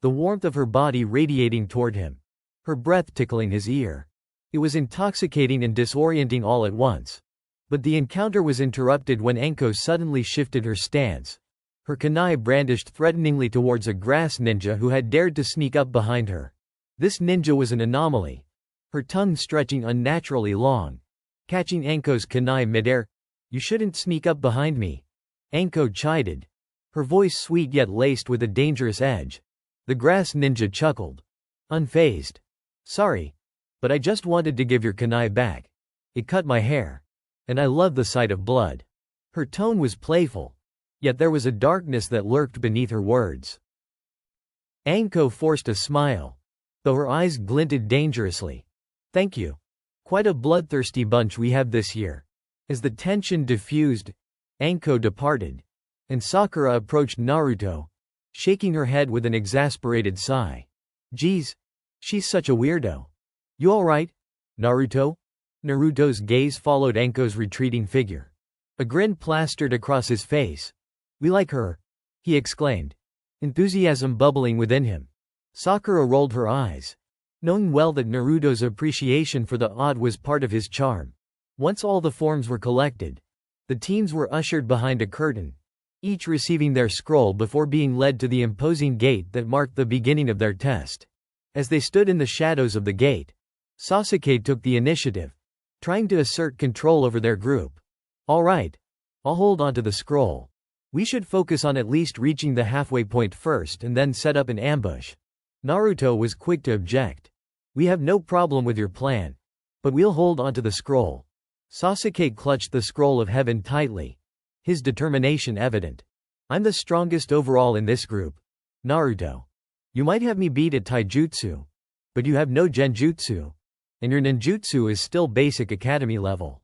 the warmth of her body radiating toward him, her breath tickling his ear. It was intoxicating and disorienting all at once. But the encounter was interrupted when Anko suddenly shifted her stance, her kunai brandished threateningly towards a grass ninja who had dared to sneak up behind her. This ninja was an anomaly, her tongue stretching unnaturally long, catching Anko's kunai midair. You shouldn't sneak up behind me, Anko chided, her voice sweet yet laced with a dangerous edge. The grass ninja chuckled, unfazed. Sorry, but I just wanted to give your kunai back. It cut my hair, and I love the sight of blood. Her tone was playful, yet there was a darkness that lurked beneath her words. Anko forced a smile, though her eyes glinted dangerously. Thank you. Quite a bloodthirsty bunch we have this year. As the tension diffused, Anko departed, and Sakura approached Naruto, shaking her head with an exasperated sigh. Geez, she's such a weirdo. You alright, Naruto? Naruto's gaze followed Anko's retreating figure. A grin plastered across his face. We like her, he exclaimed, enthusiasm bubbling within him. Sakura rolled her eyes, knowing well that Naruto's appreciation for the odd was part of his charm. Once all the forms were collected, the teams were ushered behind a curtain, each receiving their scroll before being led to the imposing gate that marked the beginning of their test. As they stood in the shadows of the gate, Sasuke took the initiative, trying to assert control over their group. All right, I'll hold onto the scroll. We should focus on at least reaching the halfway point first and then set up an ambush. Naruto was quick to object. We have no problem with your plan, but we'll hold onto the scroll. Sasuke clutched the scroll of heaven tightly, his determination evident. I'm the strongest overall in this group. Naruto. You might have me beat at taijutsu. But you have no genjutsu. And your ninjutsu is still basic academy level.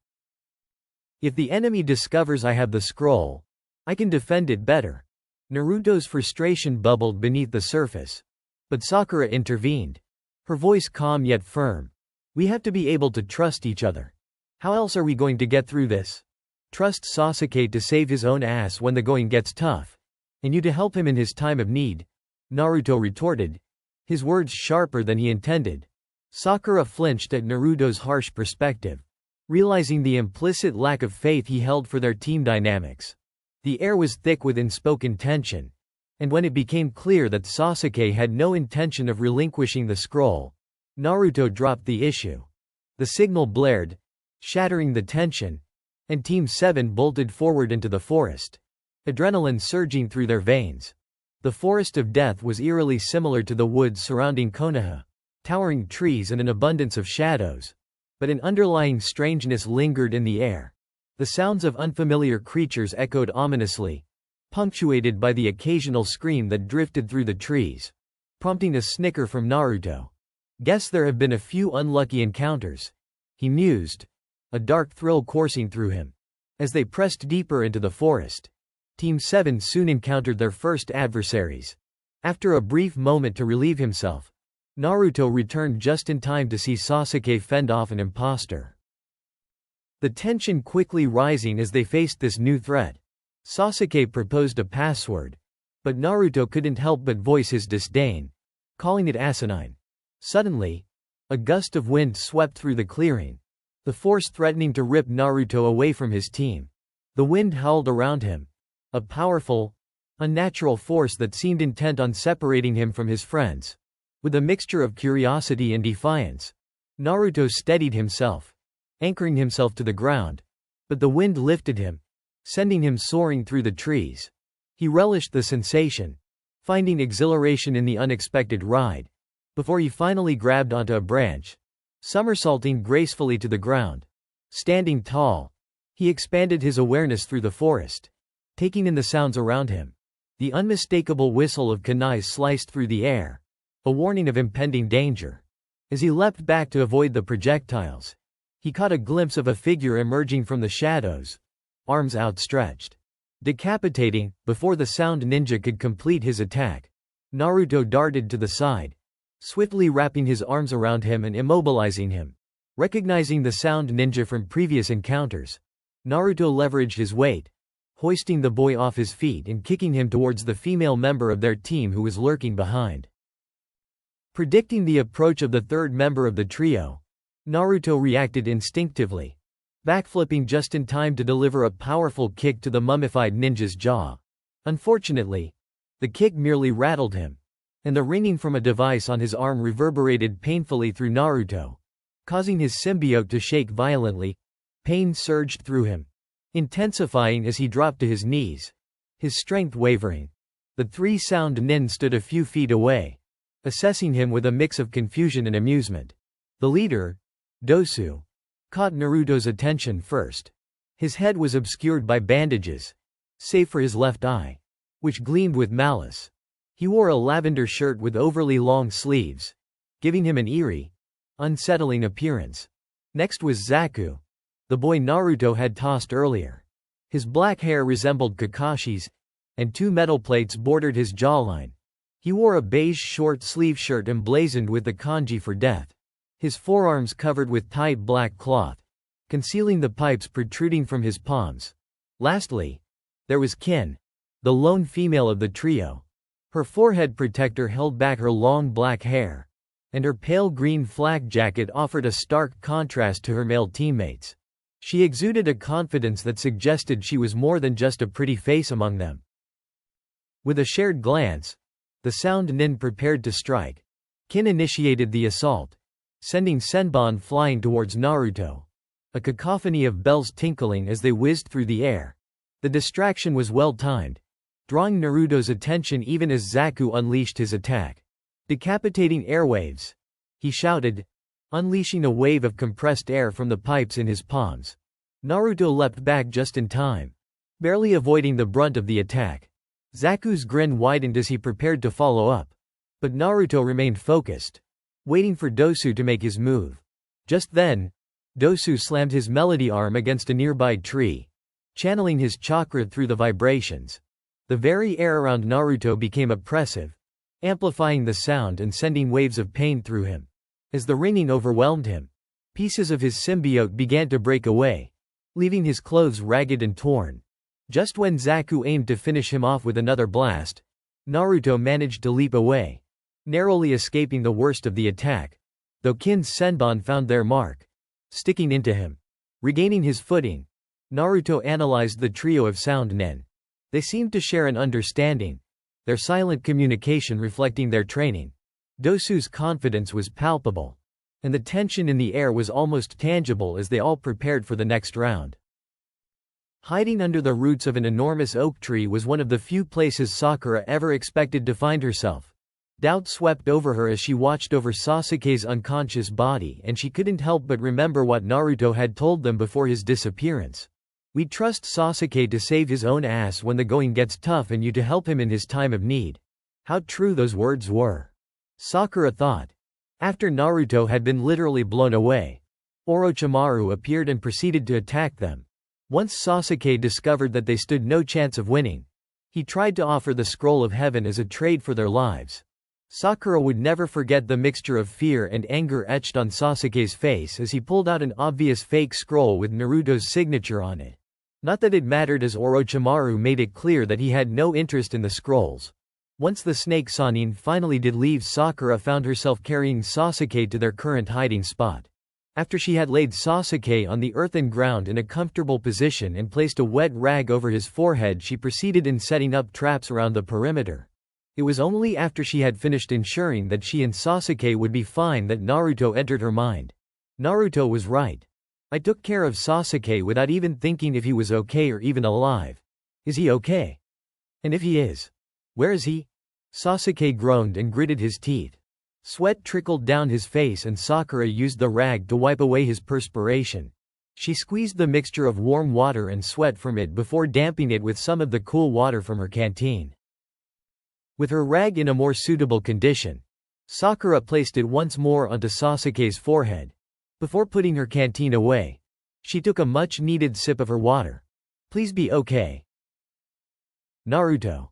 If the enemy discovers I have the scroll, I can defend it better. Naruto's frustration bubbled beneath the surface. But Sakura intervened. Her voice calm yet firm. We have to be able to trust each other. How else are we going to get through this? Trust Sasuke to save his own ass when the going gets tough. And you to help him in his time of need, Naruto retorted, his words sharper than he intended. Sakura flinched at Naruto's harsh perspective, realizing the implicit lack of faith he held for their team dynamics. The air was thick with unspoken tension, and when it became clear that Sasuke had no intention of relinquishing the scroll, Naruto dropped the issue. The signal blared, shattering the tension, and Team 7 bolted forward into the forest, adrenaline surging through their veins. The Forest of Death was eerily similar to the woods surrounding Konoha, towering trees and an abundance of shadows. But an underlying strangeness lingered in the air. The sounds of unfamiliar creatures echoed ominously, punctuated by the occasional scream that drifted through the trees, prompting a snicker from Naruto. Guess there have been a few unlucky encounters, he mused, a dark thrill coursing through him. As they pressed deeper into the forest, Team 7 soon encountered their first adversaries. After a brief moment to relieve himself, Naruto returned just in time to see Sasuke fend off an imposter. The tension quickly rising as they faced this new threat. Sasuke proposed a password, but Naruto couldn't help but voice his disdain, calling it asinine. Suddenly, a gust of wind swept through the clearing, the force threatening to rip Naruto away from his team. The wind howled around him, a powerful, unnatural force that seemed intent on separating him from his friends. With a mixture of curiosity and defiance, Naruto steadied himself, anchoring himself to the ground. But the wind lifted him, sending him soaring through the trees. He relished the sensation, finding exhilaration in the unexpected ride, before he finally grabbed onto a branch, somersaulting gracefully to the ground. Standing tall, he expanded his awareness through the forest, taking in the sounds around him. The unmistakable whistle of kunai sliced through the air, a warning of impending danger. As he leapt back to avoid the projectiles, he caught a glimpse of a figure emerging from the shadows, arms outstretched. Decapitating, before the sound ninja could complete his attack, Naruto darted to the side, swiftly wrapping his arms around him and immobilizing him. Recognizing the sound ninja from previous encounters, Naruto leveraged his weight, hoisting the boy off his feet and kicking him towards the female member of their team who was lurking behind. Predicting the approach of the third member of the trio, Naruto reacted instinctively, backflipping just in time to deliver a powerful kick to the mummified ninja's jaw. Unfortunately, the kick merely rattled him, and the ringing from a device on his arm reverberated painfully through Naruto, causing his symbiote to shake violently. Pain surged through him, intensifying as he dropped to his knees, his strength wavering. The three sound nin stood a few feet away, assessing him with a mix of confusion and amusement. The leader, Dosu, caught Naruto's attention first. His head was obscured by bandages, save for his left eye, which gleamed with malice. He wore a lavender shirt with overly long sleeves, giving him an eerie, unsettling appearance. Next was Zaku, the boy Naruto had tossed earlier. His black hair resembled Kakashi's, and two metal plates bordered his jawline. He wore a beige short-sleeve shirt emblazoned with the kanji for death, his forearms covered with tight black cloth, concealing the pipes protruding from his palms. Lastly, there was Kin, the lone female of the trio. Her forehead protector held back her long black hair, and her pale green flak jacket offered a stark contrast to her male teammates. She exuded a confidence that suggested she was more than just a pretty face among them. With a shared glance, the sound nin prepared to strike. Kin initiated the assault, sending Senbon flying towards Naruto, a cacophony of bells tinkling as they whizzed through the air. The distraction was well timed, drawing Naruto's attention even as Zaku unleashed his attack. Decapitating airwaves, he shouted, unleashing a wave of compressed air from the pipes in his palms. Naruto leapt back just in time, barely avoiding the brunt of the attack. Zaku's grin widened as he prepared to follow up. But Naruto remained focused, waiting for Dosu to make his move. Just then, Dosu slammed his melody arm against a nearby tree, channeling his chakra through the vibrations. The very air around Naruto became oppressive, amplifying the sound and sending waves of pain through him. As the ringing overwhelmed him, pieces of his symbiote began to break away, leaving his clothes ragged and torn. Just when Zaku aimed to finish him off with another blast, Naruto managed to leap away, narrowly escaping the worst of the attack, though Kin's Senbon found their mark, sticking into him. Regaining his footing, Naruto analyzed the trio of sound nen. They seemed to share an understanding, their silent communication reflecting their training. Dosu's confidence was palpable, and the tension in the air was almost tangible as they all prepared for the next round. Hiding under the roots of an enormous oak tree was one of the few places Sakura ever expected to find herself. Doubt swept over her as she watched over Sasuke's unconscious body, and she couldn't help but remember what Naruto had told them before his disappearance. "We trust Sasuke to save his own ass when the going gets tough and you to help him in his time of need." How true those words were, Sakura thought. After Naruto had been literally blown away, Orochimaru appeared and proceeded to attack them. Once Sasuke discovered that they stood no chance of winning, he tried to offer the Scroll of Heaven as a trade for their lives. Sakura would never forget the mixture of fear and anger etched on Sasuke's face as he pulled out an obvious fake scroll with Naruto's signature on it. Not that it mattered, as Orochimaru made it clear that he had no interest in the scrolls. Once the snake Sannin finally did leave, Sakura found herself carrying Sasuke to their current hiding spot. After she had laid Sasuke on the earthen ground in a comfortable position and placed a wet rag over his forehead, she proceeded in setting up traps around the perimeter. It was only after she had finished ensuring that she and Sasuke would be fine that Naruto entered her mind. Naruto was right. I took care of Sasuke without even thinking if he was okay or even alive. Is he okay? And if he is, where is he? Sasuke groaned and gritted his teeth. Sweat trickled down his face and Sakura used the rag to wipe away his perspiration. She squeezed the mixture of warm water and sweat from it before damping it with some of the cool water from her canteen. With her rag in a more suitable condition, Sakura placed it once more onto Sasuke's forehead. Before putting her canteen away, she took a much-needed sip of her water. "Please be okay." Naruto.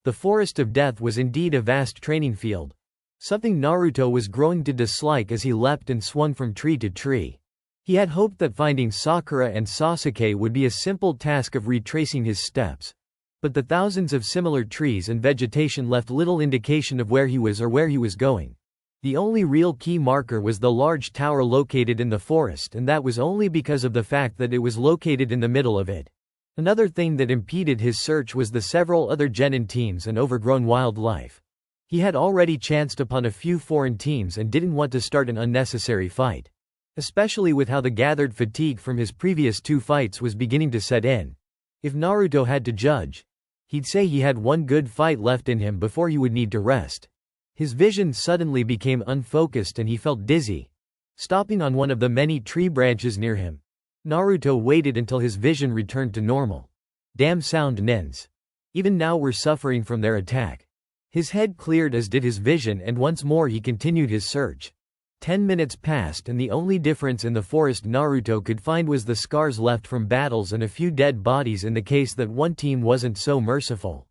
The Forest of Death was indeed a vast training field, something Naruto was growing to dislike as he leapt and swung from tree to tree. He had hoped that finding Sakura and Sasuke would be a simple task of retracing his steps, but the thousands of similar trees and vegetation left little indication of where he was or where he was going. The only real key marker was the large tower located in the forest, and that was only because of the fact that it was located in the middle of it. Another thing that impeded his search was the several other genin teams and overgrown wildlife. He had already chanced upon a few foreign teams and didn't want to start an unnecessary fight, especially with how the gathered fatigue from his previous two fights was beginning to set in. If Naruto had to judge, he'd say he had one good fight left in him before he would need to rest. His vision suddenly became unfocused and he felt dizzy. Stopping on one of the many tree branches near him, Naruto waited until his vision returned to normal. Damn sound nens. Even now we're suffering from their attack. His head cleared, as did his vision, and once more he continued his search. 10 minutes passed and the only difference in the forest Naruto could find was the scars left from battles and a few dead bodies in the case that one team wasn't so merciful.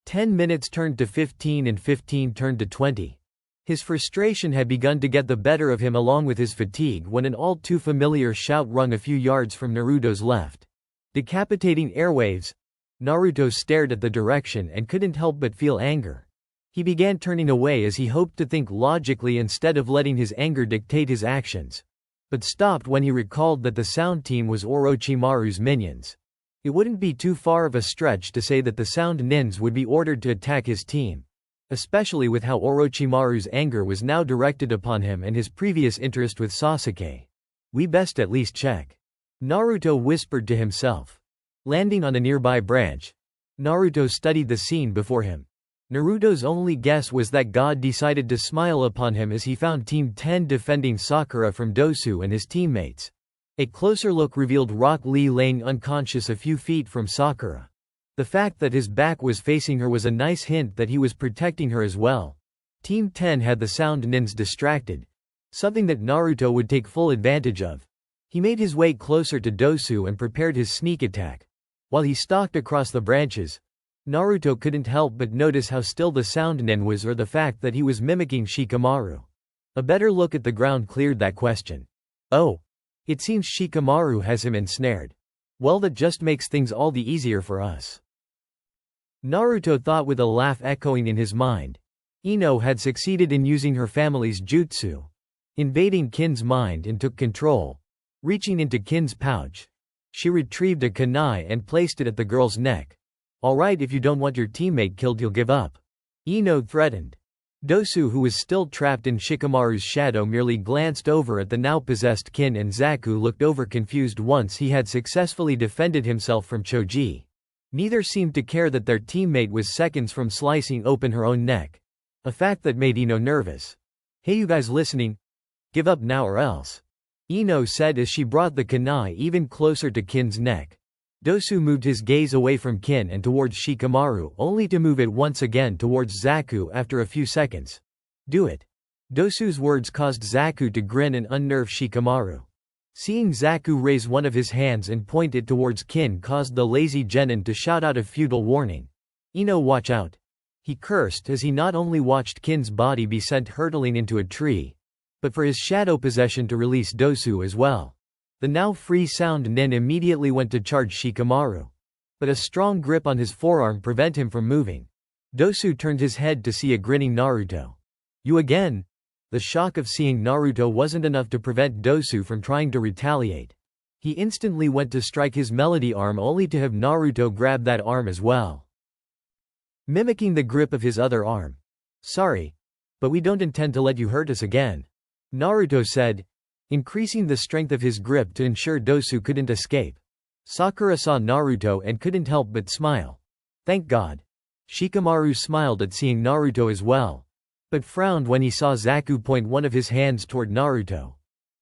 10 minutes turned to 15 and 15 turned to 20. His frustration had begun to get the better of him along with his fatigue when an all too familiar shout rung a few yards from Naruto's left. Decapitating airwaves. Naruto stared at the direction and couldn't help but feel anger. He began turning away as he hoped to think logically instead of letting his anger dictate his actions, but stopped when he recalled that the sound team was Orochimaru's minions. It wouldn't be too far of a stretch to say that the sound nins would be ordered to attack his team, especially with how Orochimaru's anger was now directed upon him and his previous interest with Sasuke. We best at least check, Naruto whispered to himself. Landing on a nearby branch, Naruto studied the scene before him. Naruto's only guess was that God decided to smile upon him as he found Team 10 defending Sakura from Dosu and his teammates. A closer look revealed Rock Lee laying unconscious a few feet from Sakura. The fact that his back was facing her was a nice hint that he was protecting her as well. Team 10 had the sound nins distracted, something that Naruto would take full advantage of. He made his way closer to Dosu and prepared his sneak attack. While he stalked across the branches, Naruto couldn't help but notice how still the sound nin was, or the fact that he was mimicking Shikamaru. A better look at the ground cleared that question. Oh, it seems Shikamaru has him ensnared. Well, that just makes things all the easier for us. Naruto thought with a laugh echoing in his mind. Ino had succeeded in using her family's jutsu, invading Kin's mind, and took control. Reaching into Kin's pouch, she retrieved a kunai and placed it at the girl's neck. Alright, if you don't want your teammate killed, you'll give up, Ino threatened. Dosu, who was still trapped in Shikamaru's shadow, merely glanced over at the now possessed Kin, and Zaku looked over confused once he had successfully defended himself from Choji. Neither seemed to care that their teammate was seconds from slicing open her own neck, a fact that made Ino nervous. Hey, you guys listening? Give up now or else, Ino said as she brought the kunai even closer to Kin's neck. Dosu moved his gaze away from Kin and towards Shikamaru, only to move it once again towards Zaku after a few seconds. Do it. Dosu's words caused Zaku to grin and unnerve Shikamaru. Seeing Zaku raise one of his hands and point it towards Kin caused the lazy genin to shout out a futile warning. Ino, watch out, he cursed as he not only watched Kin's body be sent hurtling into a tree, but for his shadow possession to release Dosu as well. The now free sound nin immediately went to charge Shikamaru, but a strong grip on his forearm prevented him from moving. Dosu turned his head to see a grinning Naruto. You again? The shock of seeing Naruto wasn't enough to prevent Dosu from trying to retaliate. He instantly went to strike his melody arm, only to have Naruto grab that arm as well, mimicking the grip of his other arm. Sorry, but we don't intend to let you hurt us again, Naruto said, increasing the strength of his grip to ensure Dosu couldn't escape. Sakura saw Naruto and couldn't help but smile. Thank God. Shikamaru smiled at seeing Naruto as well, but frowned when he saw Zaku point one of his hands toward Naruto.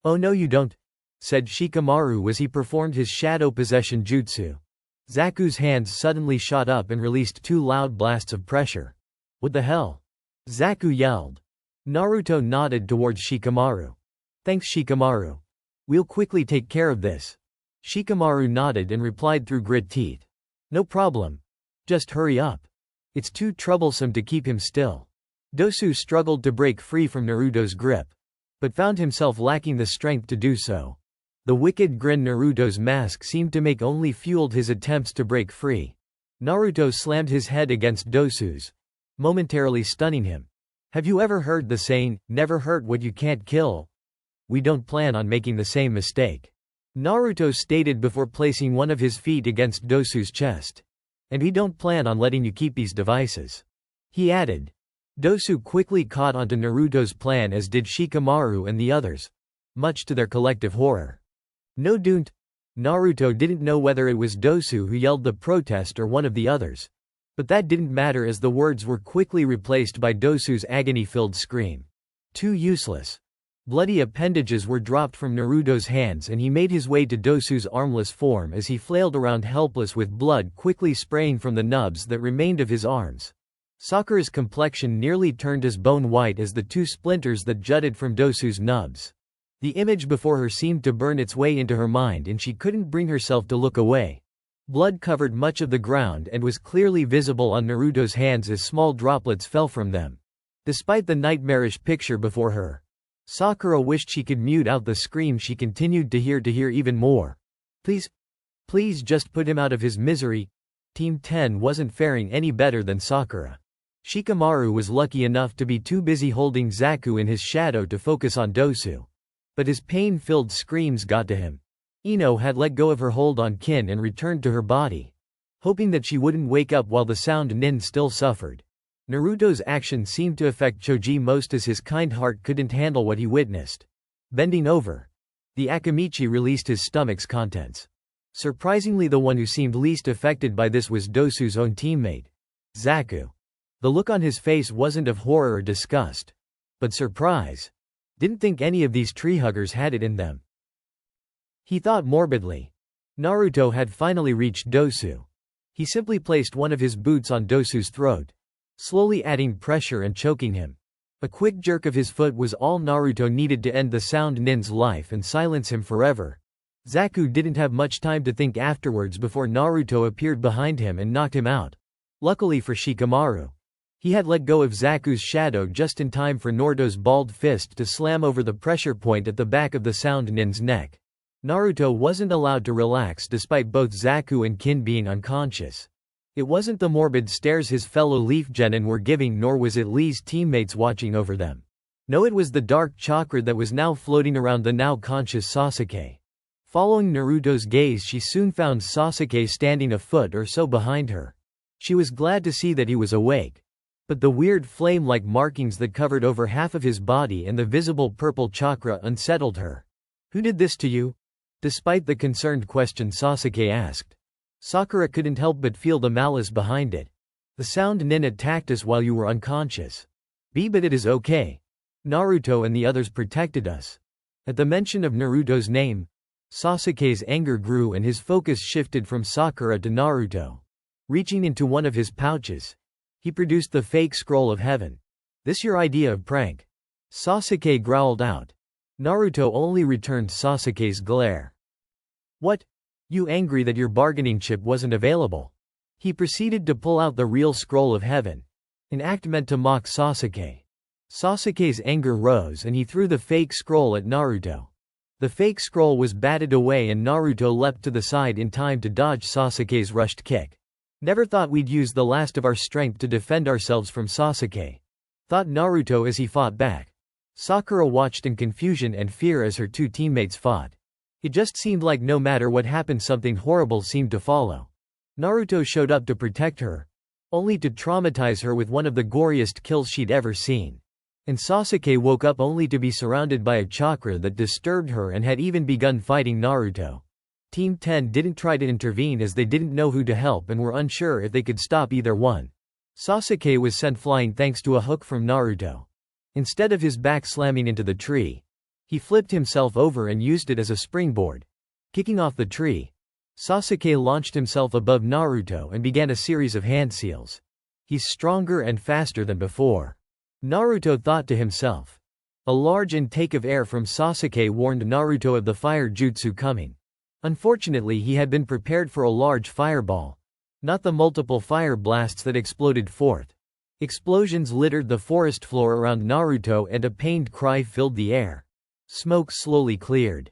Oh no, you don't, said Shikamaru as he performed his shadow possession jutsu. Zaku's hands suddenly shot up and released two loud blasts of pressure. What the hell? Zaku yelled. Naruto nodded towards Shikamaru. Thanks, Shikamaru. We'll quickly take care of this. Shikamaru nodded and replied through grit teeth. No problem. Just hurry up. It's too troublesome to keep him still. Dosu struggled to break free from Naruto's grip, but found himself lacking the strength to do so. The wicked grin Naruto's mask seemed to make only fueled his attempts to break free. Naruto slammed his head against Dosu's, momentarily stunning him. Have you ever heard the saying, never hurt what you can't kill? We don't plan on making the same mistake, Naruto stated before placing one of his feet against Dosu's chest. And we don't plan on letting you keep these devices, he added. Dosu quickly caught onto Naruto's plan, as did Shikamaru and the others, much to their collective horror. No don't. Naruto didn't know whether it was Dosu who yelled the protest or one of the others, but that didn't matter as the words were quickly replaced by Dosu's agony-filled scream. Too useless. Bloody appendages were dropped from Naruto's hands and he made his way to Dosu's armless form as he flailed around helpless, with blood quickly spraying from the nubs that remained of his arms. Sakura's complexion nearly turned as bone white as the two splinters that jutted from Dosu's nubs. The image before her seemed to burn its way into her mind and she couldn't bring herself to look away. Blood covered much of the ground and was clearly visible on Naruto's hands as small droplets fell from them. Despite the nightmarish picture before her, Sakura wished she could mute out the scream she continued to hear even more. Please just put him out of his misery. Team 10 wasn't faring any better than Sakura. Shikamaru was lucky enough to be too busy holding Zaku in his shadow to focus on Dosu, but his pain-filled screams got to him. Ino had let go of her hold on Kin and returned to her body, hoping that she wouldn't wake up while the sound nin still suffered. Naruto's action seemed to affect Choji most, as his kind heart couldn't handle what he witnessed. Bending over, the Akamichi released his stomach's contents. Surprisingly, the one who seemed least affected by this was Dosu's own teammate, Zaku. The look on his face wasn't of horror or disgust, but surprise. Didn't think any of these tree huggers had it in them, he thought morbidly. Naruto had finally reached Dosu. He simply placed one of his boots on Dosu's throat, slowly adding pressure and choking him. A quick jerk of his foot was all Naruto needed to end the Sound Nin's life and silence him forever. Zaku didn't have much time to think afterwards before Naruto appeared behind him and knocked him out. Luckily for Shikamaru, he had let go of Zaku's shadow just in time for Naruto's balled fist to slam over the pressure point at the back of the Sound Nin's neck. Naruto wasn't allowed to relax despite both Zaku and Kin being unconscious. It wasn't the morbid stares his fellow Leaf Genin were giving, nor was it Lee's teammates watching over them. No, it was the dark chakra that was now floating around the now conscious Sasuke. Following Naruto's gaze, she soon found Sasuke standing a foot or so behind her. She was glad to see that he was awake. But the weird flame-like markings that covered over half of his body and the visible purple chakra unsettled her. "Who did this to you?" Despite the concerned question Sasuke asked. Sakura couldn't help but feel the malice behind it. "The Sound Nin attacked us while you were unconscious. But it is okay. Naruto and the others protected us." At the mention of Naruto's name, Sasuke's anger grew and his focus shifted from Sakura to Naruto. Reaching into one of his pouches, he produced the fake scroll of heaven. "This your idea of prank?" Sasuke growled out. Naruto only returned Sasuke's glare. "What? You angry that your bargaining chip wasn't available?" He proceeded to pull out the real scroll of heaven, an act meant to mock Sasuke. Sasuke's anger rose and he threw the fake scroll at Naruto. The fake scroll was batted away and Naruto leapt to the side in time to dodge Sasuke's rushed kick. "Never thought we'd use the last of our strength to defend ourselves from Sasuke," thought Naruto as he fought back. Sakura watched in confusion and fear as her two teammates fought. It just seemed like no matter what happened, something horrible seemed to follow. Naruto showed up to protect her, only to traumatize her with one of the goriest kills she'd ever seen. And Sasuke woke up only to be surrounded by a chakra that disturbed her and had even begun fighting Naruto. Team 10 didn't try to intervene as they didn't know who to help and were unsure if they could stop either one. Sasuke was sent flying thanks to a hook from Naruto. Instead of his back slamming into the tree, he flipped himself over and used it as a springboard. Kicking off the tree, Sasuke launched himself above Naruto and began a series of hand seals. "He's stronger and faster than before," Naruto thought to himself. A large intake of air from Sasuke warned Naruto of the fire jutsu coming. Unfortunately, he had been prepared for a large fireball, not the multiple fire blasts that exploded forth. Explosions littered the forest floor around Naruto and a pained cry filled the air. Smoke slowly cleared,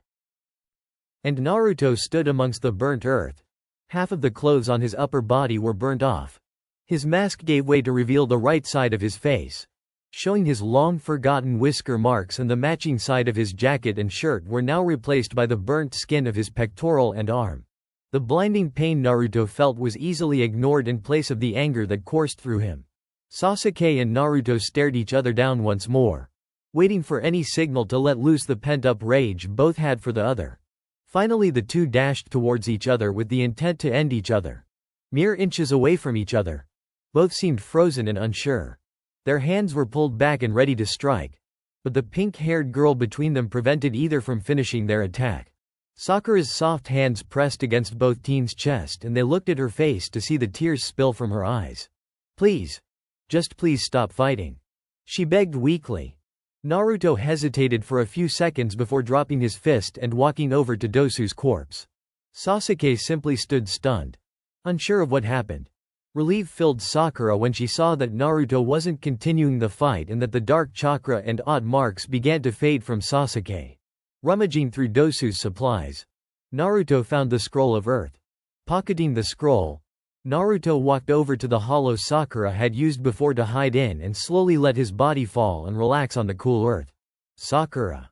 and Naruto stood amongst the burnt earth. Half of the clothes on his upper body were burnt off. His mask gave way to reveal the right side of his face, showing his long-forgotten whisker marks, and the matching side of his jacket and shirt were now replaced by the burnt skin of his pectoral and arm. The blinding pain Naruto felt was easily ignored in place of the anger that coursed through him. Sasuke and Naruto stared each other down once more, waiting for any signal to let loose the pent-up rage both had for the other. Finally the two dashed towards each other with the intent to end each other. Mere inches away from each other, both seemed frozen and unsure. Their hands were pulled back and ready to strike, but the pink-haired girl between them prevented either from finishing their attack. Sakura's soft hands pressed against both teens' chest and they looked at her face to see the tears spill from her eyes. "Please. Just please stop fighting," she begged weakly. Naruto hesitated for a few seconds before dropping his fist and walking over to Dosu's corpse. Sasuke simply stood stunned, unsure of what happened. Relief filled Sakura when she saw that Naruto wasn't continuing the fight and that the dark chakra and odd marks began to fade from Sasuke. Rummaging through Dosu's supplies, Naruto found the scroll of earth. Pocketing the scroll, Naruto walked over to the hollow Sakura had used before to hide in and slowly let his body fall and relax on the cool earth. "Sakura!"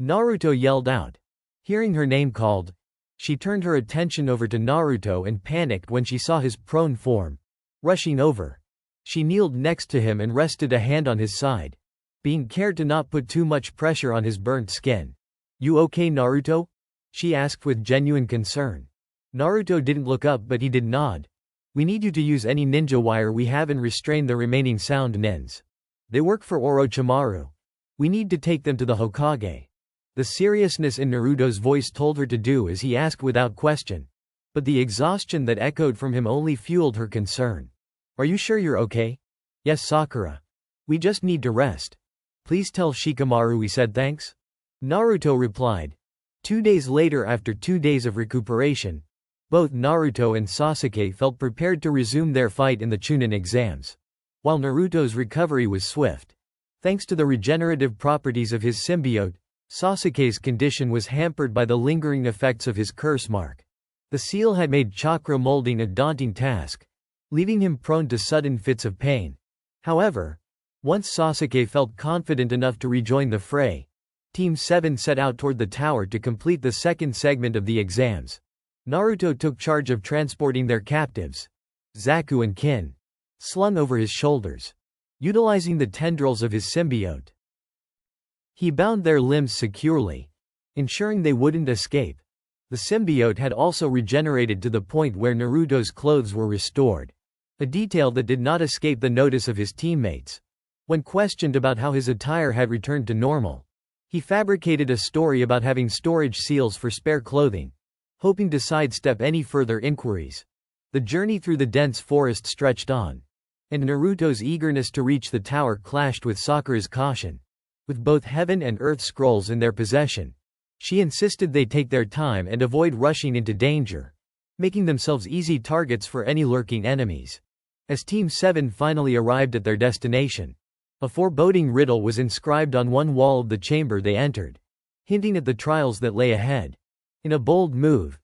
Naruto yelled out. Hearing her name called, she turned her attention over to Naruto and panicked when she saw his prone form. Rushing over, she kneeled next to him and rested a hand on his side, being careful to not put too much pressure on his burnt skin. "You okay, Naruto?" she asked with genuine concern. Naruto didn't look up but he did nod. "We need you to use any ninja wire we have and restrain the remaining Sound Nins. They work for Orochimaru. We need to take them to the Hokage." The seriousness in Naruto's voice told her to do as he asked without question. But the exhaustion that echoed from him only fueled her concern. Are you sure you're okay? Yes, Sakura. We just need to rest. Please tell Shikamaru we said thanks. Naruto replied. 2 days later, after 2 days of recuperation, both Naruto and Sasuke felt prepared to resume their fight in the Chunin exams. While Naruto's recovery was swift, thanks to the regenerative properties of his symbiote, Sasuke's condition was hampered by the lingering effects of his curse mark. The seal had made chakra molding a daunting task, leaving him prone to sudden fits of pain. However, once Sasuke felt confident enough to rejoin the fray, Team 7 set out toward the tower to complete the second segment of the exams. Naruto took charge of transporting their captives, Zaku and Kin, slung over his shoulders. Utilizing the tendrils of his symbiote, he bound their limbs securely, ensuring they wouldn't escape. The symbiote had also regenerated to the point where Naruto's clothes were restored, a detail that did not escape the notice of his teammates. When questioned about how his attire had returned to normal, he fabricated a story about having storage seals for spare clothing, hoping to sidestep any further inquiries. The journey through the dense forest stretched on, and Naruto's eagerness to reach the tower clashed with Sakura's caution. With both heaven and earth scrolls in their possession, she insisted they take their time and avoid rushing into danger, making themselves easy targets for any lurking enemies. As Team 7 finally arrived at their destination, a foreboding riddle was inscribed on one wall of the chamber they entered, hinting at the trials that lay ahead. In a bold move,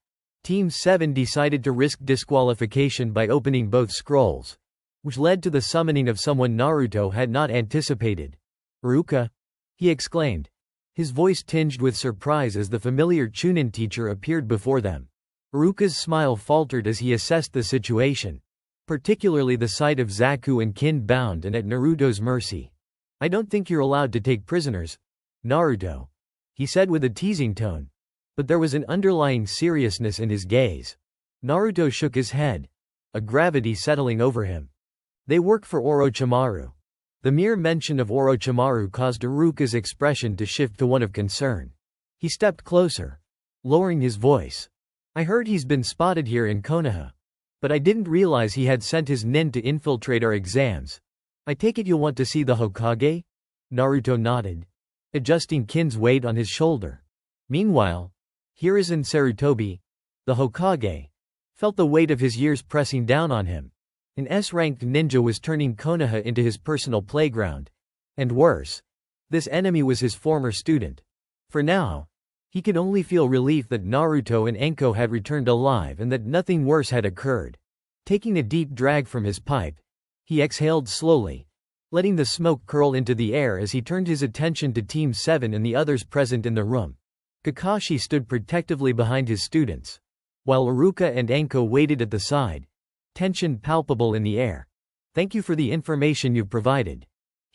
Team 7 decided to risk disqualification by opening both scrolls, which led to the summoning of someone Naruto had not anticipated. "Iruka?" he exclaimed, his voice tinged with surprise as the familiar Chunin teacher appeared before them. Iruka's smile faltered as he assessed the situation, particularly the sight of Zaku and Kin bound and at Naruto's mercy. "I don't think you're allowed to take prisoners, Naruto," he said with a teasing tone, but there was an underlying seriousness in his gaze. Naruto shook his head, a gravity settling over him. "They work for Orochimaru." The mere mention of Orochimaru caused Iruka's expression to shift to one of concern. He stepped closer, lowering his voice. "I heard he's been spotted here in Konoha, but I didn't realize he had sent his nin to infiltrate our exams. I take it you'll want to see the Hokage?" Naruto nodded, adjusting Kin's weight on his shoulder. Meanwhile, Hiruzen Sarutobi, the Hokage, felt the weight of his years pressing down on him. An S-ranked ninja was turning Konoha into his personal playground. And worse, this enemy was his former student. For now, he could only feel relief that Naruto and Enko had returned alive and that nothing worse had occurred. Taking a deep drag from his pipe, he exhaled slowly, letting the smoke curl into the air as he turned his attention to Team 7 and the others present in the room. Kakashi stood protectively behind his students, while Iruka and Enko waited at the side, tension palpable in the air. "Thank you for the information you've provided,"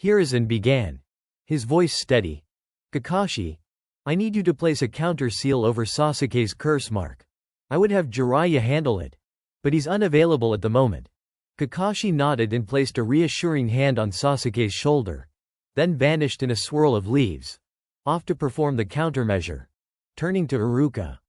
Hiruzen began, his voice steady. "Kakashi, I need you to place a counter seal over Sasuke's curse mark. I would have Jiraiya handle it, but he's unavailable at the moment." Kakashi nodded and placed a reassuring hand on Sasuke's shoulder, then vanished in a swirl of leaves, off to perform the countermeasure. Turning to Iruka,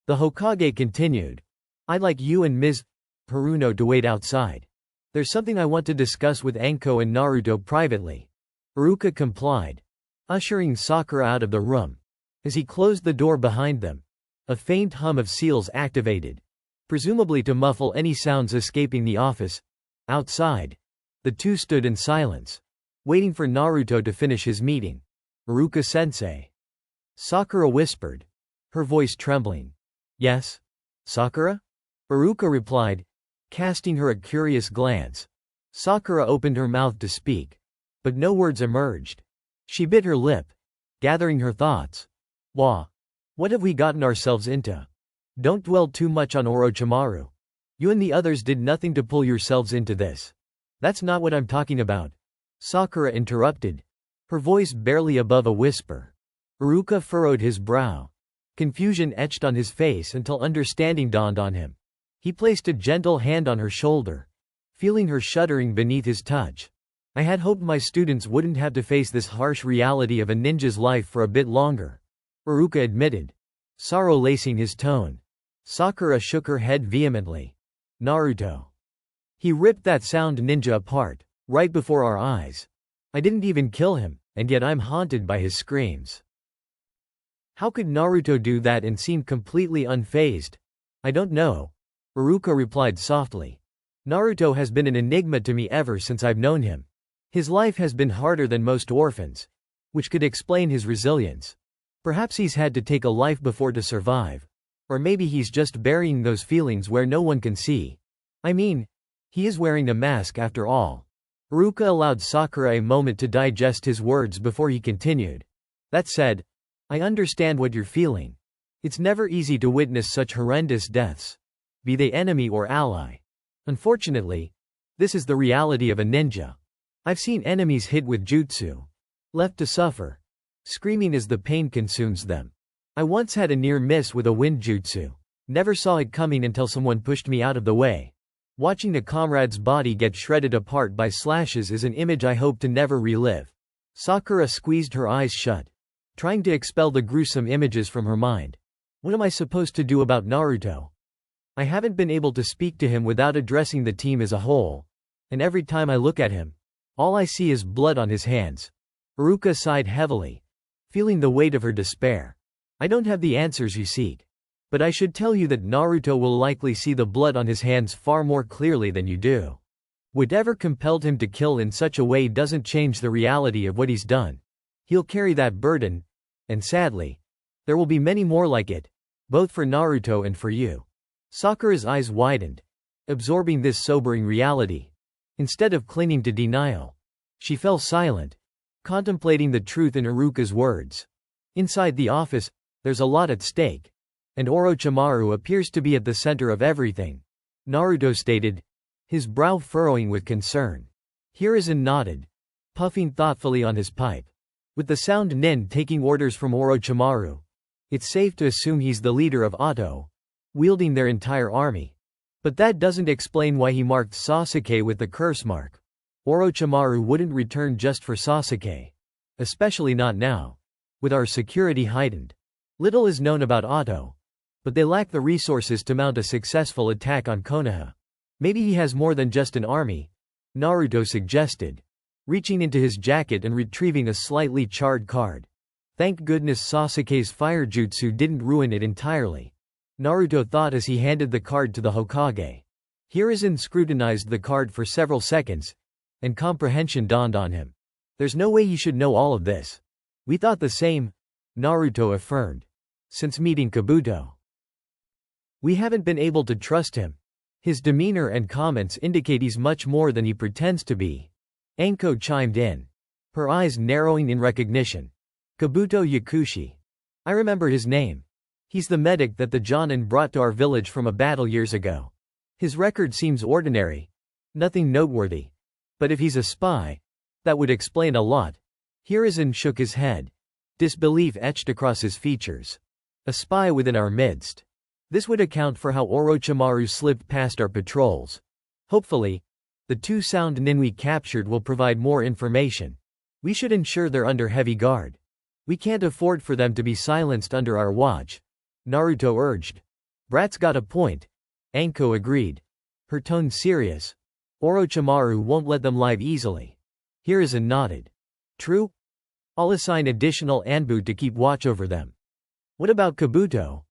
the Hokage continued, "I'd like you and Ms. Haruno to wait outside. There's something I want to discuss with Enko and Naruto privately." Iruka complied, ushering Sakura out of the room. As he closed the door behind them, a faint hum of seals activated, presumably to muffle any sounds escaping the office. Outside, the two stood in silence, waiting for Naruto to finish his meeting. "Iruka-sensei," Sakura whispered, her voice trembling. "Yes, Sakura?" Iruka replied, casting her a curious glance. Sakura opened her mouth to speak, but no words emerged. She bit her lip, gathering her thoughts. What have we gotten ourselves into? Don't dwell too much on Orochimaru. You and the others did nothing to pull yourselves into this. That's not what I'm talking about," Sakura interrupted, her voice barely above a whisper. Iruka furrowed his brow. Confusion etched on his face until understanding dawned on him. He placed a gentle hand on her shoulder, feeling her shuddering beneath his touch. "I had hoped my students wouldn't have to face this harsh reality of a ninja's life for a bit longer," Iruka admitted, sorrow lacing his tone. Sakura shook her head vehemently. Naruto. He ripped that sound ninja apart, right before our eyes. I didn't even kill him, and yet I'm haunted by his screams. How could Naruto do that and seem completely unfazed? I don't know. Iruka replied softly. Naruto has been an enigma to me ever since I've known him. His life has been harder than most orphans, which could explain his resilience. Perhaps he's had to take a life before to survive. Or maybe he's just burying those feelings where no one can see. I mean, he is wearing a mask after all. Iruka allowed Sakura a moment to digest his words before he continued. That said, I understand what you're feeling. It's never easy to witness such horrendous deaths, be they enemy or ally. Unfortunately, this is the reality of a ninja. I've seen enemies hit with jutsu, left to suffer, screaming as the pain consumes them. I once had a near miss with a wind jutsu. Never saw it coming until someone pushed me out of the way. Watching a comrade's body get shredded apart by slashes is an image I hope to never relive. Sakura squeezed her eyes shut, trying to expel the gruesome images from her mind. What am I supposed to do about Naruto? I haven't been able to speak to him without addressing the team as a whole. And every time I look at him, all I see is blood on his hands. Iruka sighed heavily, feeling the weight of her despair. I don't have the answers you seek. But I should tell you that Naruto will likely see the blood on his hands far more clearly than you do. Whatever compelled him to kill in such a way doesn't change the reality of what he's done. He'll carry that burden, and sadly, there will be many more like it, both for Naruto and for you. Sakura's eyes widened, absorbing this sobering reality. Instead of clinging to denial, she fell silent, contemplating the truth in Iruka's words. Inside the office, there's a lot at stake, and Orochimaru appears to be at the center of everything, Naruto stated, his brow furrowing with concern. Hiruzen nodded, puffing thoughtfully on his pipe. With the sound nin taking orders from Orochimaru, it's safe to assume he's the leader of Atto, wielding their entire army. But that doesn't explain why he marked Sasuke with the curse mark. Orochimaru wouldn't return just for Sasuke. Especially not now, with our security heightened. Little is known about Atto, but they lack the resources to mount a successful attack on Konoha. Maybe he has more than just an army, Naruto suggested, reaching into his jacket and retrieving a slightly charred card. Thank goodness Sasuke's fire jutsu didn't ruin it entirely, Naruto thought as he handed the card to the Hokage. Hiruzen scrutinized the card for several seconds, and comprehension dawned on him. There's no way he should know all of this. We thought the same, Naruto affirmed. Since meeting Kabuto, we haven't been able to trust him. His demeanor and comments indicate he's much more than he pretends to be. Anko chimed in, her eyes narrowing in recognition. Kabuto Yakushi. I remember his name. He's the medic that the Jonin brought to our village from a battle years ago. His record seems ordinary, nothing noteworthy. But if he's a spy, that would explain a lot. Hiruzen shook his head, disbelief etched across his features. A spy within our midst. This would account for how Orochimaru slipped past our patrols. Hopefully, the two sound nin we captured will provide more information. We should ensure they're under heavy guard. We can't afford for them to be silenced under our watch, Naruto urged. Brat's got a point, Anko agreed, her tone serious. Orochimaru won't let them live easily. Hiruzen nodded. True? I'll assign additional Anbu to keep watch over them. What about Kabuto?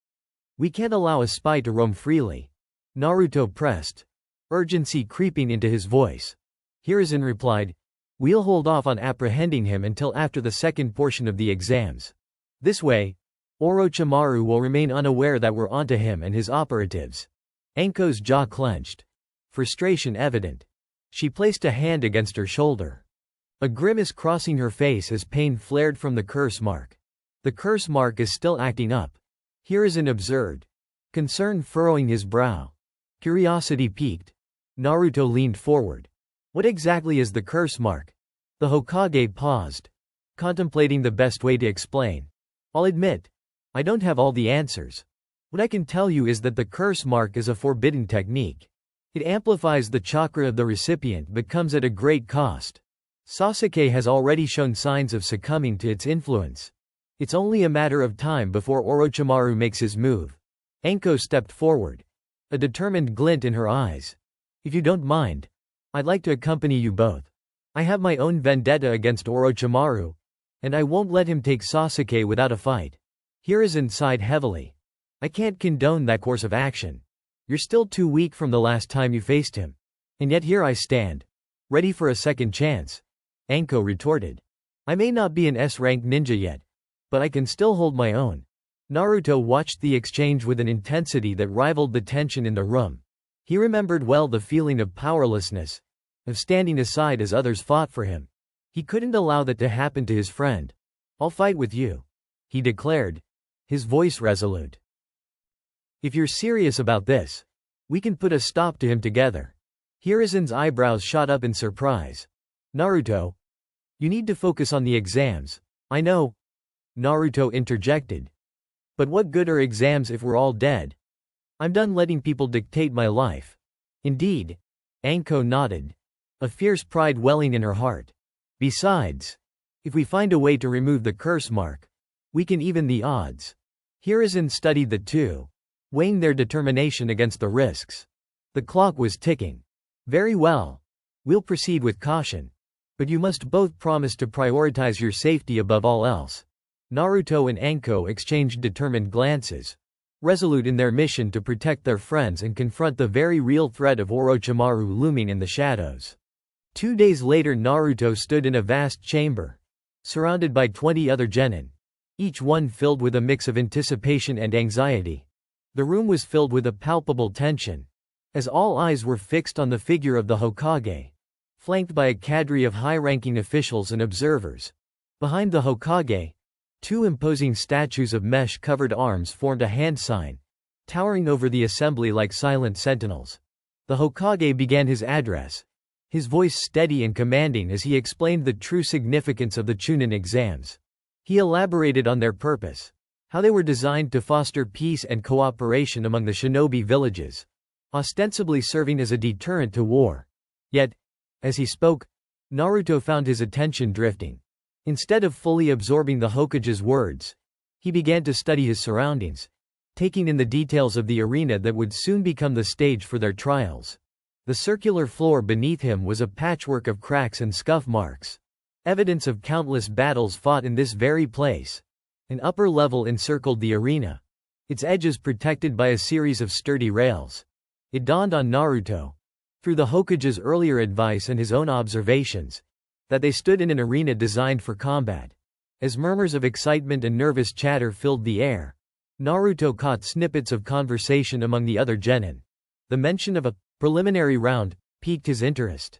We can't allow a spy to roam freely, Naruto pressed, urgency creeping into his voice. Hiruzen replied, we'll hold off on apprehending him until after the second portion of the exams. This way, Orochimaru will remain unaware that we're onto him and his operatives. Anko's jaw clenched, frustration evident. She placed a hand against her shoulder, a grimace crossing her face as pain flared from the curse mark. The curse mark is still acting up, Hiruzen observed, concern furrowing his brow. Curiosity piqued. Naruto leaned forward. What exactly is the curse mark? The Hokage paused, contemplating the best way to explain. I'll admit, I don't have all the answers. What I can tell you is that the curse mark is a forbidden technique. It amplifies the chakra of the recipient but comes at a great cost. Sasuke has already shown signs of succumbing to its influence. It's only a matter of time before Orochimaru makes his move. Anko stepped forward, a determined glint in her eyes. If you don't mind, I'd like to accompany you both. I have my own vendetta against Orochimaru, and I won't let him take Sasuke without a fight. Hiruzen sighed heavily. I can't condone that course of action. You're still too weak from the last time you faced him. And yet here I stand, ready for a second chance. Anko retorted. I may not be an S-rank ninja yet, but I can still hold my own. Naruto watched the exchange with an intensity that rivaled the tension in the room. He remembered well the feeling of powerlessness, of standing aside as others fought for him. He couldn't allow that to happen to his friend. I'll fight with you, he declared, his voice resolute. If you're serious about this, we can put a stop to him together. Hiruzen's eyebrows shot up in surprise. Naruto, you need to focus on the exams. I know, Naruto interjected. But what good are exams if we're all dead? I'm done letting people dictate my life. Indeed, Anko nodded, a fierce pride welling in her heart. Besides, if we find a way to remove the curse mark, we can even the odds. Hiruzen studied the two, weighing their determination against the risks. The clock was ticking. Very well. We'll proceed with caution. But you must both promise to prioritize your safety above all else. Naruto and Anko exchanged determined glances, resolute in their mission to protect their friends and confront the very real threat of Orochimaru looming in the shadows. 2 days later, Naruto stood in a vast chamber, surrounded by 20 other genin, each one filled with a mix of anticipation and anxiety. The room was filled with a palpable tension, as all eyes were fixed on the figure of the Hokage, flanked by a cadre of high-ranking officials and observers. Behind the Hokage, 2 imposing statues of mesh-covered arms formed a hand sign, towering over the assembly like silent sentinels. The Hokage began his address, his voice steady and commanding as he explained the true significance of the Chunin exams. He elaborated on their purpose, how they were designed to foster peace and cooperation among the shinobi villages, ostensibly serving as a deterrent to war. Yet, as he spoke, Naruto found his attention drifting. Instead of fully absorbing the Hokage's words, he began to study his surroundings, taking in the details of the arena that would soon become the stage for their trials. The circular floor beneath him was a patchwork of cracks and scuff marks, evidence of countless battles fought in this very place. An upper level encircled the arena, its edges protected by a series of sturdy rails. It dawned on Naruto, through the Hokage's earlier advice and his own observations, that they stood in an arena designed for combat. As murmurs of excitement and nervous chatter filled the air, Naruto caught snippets of conversation among the other genin. The mention of a preliminary round piqued his interest,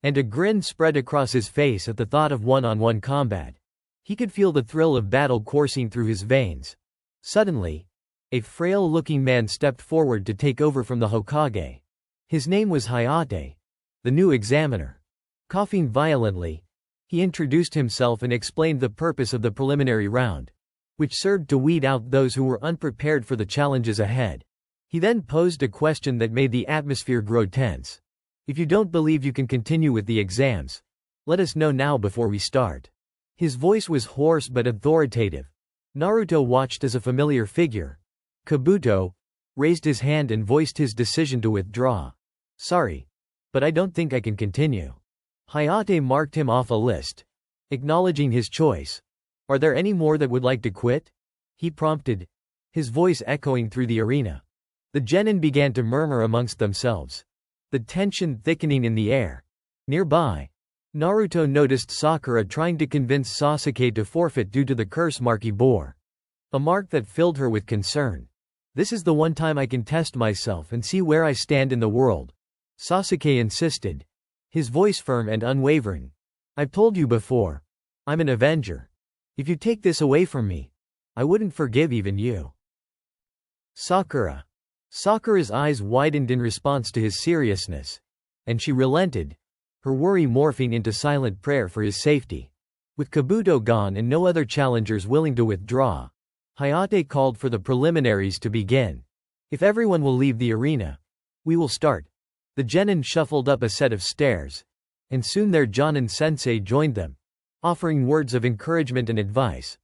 and a grin spread across his face at the thought of one-on-one combat. He could feel the thrill of battle coursing through his veins. Suddenly, a frail-looking man stepped forward to take over from the Hokage. His name was Hayate, the new examiner. Coughing violently, he introduced himself and explained the purpose of the preliminary round, which served to weed out those who were unprepared for the challenges ahead. He then posed a question that made the atmosphere grow tense. If you don't believe you can continue with the exams, let us know now before we start. His voice was hoarse but authoritative. Naruto watched as a familiar figure, Kabuto, raised his hand and voiced his decision to withdraw. Sorry, but I don't think I can continue. Hayate marked him off a list, acknowledging his choice. Are there any more that would like to quit? He prompted, his voice echoing through the arena. The genin began to murmur amongst themselves, the tension thickening in the air. Nearby, Naruto noticed Sakura trying to convince Sasuke to forfeit due to the curse mark he bore, a mark that filled her with concern. This is the one time I can test myself and see where I stand in the world, Sasuke insisted, his voice firm and unwavering. I've told you before, I'm an avenger. If you take this away from me, I wouldn't forgive even you. Sakura's eyes widened in response to his seriousness, and she relented, her worry morphing into silent prayer for his safety. With Kabuto gone and no other challengers willing to withdraw, Hayate called for the preliminaries to begin. If everyone will leave the arena, we will start. The genin shuffled up a set of stairs, and soon their Jonin sensei joined them, offering words of encouragement and advice.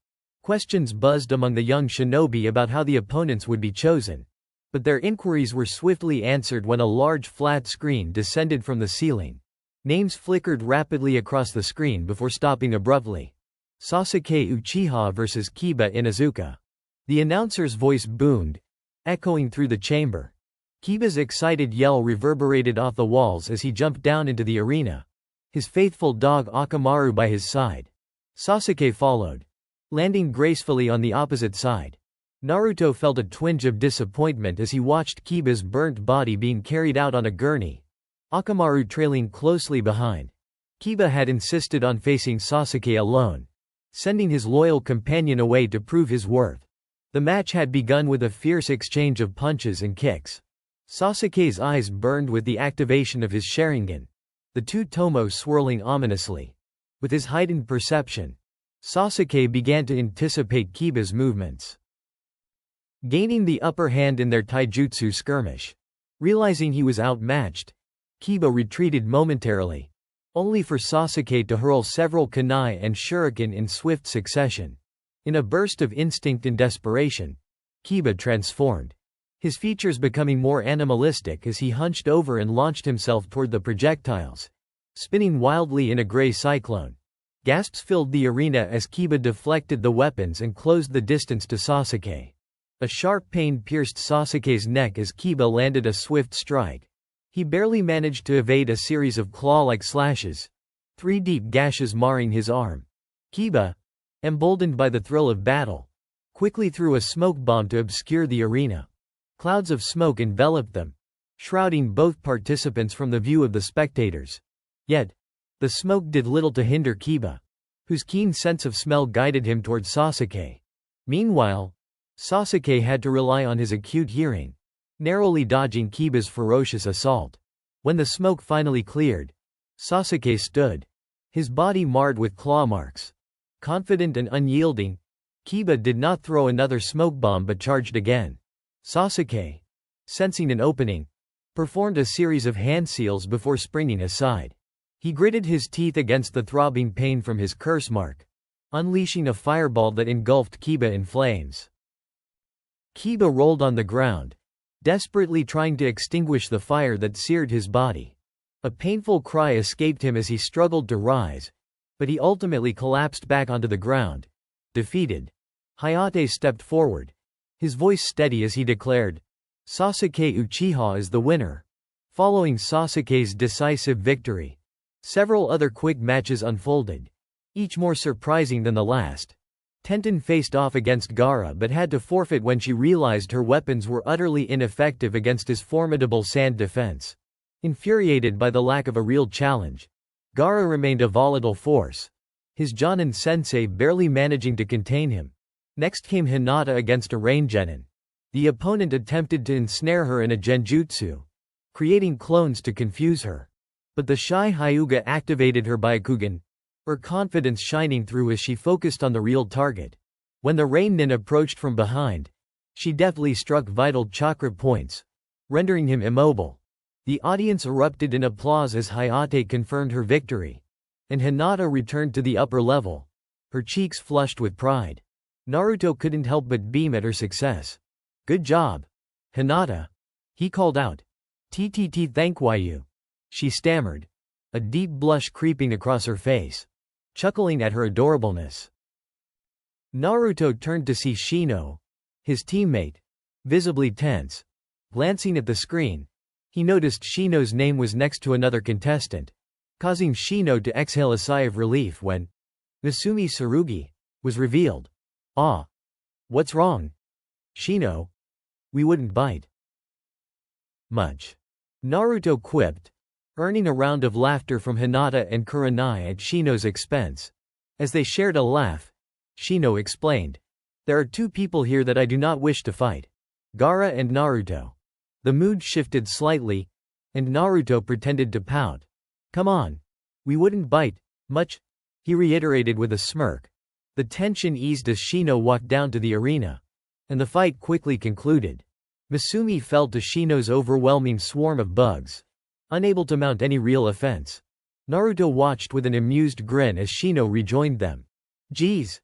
Questions buzzed among the young shinobi about how the opponents would be chosen. But their inquiries were swiftly answered when a large flat screen descended from the ceiling. Names flickered rapidly across the screen before stopping abruptly. Sasuke Uchiha vs. Kiba Inuzuka. The announcer's voice boomed, echoing through the chamber. Kiba's excited yell reverberated off the walls as he jumped down into the arena, his faithful dog Akamaru by his side. Sasuke followed, landing gracefully on the opposite side. Naruto felt a twinge of disappointment as he watched Kiba's burnt body being carried out on a gurney, Akamaru trailing closely behind. Kiba had insisted on facing Sasuke alone, sending his loyal companion away to prove his worth. The match had begun with a fierce exchange of punches and kicks. Sasuke's eyes burned with the activation of his Sharingan, the two tomos swirling ominously. With his heightened perception, Sasuke began to anticipate Kiba's movements, gaining the upper hand in their taijutsu skirmish. Realizing he was outmatched, Kiba retreated momentarily, only for Sasuke to hurl several kunai and shuriken in swift succession. In a burst of instinct and desperation, Kiba transformed, his features becoming more animalistic as he hunched over and launched himself toward the projectiles, spinning wildly in a gray cyclone. Gasps filled the arena as Kiba deflected the weapons and closed the distance to Sasuke. A sharp pain pierced Sasuke's neck as Kiba landed a swift strike. He barely managed to evade a series of claw-like slashes, 3 deep gashes marring his arm. Kiba, emboldened by the thrill of battle, quickly threw a smoke bomb to obscure the arena. Clouds of smoke enveloped them, shrouding both participants from the view of the spectators. Yet, the smoke did little to hinder Kiba, whose keen sense of smell guided him toward Sasuke. Meanwhile, Sasuke had to rely on his acute hearing, narrowly dodging Kiba's ferocious assault. When the smoke finally cleared, Sasuke stood, his body marred with claw marks. Confident and unyielding, Kiba did not throw another smoke bomb but charged again. Sasuke, sensing an opening, performed a series of hand seals before springing aside. He gritted his teeth against the throbbing pain from his curse mark, unleashing a fireball that engulfed Kiba in flames. Kiba rolled on the ground, desperately trying to extinguish the fire that seared his body. A painful cry escaped him as he struggled to rise, but he ultimately collapsed back onto the ground, defeated. Hayate stepped forward, his voice steady as he declared, "Sasuke Uchiha is the winner." Following Sasuke's decisive victory, several other quick matches unfolded, each more surprising than the last. Tenten faced off against Gaara but had to forfeit when she realized her weapons were utterly ineffective against his formidable sand defense. Infuriated by the lack of a real challenge, Gaara remained a volatile force, his Jonin sensei barely managing to contain him. Next came Hinata against a rain genin. The opponent attempted to ensnare her in a genjutsu, creating clones to confuse her. But the shy Hyuga activated her Byakugan, her confidence shining through as she focused on the real target. When the rain nin approached from behind, she deftly struck vital chakra points, rendering him immobile. The audience erupted in applause as Hayate confirmed her victory, and Hinata returned to the upper level, her cheeks flushed with pride. Naruto couldn't help but beam at her success. "Good job, Hinata," he called out. "TTT thank you," she stammered, a deep blush creeping across her face, chuckling at her adorableness. Naruto turned to see Shino, his teammate, visibly tense. Glancing at the screen, he noticed Shino's name was next to another contestant, causing Shino to exhale a sigh of relief when Nasumi Tsurugi was revealed. "Ah. What's wrong, Shino? We wouldn't bite much," Naruto quipped, earning a round of laughter from Hinata and Kurenai at Shino's expense. As they shared a laugh, Shino explained, "There are 2 people here that I do not wish to fight. Gaara and Naruto." The mood shifted slightly, and Naruto pretended to pout. "Come on. We wouldn't bite much," he reiterated with a smirk. The tension eased as Shino walked down to the arena, and the fight quickly concluded. Misumi fell to Shino's overwhelming swarm of bugs, unable to mount any real offense. Naruto watched with an amused grin as Shino rejoined them. "Geez.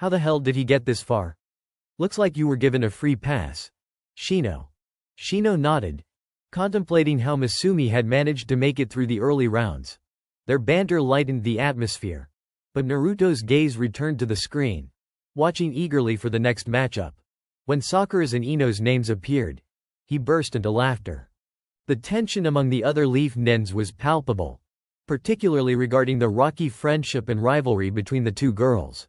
How the hell did he get this far? Looks like you were given a free pass. Shino. Shino nodded, contemplating how Masumi had managed to make it through the early rounds. Their banter lightened the atmosphere. But Naruto's gaze returned to the screen, watching eagerly for the next matchup. When Sakura's and Ino's names appeared, he burst into laughter. The tension among the other Leaf Nins was palpable, particularly regarding the rocky friendship and rivalry between the two girls.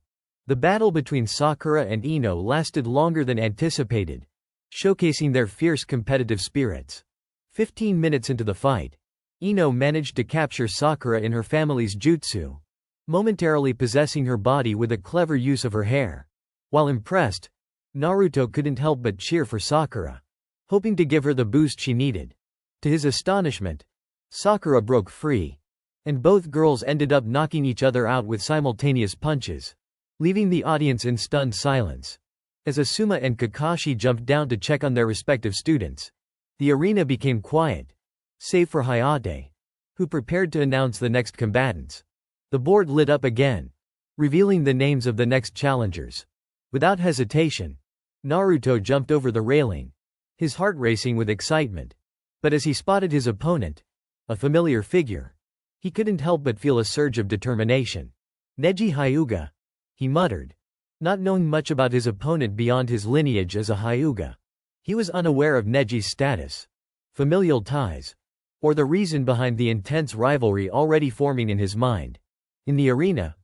The battle between Sakura and Ino lasted longer than anticipated, showcasing their fierce competitive spirits. 15 minutes into the fight, Ino managed to capture Sakura in her family's jutsu, momentarily possessing her body with a clever use of her hair. While impressed, Naruto couldn't help but cheer for Sakura, hoping to give her the boost she needed. To his astonishment, Sakura broke free, and both girls ended up knocking each other out with simultaneous punches, leaving the audience in stunned silence. As Asuma and Kakashi jumped down to check on their respective students, the arena became quiet, save for Hayate, who prepared to announce the next combatants. The board lit up again, revealing the names of the next challengers. Without hesitation, Naruto jumped over the railing, his heart racing with excitement. But as he spotted his opponent, a familiar figure, he couldn't help but feel a surge of determination. Neji Hyuga, he muttered, not knowing much about his opponent beyond his lineage as a Hyuga. He was unaware of Neji's status, familial ties, or the reason behind the intense rivalry already forming in his mind. In the arena,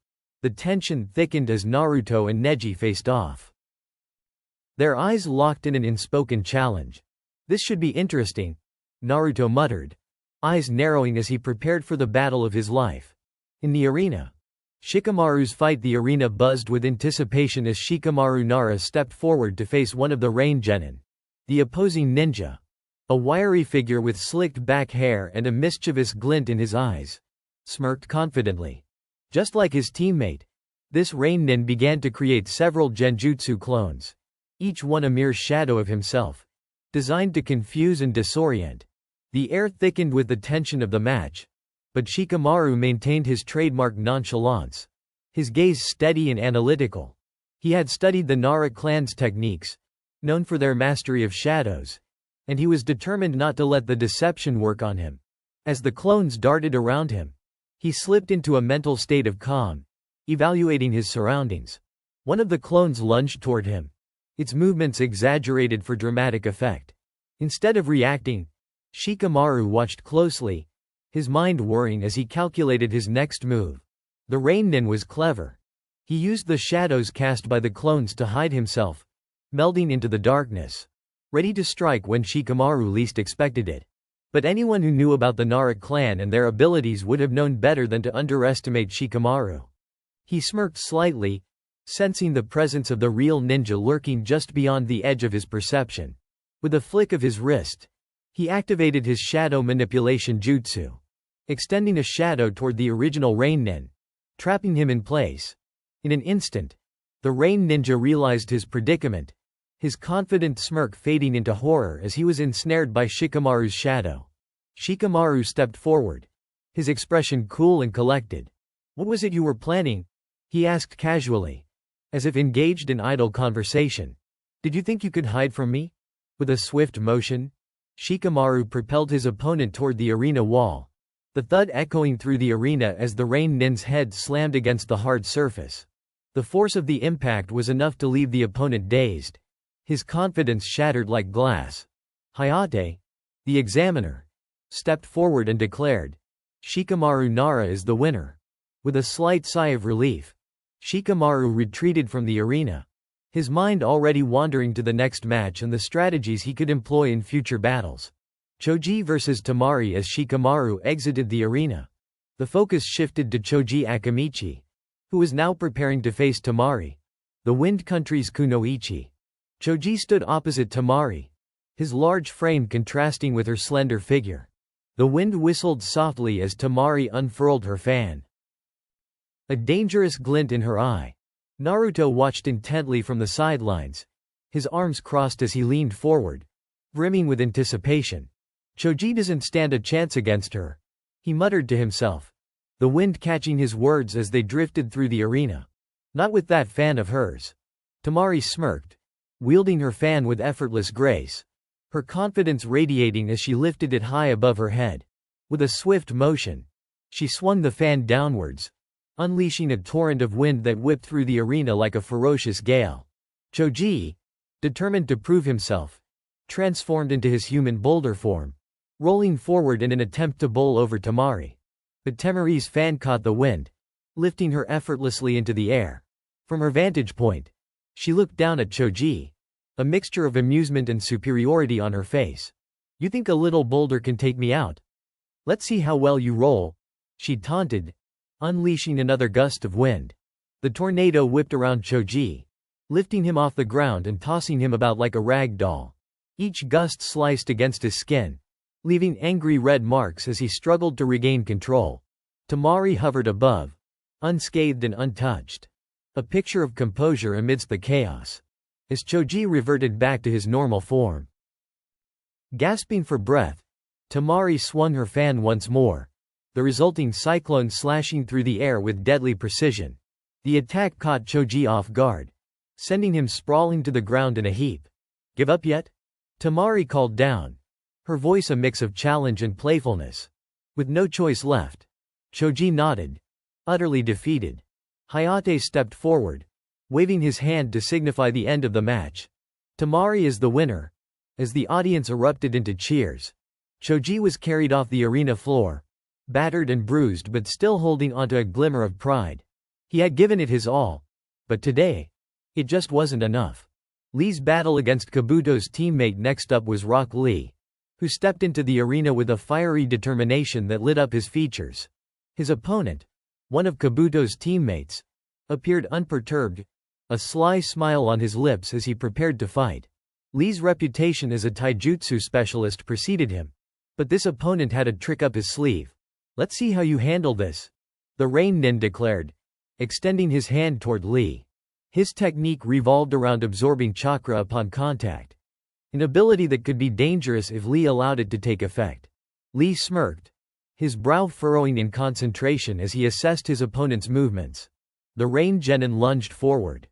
the tension thickened as Naruto and Neji faced off. Their eyes locked in an unspoken challenge. This should be interesting, Naruto muttered, eyes narrowing as he prepared for the battle of his life. In the arena, Shikamaru's fight. The arena buzzed with anticipation as Shikamaru Nara stepped forward to face one of the Rain Genin, the opposing ninja. A wiry figure with slicked back hair and a mischievous glint in his eyes, smirked confidently. Just like his teammate, this Rain Nin began to create several genjutsu clones, each one a mere shadow of himself, designed to confuse and disorient. The air thickened with the tension of the match, but Shikamaru maintained his trademark nonchalance, his gaze steady and analytical. He had studied the Nara clan's techniques, known for their mastery of shadows, and he was determined not to let the deception work on him. As the clones darted around him, he slipped into a mental state of calm, evaluating his surroundings. One of the clones lunged toward him, its movements exaggerated for dramatic effect. Instead of reacting, Shikamaru watched closely, his mind whirring as he calculated his next move. The Rain Nin was clever. He used the shadows cast by the clones to hide himself, melding into the darkness, ready to strike when Shikamaru least expected it. But anyone who knew about the Nara clan and their abilities would have known better than to underestimate Shikamaru. He smirked slightly, sensing the presence of the real ninja lurking just beyond the edge of his perception. With a flick of his wrist, he activated his shadow manipulation jutsu, extending a shadow toward the original Rain Nin, trapping him in place. In an instant, the Rain Ninja realized his predicament, his confident smirk fading into horror as he was ensnared by Shikamaru's shadow. Shikamaru stepped forward, his expression cool and collected. "What was it you were planning?" he asked casually, as if engaged in idle conversation. "Did you think you could hide from me?" With a swift motion, Shikamaru propelled his opponent toward the arena wall, the thud echoing through the arena as the Rain Nin's head slammed against the hard surface. The force of the impact was enough to leave the opponent dazed, his confidence shattered like glass. Hayate, the examiner, stepped forward and declared, "Shikamaru Nara is the winner." With a slight sigh of relief, Shikamaru retreated from the arena, his mind already wandering to the next match and the strategies he could employ in future battles. Choji versus Tamari. As Shikamaru exited the arena, the focus shifted to Choji Akamichi, who was now preparing to face Tamari, the Wind Country's Kunoichi. Choji stood opposite Tamari, his large frame contrasting with her slender figure. The wind whistled softly as Tamari unfurled her fan, a dangerous glint in her eye. Naruto watched intently from the sidelines, his arms crossed as he leaned forward, brimming with anticipation. "Choji doesn't stand a chance against her," he muttered to himself, the wind catching his words as they drifted through the arena. Not with that fan of hers. Tamari smirked, wielding her fan with effortless grace, her confidence radiating as she lifted it high above her head. With a swift motion, she swung the fan downwards, unleashing a torrent of wind that whipped through the arena like a ferocious gale. Choji, determined to prove himself, transformed into his human boulder form, rolling forward in an attempt to bowl over Tamari. But Tamari's fan caught the wind, lifting her effortlessly into the air. From her vantage point, she looked down at Choji, a mixture of amusement and superiority on her face. "You think a little boulder can take me out? Let's see how well you roll," she taunted, unleashing another gust of wind. The tornado whipped around Choji, lifting him off the ground and tossing him about like a rag doll. Each gust sliced against his skin, leaving angry red marks as he struggled to regain control. Tamari hovered above, unscathed and untouched, a picture of composure amidst the chaos, as Choji reverted back to his normal form. Gasping for breath, Tamari swung her fan once more, the resulting cyclone slashing through the air with deadly precision. The attack caught Choji off guard, sending him sprawling to the ground in a heap. "Give up yet?" Tamari called down, her voice a mix of challenge and playfulness. With no choice left, Choji nodded, utterly defeated. Hayate stepped forward, waving his hand to signify the end of the match. "Tamari is the winner," as the audience erupted into cheers. Choji was carried off the arena floor, battered and bruised but still holding onto a glimmer of pride. He had given it his all, but today, it just wasn't enough. Lee's battle against Kabuto's teammate next up was Rock Lee, who stepped into the arena with a fiery determination that lit up his features. His opponent, one of Kabuto's teammates, appeared unperturbed, a sly smile on his lips as he prepared to fight. Lee's reputation as a taijutsu specialist preceded him, but this opponent had a trick up his sleeve. "Let's see how you handle this," the Rain Nin declared, extending his hand toward Lee. His technique revolved around absorbing chakra upon contact, an ability that could be dangerous if Lee allowed it to take effect. Lee smirked, his brow furrowing in concentration as he assessed his opponent's movements. The Rain Genin lunged forward,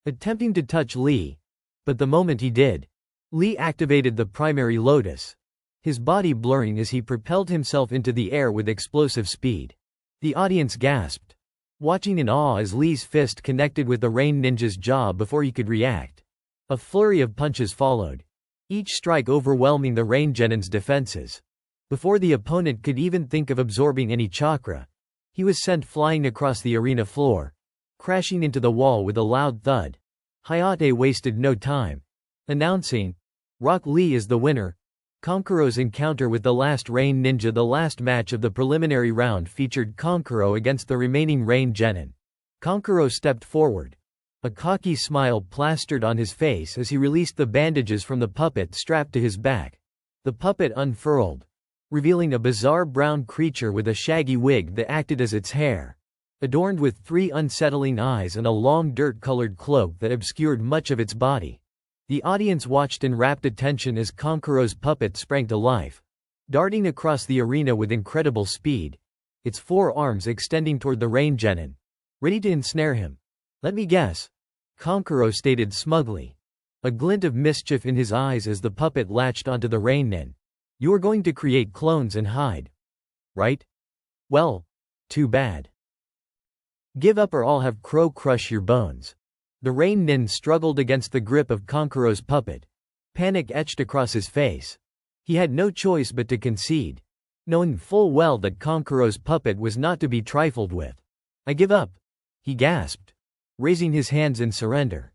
attempting to touch Lee, but the moment he did, Lee activated the primary lotus, his body blurring as he propelled himself into the air with explosive speed. The audience gasped, watching in awe as Lee's fist connected with the Rain Ninja's jaw before he could react. A flurry of punches followed, each strike overwhelming the Rain Genin's defenses. Before the opponent could even think of absorbing any chakra, he was sent flying across the arena floor, crashing into the wall with a loud thud. Hayate wasted no time, announcing, "Rock Lee is the winner." Konkuro's encounter with the last Rain Ninja. The last match of the preliminary round featured Konkuro against the remaining Rain Genin. Konkuro stepped forward, a cocky smile plastered on his face as he released the bandages from the puppet strapped to his back. The puppet unfurled, revealing a bizarre brown creature with a shaggy wig that acted as its hair, adorned with 3 unsettling eyes and a long dirt-colored cloak that obscured much of its body. The audience watched in rapt attention as Konkuro's puppet sprang to life, darting across the arena with incredible speed, its 4 arms extending toward the Rain Genin, ready to ensnare him. "Let me guess," Konkuro stated smugly, a glint of mischief in his eyes as the puppet latched onto the Rain Nin. "You are going to create clones and hide, right? Well, too bad. Give up or I'll have Crow crush your bones." The Rain Nin struggled against the grip of Konkuro's puppet, panic etched across his face. He had no choice but to concede, knowing full well that Konkuro's puppet was not to be trifled with. "I give up," he gasped, raising his hands in surrender.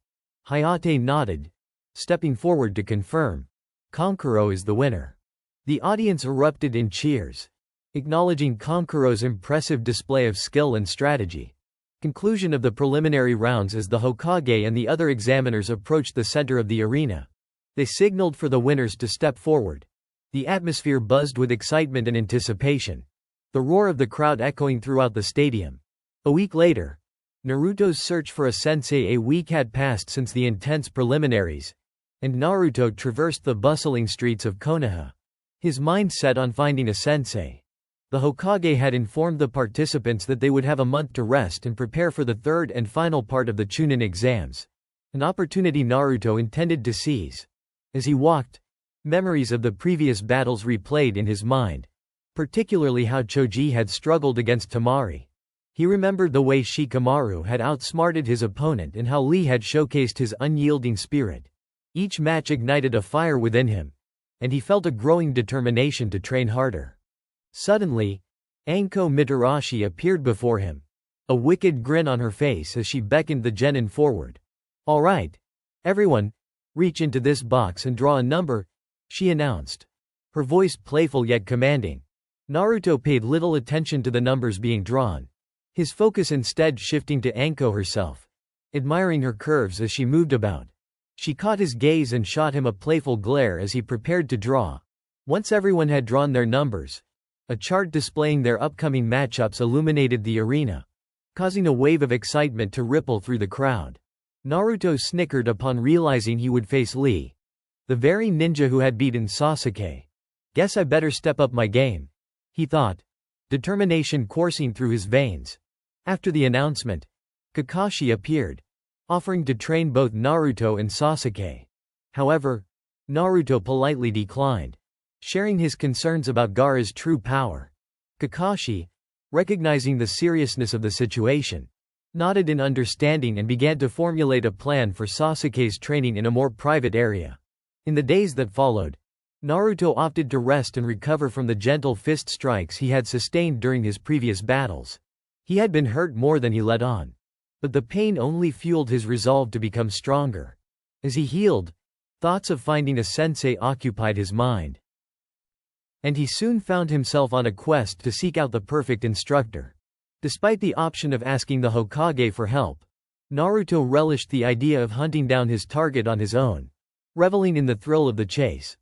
Hayate nodded, stepping forward to confirm, "Konkuro is the winner." The audience erupted in cheers, acknowledging Konkuro's impressive display of skill and strategy. Conclusion of the preliminary rounds. As the Hokage and the other examiners approached the center of the arena, they signaled for the winners to step forward. The atmosphere buzzed with excitement and anticipation, the roar of the crowd echoing throughout the stadium. A week later, Naruto's search for a sensei. A week had passed since the intense preliminaries, and Naruto traversed the bustling streets of Konoha, his mind set on finding a sensei. The Hokage had informed the participants that they would have a month to rest and prepare for the third and final part of the Chunin exams. An opportunity Naruto intended to seize. As he walked, memories of the previous battles replayed in his mind. Particularly how Choji had struggled against Temari. He remembered the way Shikamaru had outsmarted his opponent and how Lee had showcased his unyielding spirit. Each match ignited a fire within him, and he felt a growing determination to train harder. Suddenly, Anko Mitarashi appeared before him, a wicked grin on her face as she beckoned the genin forward. "All right, everyone, reach into this box and draw a number," she announced, her voice playful yet commanding. Naruto paid little attention to the numbers being drawn, his focus instead shifting to Anko herself, admiring her curves as she moved about. She caught his gaze and shot him a playful glare as he prepared to draw. Once everyone had drawn their numbers, a chart displaying their upcoming matchups illuminated the arena, causing a wave of excitement to ripple through the crowd. Naruto snickered upon realizing he would face Lee, the very ninja who had beaten Sasuke. "Guess I better step up my game," he thought, determination coursing through his veins. After the announcement, Kakashi appeared, offering to train both Naruto and Sasuke. However, Naruto politely declined, sharing his concerns about Gaara's true power. Kakashi, recognizing the seriousness of the situation, nodded in understanding and began to formulate a plan for Sasuke's training in a more private area. In the days that followed, Naruto opted to rest and recover from the gentle fist strikes he had sustained during his previous battles. He had been hurt more than he let on, but the pain only fueled his resolve to become stronger. As he healed, thoughts of finding a sensei occupied his mind, and he soon found himself on a quest to seek out the perfect instructor. Despite the option of asking the Hokage for help, Naruto relished the idea of hunting down his target on his own, reveling in the thrill of the chase.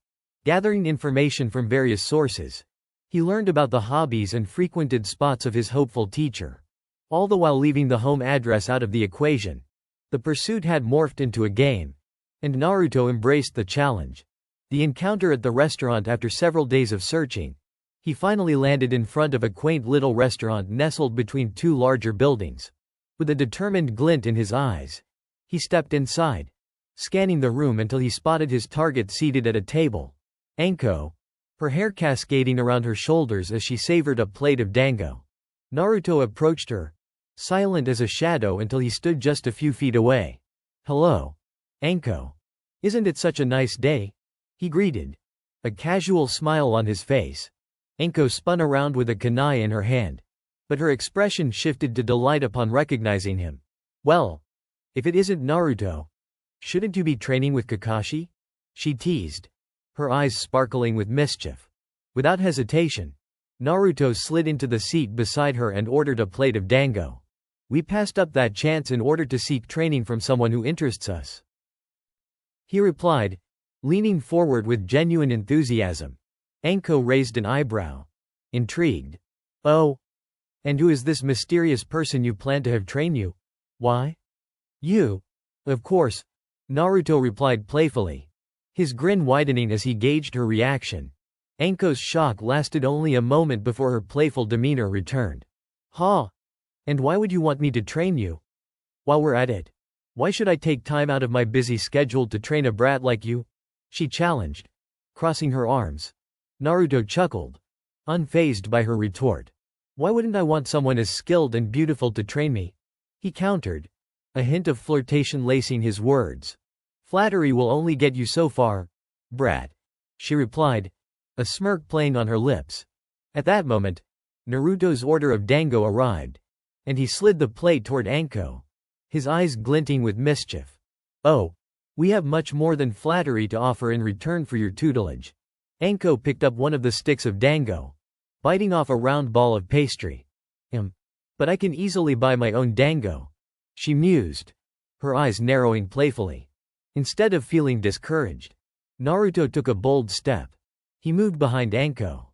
Gathering information from various sources, he learned about the hobbies and frequented spots of his hopeful teacher, all the while leaving the home address out of the equation. The pursuit had morphed into a game, and Naruto embraced the challenge. The encounter at the restaurant. After several days of searching, he finally landed in front of a quaint little restaurant nestled between two larger buildings. With a determined glint in his eyes, he stepped inside, scanning the room until he spotted his target seated at a table. Anko, her hair cascading around her shoulders as she savored a plate of dango. Naruto approached her, silent as a shadow until he stood just a few feet away. "Hello, Anko. Isn't it such a nice day?" he greeted, a casual smile on his face. Anko spun around with a kunai in her hand, but her expression shifted to delight upon recognizing him. "Well, if it isn't Naruto, shouldn't you be training with Kakashi?" she teased, her eyes sparkling with mischief. Without hesitation, Naruto slid into the seat beside her and ordered a plate of dango. "We passed up that chance in order to seek training from someone who interests us," he replied, leaning forward with genuine enthusiasm. Anko raised an eyebrow, intrigued. "Oh, and who is this mysterious person you plan to have train you?" "Why? You, of course," Naruto replied playfully, his grin widening as he gauged her reaction. Anko's shock lasted only a moment before her playful demeanor returned. "Huh? And why would you want me to train you? While we're at it, why should I take time out of my busy schedule to train a brat like you?" she challenged, crossing her arms. Naruto chuckled, unfazed by her retort. "Why wouldn't I want someone as skilled and beautiful to train me?" he countered, a hint of flirtation lacing his words. "Flattery will only get you so far, brat," she replied, a smirk playing on her lips. At that moment, Naruto's order of dango arrived, and he slid the plate toward Anko, his eyes glinting with mischief. "Oh, we have much more than flattery to offer in return for your tutelage." Anko picked up one of the sticks of dango, biting off a round ball of pastry. But I can easily buy my own dango," she mused, her eyes narrowing playfully. Instead of feeling discouraged, Naruto took a bold step. He moved behind Anko,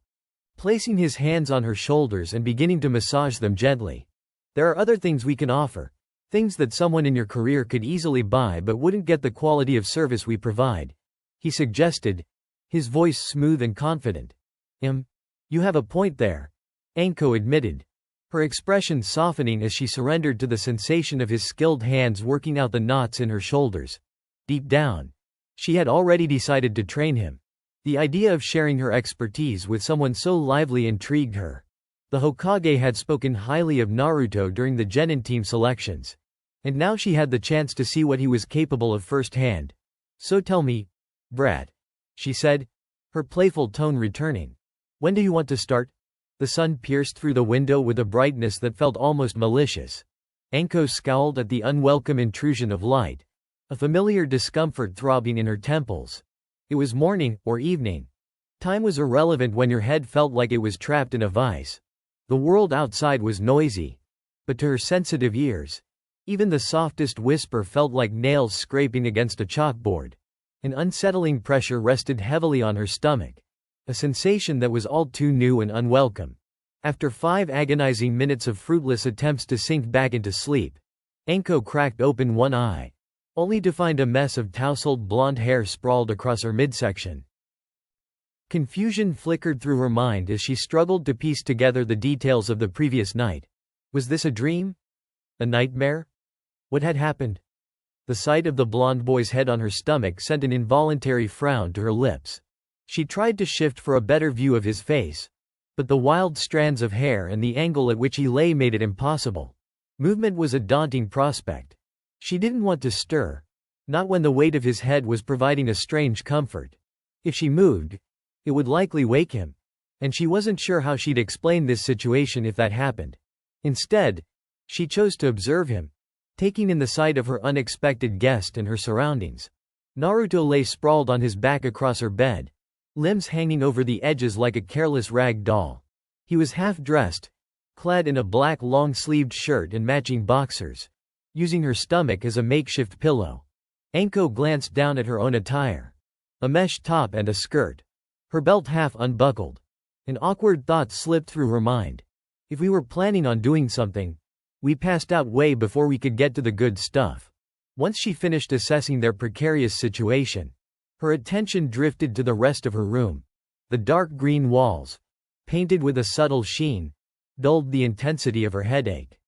placing his hands on her shoulders and beginning to massage them gently. "There are other things we can offer, things that someone in your career could easily buy but wouldn't get the quality of service we provide," he suggested, his voice smooth and confident. You have a point there," Anko admitted, her expression softening as she surrendered to the sensation of his skilled hands working out the knots in her shoulders. Deep down, she had already decided to train him. The idea of sharing her expertise with someone so lively intrigued her. The Hokage had spoken highly of Naruto during the Genin team selections, and now she had the chance to see what he was capable of firsthand. So tell me, brat, she said, her playful tone returning. When do you want to start? The sun pierced through the window with a brightness that felt almost malicious. Anko scowled at the unwelcome intrusion of light, a familiar discomfort throbbing in her temples. It was morning or evening. Time was irrelevant when your head felt like it was trapped in a vice. The world outside was noisy, but to her sensitive ears, even the softest whisper felt like nails scraping against a chalkboard. An unsettling pressure rested heavily on her stomach, a sensation that was all too new and unwelcome. After 5 agonizing minutes of fruitless attempts to sink back into sleep, Anko cracked open one eye, only to find a mess of tousled blonde hair sprawled across her midsection. Confusion flickered through her mind as she struggled to piece together the details of the previous night. Was this a dream? A nightmare? What had happened? The sight of the blonde boy's head on her stomach sent an involuntary frown to her lips. She tried to shift for a better view of his face, but the wild strands of hair and the angle at which he lay made it impossible. Movement was a daunting prospect. She didn't want to stir, not when the weight of his head was providing a strange comfort. If she moved, it would likely wake him, and she wasn't sure how she'd explain this situation if that happened. Instead, she chose to observe him, taking in the sight of her unexpected guest and her surroundings. Naruto lay sprawled on his back across her bed, limbs hanging over the edges like a careless rag doll. He was half-dressed, clad in a black long-sleeved shirt and matching boxers, using her stomach as a makeshift pillow. Anko glanced down at her own attire. A mesh top and a skirt. Her belt half unbuckled. An awkward thought slipped through her mind. If we were planning on doing something, we passed out way before we could get to the good stuff. Once she finished assessing their precarious situation, her attention drifted to the rest of her room. The dark green walls, painted with a subtle sheen, dulled the intensity of her headache.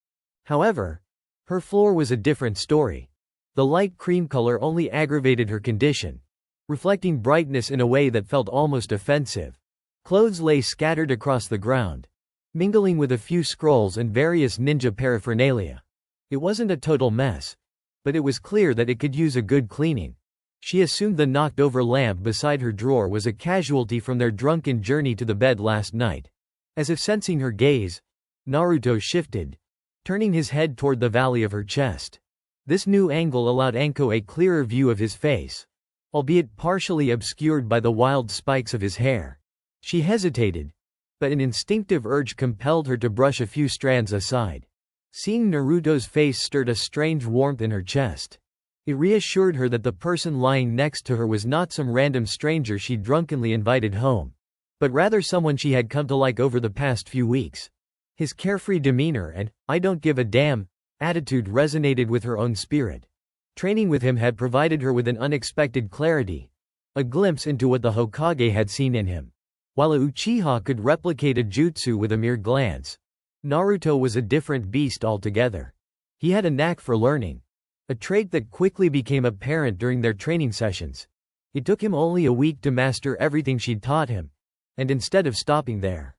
However, her floor was a different story. The light cream color only aggravated her condition, reflecting brightness in a way that felt almost offensive. Clothes lay scattered across the ground, mingling with a few scrolls and various ninja paraphernalia. It wasn't a total mess, but it was clear that it could use a good cleaning. She assumed the knocked-over lamp beside her drawer was a casualty from their drunken journey to the bed last night. As if sensing her gaze, Naruto shifted, turning his head toward the valley of her chest. This new angle allowed Anko a clearer view of his face, albeit partially obscured by the wild spikes of his hair. She hesitated, but an instinctive urge compelled her to brush a few strands aside. Seeing Naruto's face stirred a strange warmth in her chest. It reassured her that the person lying next to her was not some random stranger she'd drunkenly invited home, but rather someone she had come to like over the past few weeks. His carefree demeanor and "I don't give a damn" attitude resonated with her own spirit. Training with him had provided her with an unexpected clarity, a glimpse into what the Hokage had seen in him. While a Uchiha could replicate a jutsu with a mere glance, Naruto was a different beast altogether. He had a knack for learning, a trait that quickly became apparent during their training sessions. It took him only a week to master everything she'd taught him, and instead of stopping there,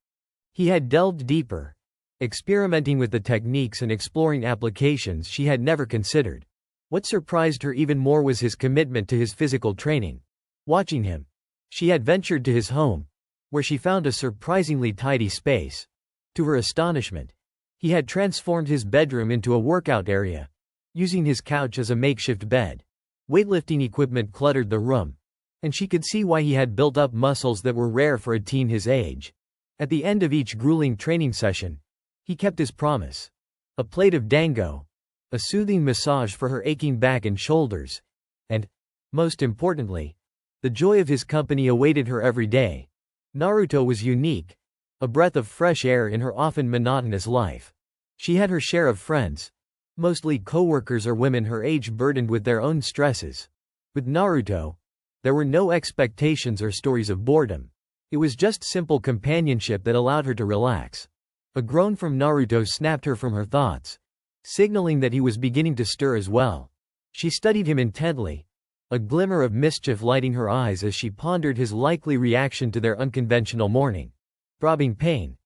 he had delved deeper, experimenting with the techniques and exploring applications she had never considered. What surprised her even more was his commitment to his physical training. Watching him, she had ventured to his home, where she found a surprisingly tidy space. To her astonishment, he had transformed his bedroom into a workout area, using his couch as a makeshift bed. Weightlifting equipment cluttered the room, and she could see why he had built up muscles that were rare for a teen his age. At the end of each grueling training session, he kept his promise. A plate of dango, a soothing massage for her aching back and shoulders, and, most importantly, the joy of his company awaited her every day. Naruto was unique, a breath of fresh air in her often monotonous life. She had her share of friends, mostly coworkers or women her age burdened with their own stresses. With Naruto, there were no expectations or stories of boredom. It was just simple companionship that allowed her to relax. A groan from Naruto snapped her from her thoughts, signaling that he was beginning to stir as well. She studied him intently, a glimmer of mischief lighting her eyes as she pondered his likely reaction to their unconventional morning. Throbbing pain.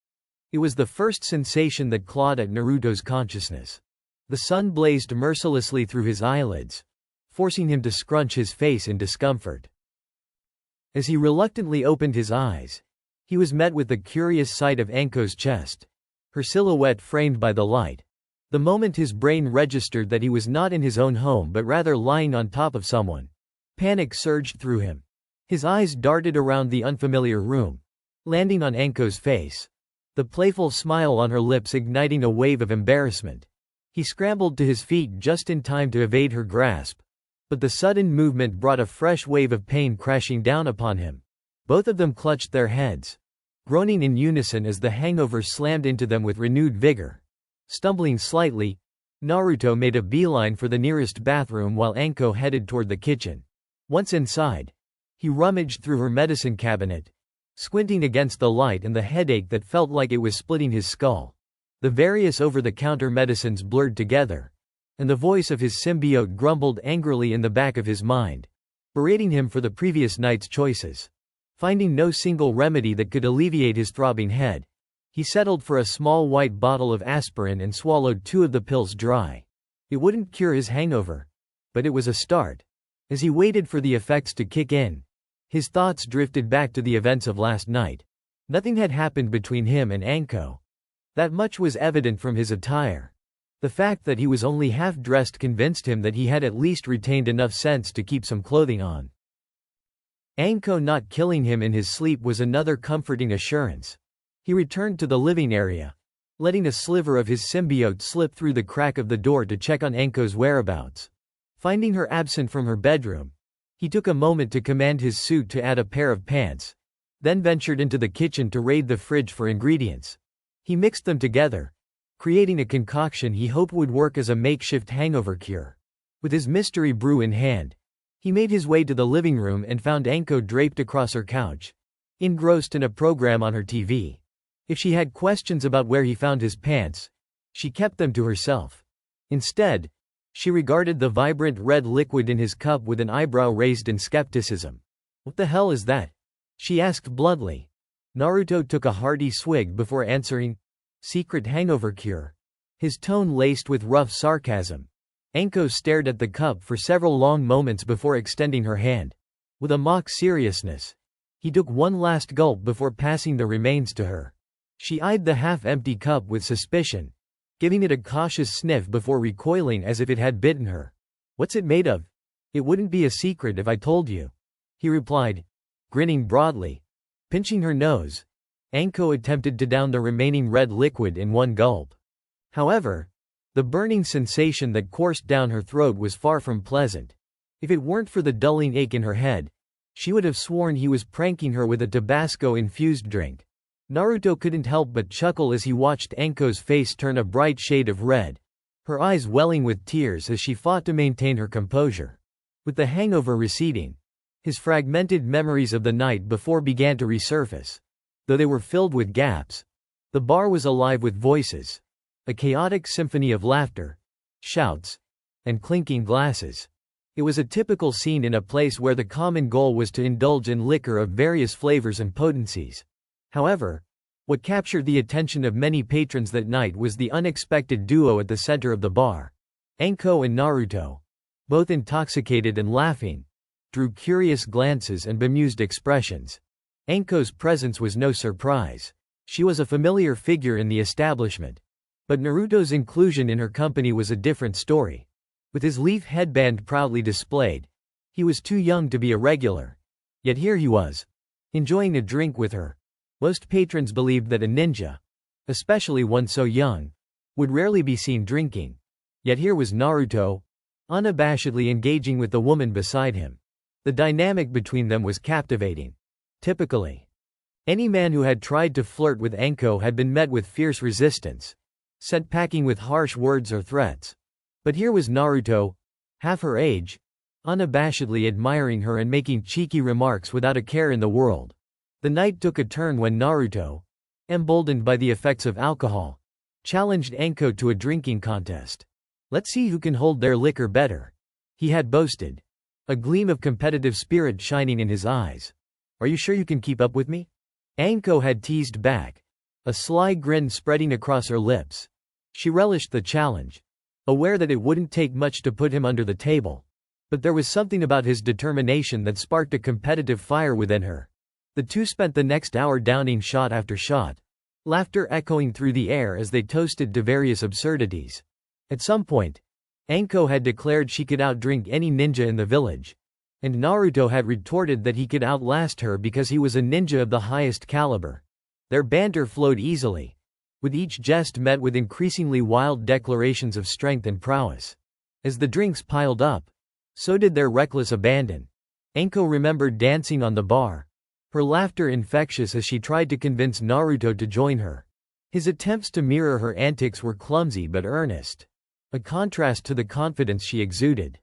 It was the first sensation that clawed at Naruto's consciousness. The sun blazed mercilessly through his eyelids, forcing him to scrunch his face in discomfort. As he reluctantly opened his eyes, he was met with the curious sight of Anko's chest, her silhouette framed by the light. The moment his brain registered that he was not in his own home but rather lying on top of someone, panic surged through him. His eyes darted around the unfamiliar room, landing on Anko's face, the playful smile on her lips igniting a wave of embarrassment. He scrambled to his feet just in time to evade her grasp, but the sudden movement brought a fresh wave of pain crashing down upon him. Both of them clutched their heads, groaning in unison as the hangover slammed into them with renewed vigor. Stumbling slightly, Naruto made a beeline for the nearest bathroom while Anko headed toward the kitchen. Once inside, he rummaged through her medicine cabinet, squinting against the light and the headache that felt like it was splitting his skull. The various over-the-counter medicines blurred together, and the voice of his symbiote grumbled angrily in the back of his mind, berating him for the previous night's choices. Finding no single remedy that could alleviate his throbbing head, he settled for a small white bottle of aspirin and swallowed 2 of the pills dry. It wouldn't cure his hangover, but it was a start. As he waited for the effects to kick in, his thoughts drifted back to the events of last night. Nothing had happened between him and Anko. That much was evident from his attire. The fact that he was only half-dressed convinced him that he had at least retained enough sense to keep some clothing on. Anko not killing him in his sleep was another comforting assurance. He returned to the living area, letting a sliver of his symbiote slip through the crack of the door to check on Anko's whereabouts. Finding her absent from her bedroom, he took a moment to command his suit to add a pair of pants, then ventured into the kitchen to raid the fridge for ingredients. He mixed them together, creating a concoction he hoped would work as a makeshift hangover cure. With his mystery brew in hand, he made his way to the living room and found Anko draped across her couch, engrossed in a program on her TV. If she had questions about where he found his pants, she kept them to herself. Instead, she regarded the vibrant red liquid in his cup with an eyebrow raised in skepticism. "What the hell is that?" she asked bluntly. Naruto took a hearty swig before answering, "Secret hangover cure," his tone laced with rough sarcasm. Anko stared at the cup for several long moments before extending her hand. With a mock seriousness, he took one last gulp before passing the remains to her. She eyed the half-empty cup with suspicion, giving it a cautious sniff before recoiling as if it had bitten her. "What's it made of? It wouldn't be a secret if I told you," he replied, grinning broadly. Pinching her nose, Anko attempted to down the remaining red liquid in one gulp. However, the burning sensation that coursed down her throat was far from pleasant. If it weren't for the dulling ache in her head, she would have sworn he was pranking her with a Tabasco-infused drink. Naruto couldn't help but chuckle as he watched Anko's face turn a bright shade of red, her eyes welling with tears as she fought to maintain her composure. With the hangover receding, his fragmented memories of the night before began to resurface. Though they were filled with gaps, the bar was alive with voices, a chaotic symphony of laughter, shouts, and clinking glasses. It was a typical scene in a place where the common goal was to indulge in liquor of various flavors and potencies. However, what captured the attention of many patrons that night was the unexpected duo at the center of the bar. Anko and Naruto, both intoxicated and laughing, drew curious glances and bemused expressions. Anko's presence was no surprise. She was a familiar figure in the establishment. But Naruto's inclusion in her company was a different story. With his leaf headband proudly displayed, he was too young to be a regular. Yet here he was, enjoying a drink with her. Most patrons believed that a ninja, especially one so young, would rarely be seen drinking. Yet here was Naruto, unabashedly engaging with the woman beside him. The dynamic between them was captivating. Typically, any man who had tried to flirt with Anko had been met with fierce resistance, sent packing with harsh words or threats. But here was Naruto, half her age, unabashedly admiring her and making cheeky remarks without a care in the world. The night took a turn when Naruto, emboldened by the effects of alcohol, challenged Anko to a drinking contest. Let's see who can hold their liquor better, he had boasted, a gleam of competitive spirit shining in his eyes. Are you sure you can keep up with me? Anko had teased back, a sly grin spreading across her lips. She relished the challenge, aware that it wouldn't take much to put him under the table. But there was something about his determination that sparked a competitive fire within her. The two spent the next hour downing shot after shot, laughter echoing through the air as they toasted to various absurdities. At some point, Anko had declared she could outdrink any ninja in the village, and Naruto had retorted that he could outlast her because he was a ninja of the highest caliber. Their banter flowed easily, with each jest met with increasingly wild declarations of strength and prowess. As the drinks piled up, so did their reckless abandon. Anko remembered dancing on the bar, her laughter infectious as she tried to convince Naruto to join her. His attempts to mirror her antics were clumsy but earnest, a contrast to the confidence she exuded.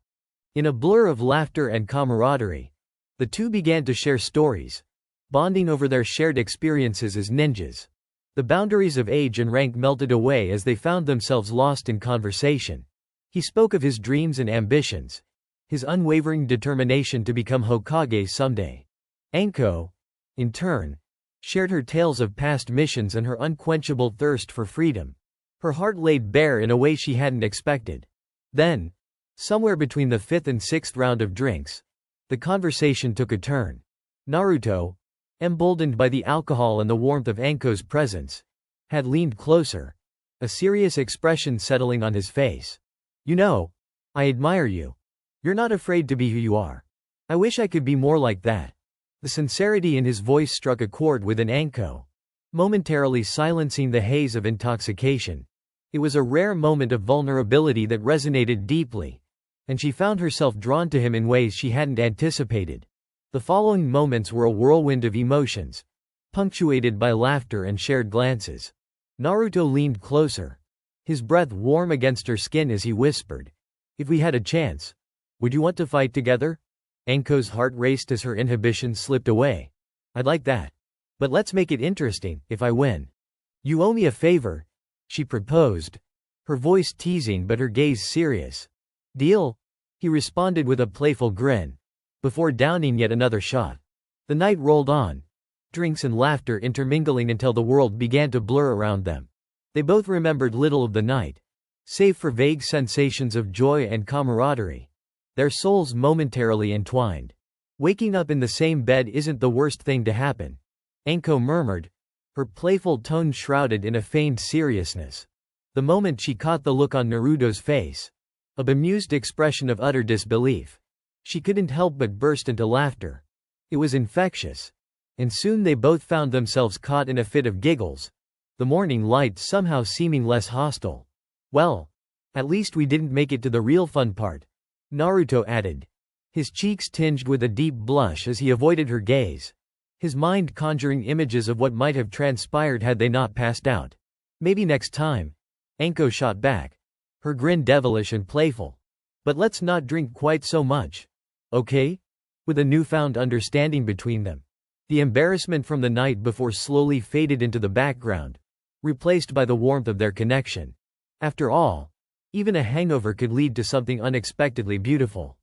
In a blur of laughter and camaraderie, the two began to share stories, bonding over their shared experiences as ninjas. The boundaries of age and rank melted away as they found themselves lost in conversation. He spoke of his dreams and ambitions, his unwavering determination to become Hokage someday. Anko, in turn, shared her tales of past missions and her unquenchable thirst for freedom. Her heart laid bare in a way she hadn't expected. Then, somewhere between the fifth and sixth round of drinks, the conversation took a turn. Naruto, emboldened by the alcohol and the warmth of Anko's presence, had leaned closer, a serious expression settling on his face. You know, I admire you. You're not afraid to be who you are. I wish I could be more like that. The sincerity in his voice struck a chord within Anko, momentarily silencing the haze of intoxication. It was a rare moment of vulnerability that resonated deeply, and she found herself drawn to him in ways she hadn't anticipated. The following moments were a whirlwind of emotions, punctuated by laughter and shared glances. Naruto leaned closer, his breath warm against her skin as he whispered, "If we had a chance, would you want to fight together?" Anko's heart raced as her inhibitions slipped away. "I'd like that. But let's make it interesting. If I win, you owe me a favor," she proposed, her voice teasing but her gaze serious. "Deal?" he responded with a playful grin, before downing yet another shot. The night rolled on, drinks and laughter intermingling until the world began to blur around them. They both remembered little of the night, save for vague sensations of joy and camaraderie, their souls momentarily entwined. "Waking up in the same bed isn't the worst thing to happen," Anko murmured, her playful tone shrouded in a feigned seriousness. The moment she caught the look on Naruto's face, a bemused expression of utter disbelief, she couldn't help but burst into laughter. It was infectious, and soon they both found themselves caught in a fit of giggles, the morning light somehow seeming less hostile. "Well, at least we didn't make it to the real fun part," Naruto added, his cheeks tinged with a deep blush as he avoided her gaze, his mind conjuring images of what might have transpired had they not passed out. "Maybe next time," Anko shot back, her grin devilish and playful. "But let's not drink quite so much. Okay?" With a newfound understanding between them, the embarrassment from the night before slowly faded into the background, replaced by the warmth of their connection. After all, even a hangover could lead to something unexpectedly beautiful.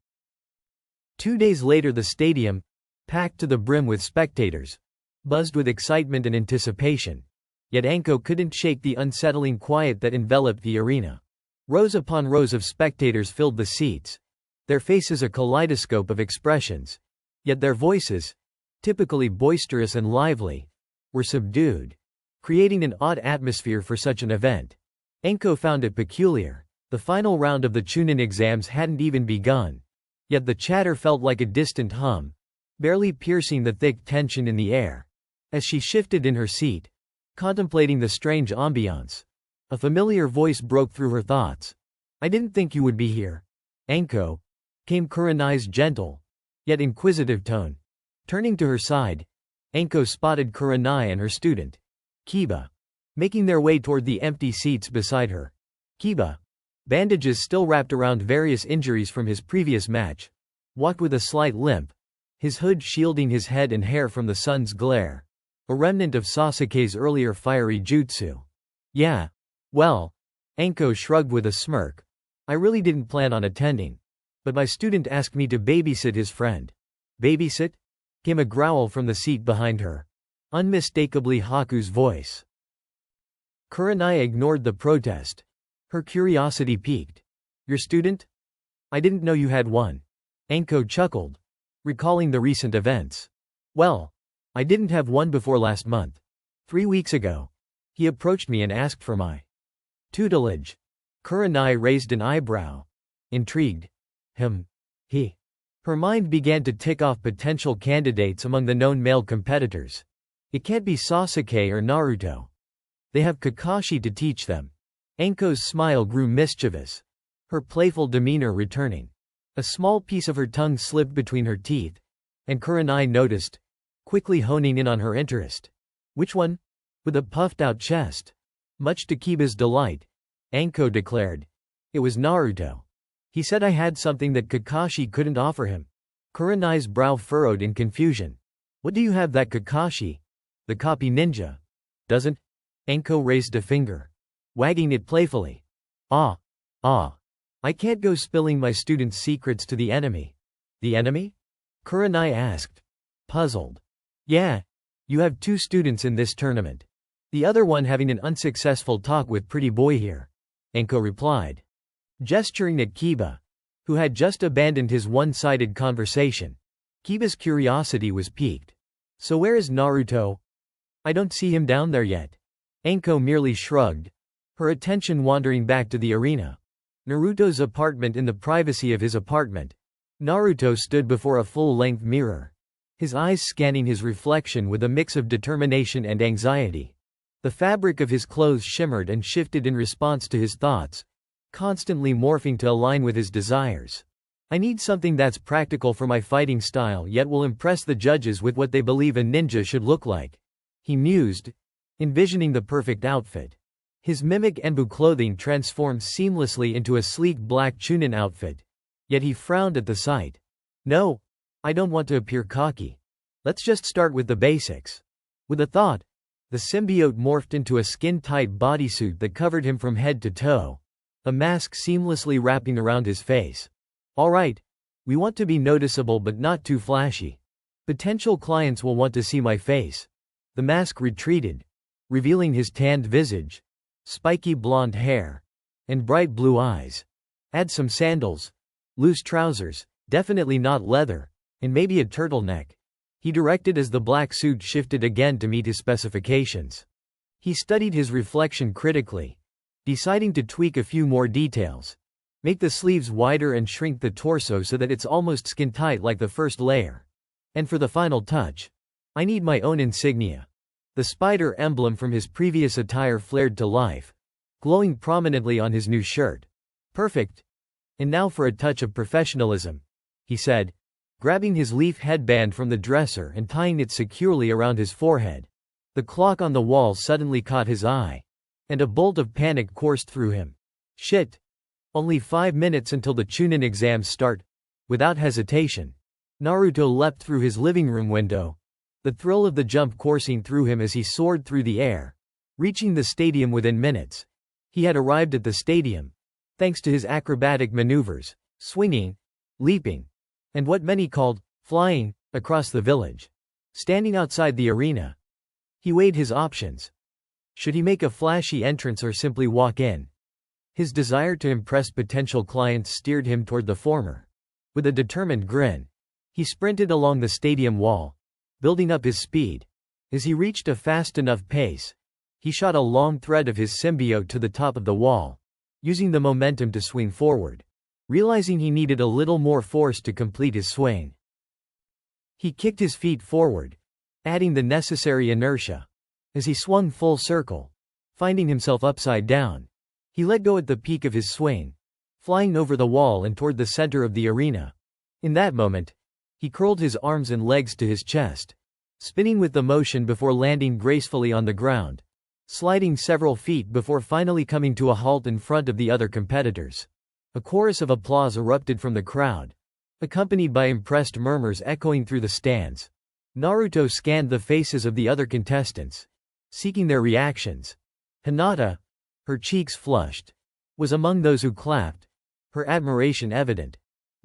2 days later, the stadium, packed to the brim with spectators, buzzed with excitement and anticipation. Yet Anko couldn't shake the unsettling quiet that enveloped the arena. Rows upon rows of spectators filled the seats, their faces a kaleidoscope of expressions. Yet their voices, typically boisterous and lively, were subdued, creating an odd atmosphere for such an event. Anko found it peculiar. The final round of the Chunin exams hadn't even begun, yet the chatter felt like a distant hum, barely piercing the thick tension in the air. As she shifted in her seat, contemplating the strange ambiance, a familiar voice broke through her thoughts. "I didn't think you would be here, Anko," came Kurenai's gentle, yet inquisitive tone. Turning to her side, Anko spotted Kurenai and her student, Kiba, making their way toward the empty seats beside her. Kiba, bandages still wrapped around various injuries from his previous match, walked with a slight limp, his hood shielding his head and hair from the sun's glare. a remnant of Sasuke's earlier fiery jutsu. Yeah. Well, Anko shrugged with a smirk. I really didn't plan on attending. But my student asked me to babysit his friend. Babysit? Came a growl from the seat behind her. Unmistakably Haku's voice. Kurenai ignored the protest. Her curiosity piqued. Your student? I didn't know you had one. Anko chuckled, recalling the recent events. Well, I didn't have one before last month. 3 weeks ago. He approached me and asked for my tutelage. Kurenai raised an eyebrow. Intrigued. He. Her mind began to tick off potential candidates among the known male competitors. It can't be Sasuke or Naruto. They have Kakashi to teach them. Anko's smile grew mischievous, her playful demeanor returning. A small piece of her tongue slipped between her teeth, and Kurenai noticed, quickly honing in on her interest. Which one? With a puffed-out chest. Much to Kiba's delight, Anko declared. It was Naruto. He said I had something that Kakashi couldn't offer him. Kurenai's brow furrowed in confusion. What do you have that Kakashi, the copy ninja, doesn't? Anko raised a finger, wagging it playfully. I can't go spilling my students' secrets to the enemy. The enemy? Kurenai asked, puzzled. Yeah. You have 2 students in this tournament. The other one having an unsuccessful talk with pretty boy here. Anko replied, gesturing at Kiba, who had just abandoned his one-sided conversation. Kiba's curiosity was piqued. So where is Naruto? I don't see him down there yet. Anko merely shrugged, her attention wandering back to the arena. Naruto's apartment. In the privacy of his apartment, Naruto stood before a full-length mirror, his eyes scanning his reflection with a mix of determination and anxiety. The fabric of his clothes shimmered and shifted in response to his thoughts, constantly morphing to align with his desires. I need something that's practical for my fighting style yet will impress the judges with what they believe a ninja should look like. He mused, envisioning the perfect outfit. His mimic Enbu clothing transformed seamlessly into a sleek black Chunin outfit. Yet he frowned at the sight. No, I don't want to appear cocky. Let's just start with the basics. With a thought, the symbiote morphed into a skin-tight bodysuit that covered him from head to toe, a mask seamlessly wrapping around his face. All right, we want to be noticeable but not too flashy. Potential clients will want to see my face. The mask retreated, revealing his tanned visage, spiky blonde hair, and bright blue eyes. Add some sandals, loose trousers, definitely not leather, and maybe a turtleneck, he directed as the black suit shifted again to meet his specifications. He studied his reflection critically, deciding to tweak a few more details. Make the sleeves wider and shrink the torso so that it's almost skin-tight like the first layer. And for the final touch, I need my own insignia. The spider emblem from his previous attire flared to life, glowing prominently on his new shirt. Perfect. And now for a touch of professionalism, he said, grabbing his leaf headband from the dresser and tying it securely around his forehead. The clock on the wall suddenly caught his eye, and a bolt of panic coursed through him. Shit. Only 5 minutes until the Chunin exams start. Without hesitation, Naruto leapt through his living room window, the thrill of the jump coursing through him as he soared through the air, reaching the stadium within minutes. He had arrived at the stadium, thanks to his acrobatic maneuvers, swinging, leaping, and what many called flying across the village. Standing outside the arena, he weighed his options. Should he make a flashy entrance or simply walk in? His desire to impress potential clients steered him toward the former. With a determined grin, he sprinted along the stadium wall, building up his speed. As he reached a fast enough pace, he shot a long thread of his symbiote to the top of the wall, using the momentum to swing forward. Realizing he needed a little more force to complete his swing, he kicked his feet forward, adding the necessary inertia. As he swung full circle, finding himself upside down, he let go at the peak of his swing, flying over the wall and toward the center of the arena. In that moment, he curled his arms and legs to his chest, spinning with the motion before landing gracefully on the ground, sliding several feet before finally coming to a halt in front of the other competitors. A chorus of applause erupted from the crowd, accompanied by impressed murmurs echoing through the stands. Naruto scanned the faces of the other contestants, seeking their reactions. Hinata, her cheeks flushed, was among those who clapped, her admiration evident.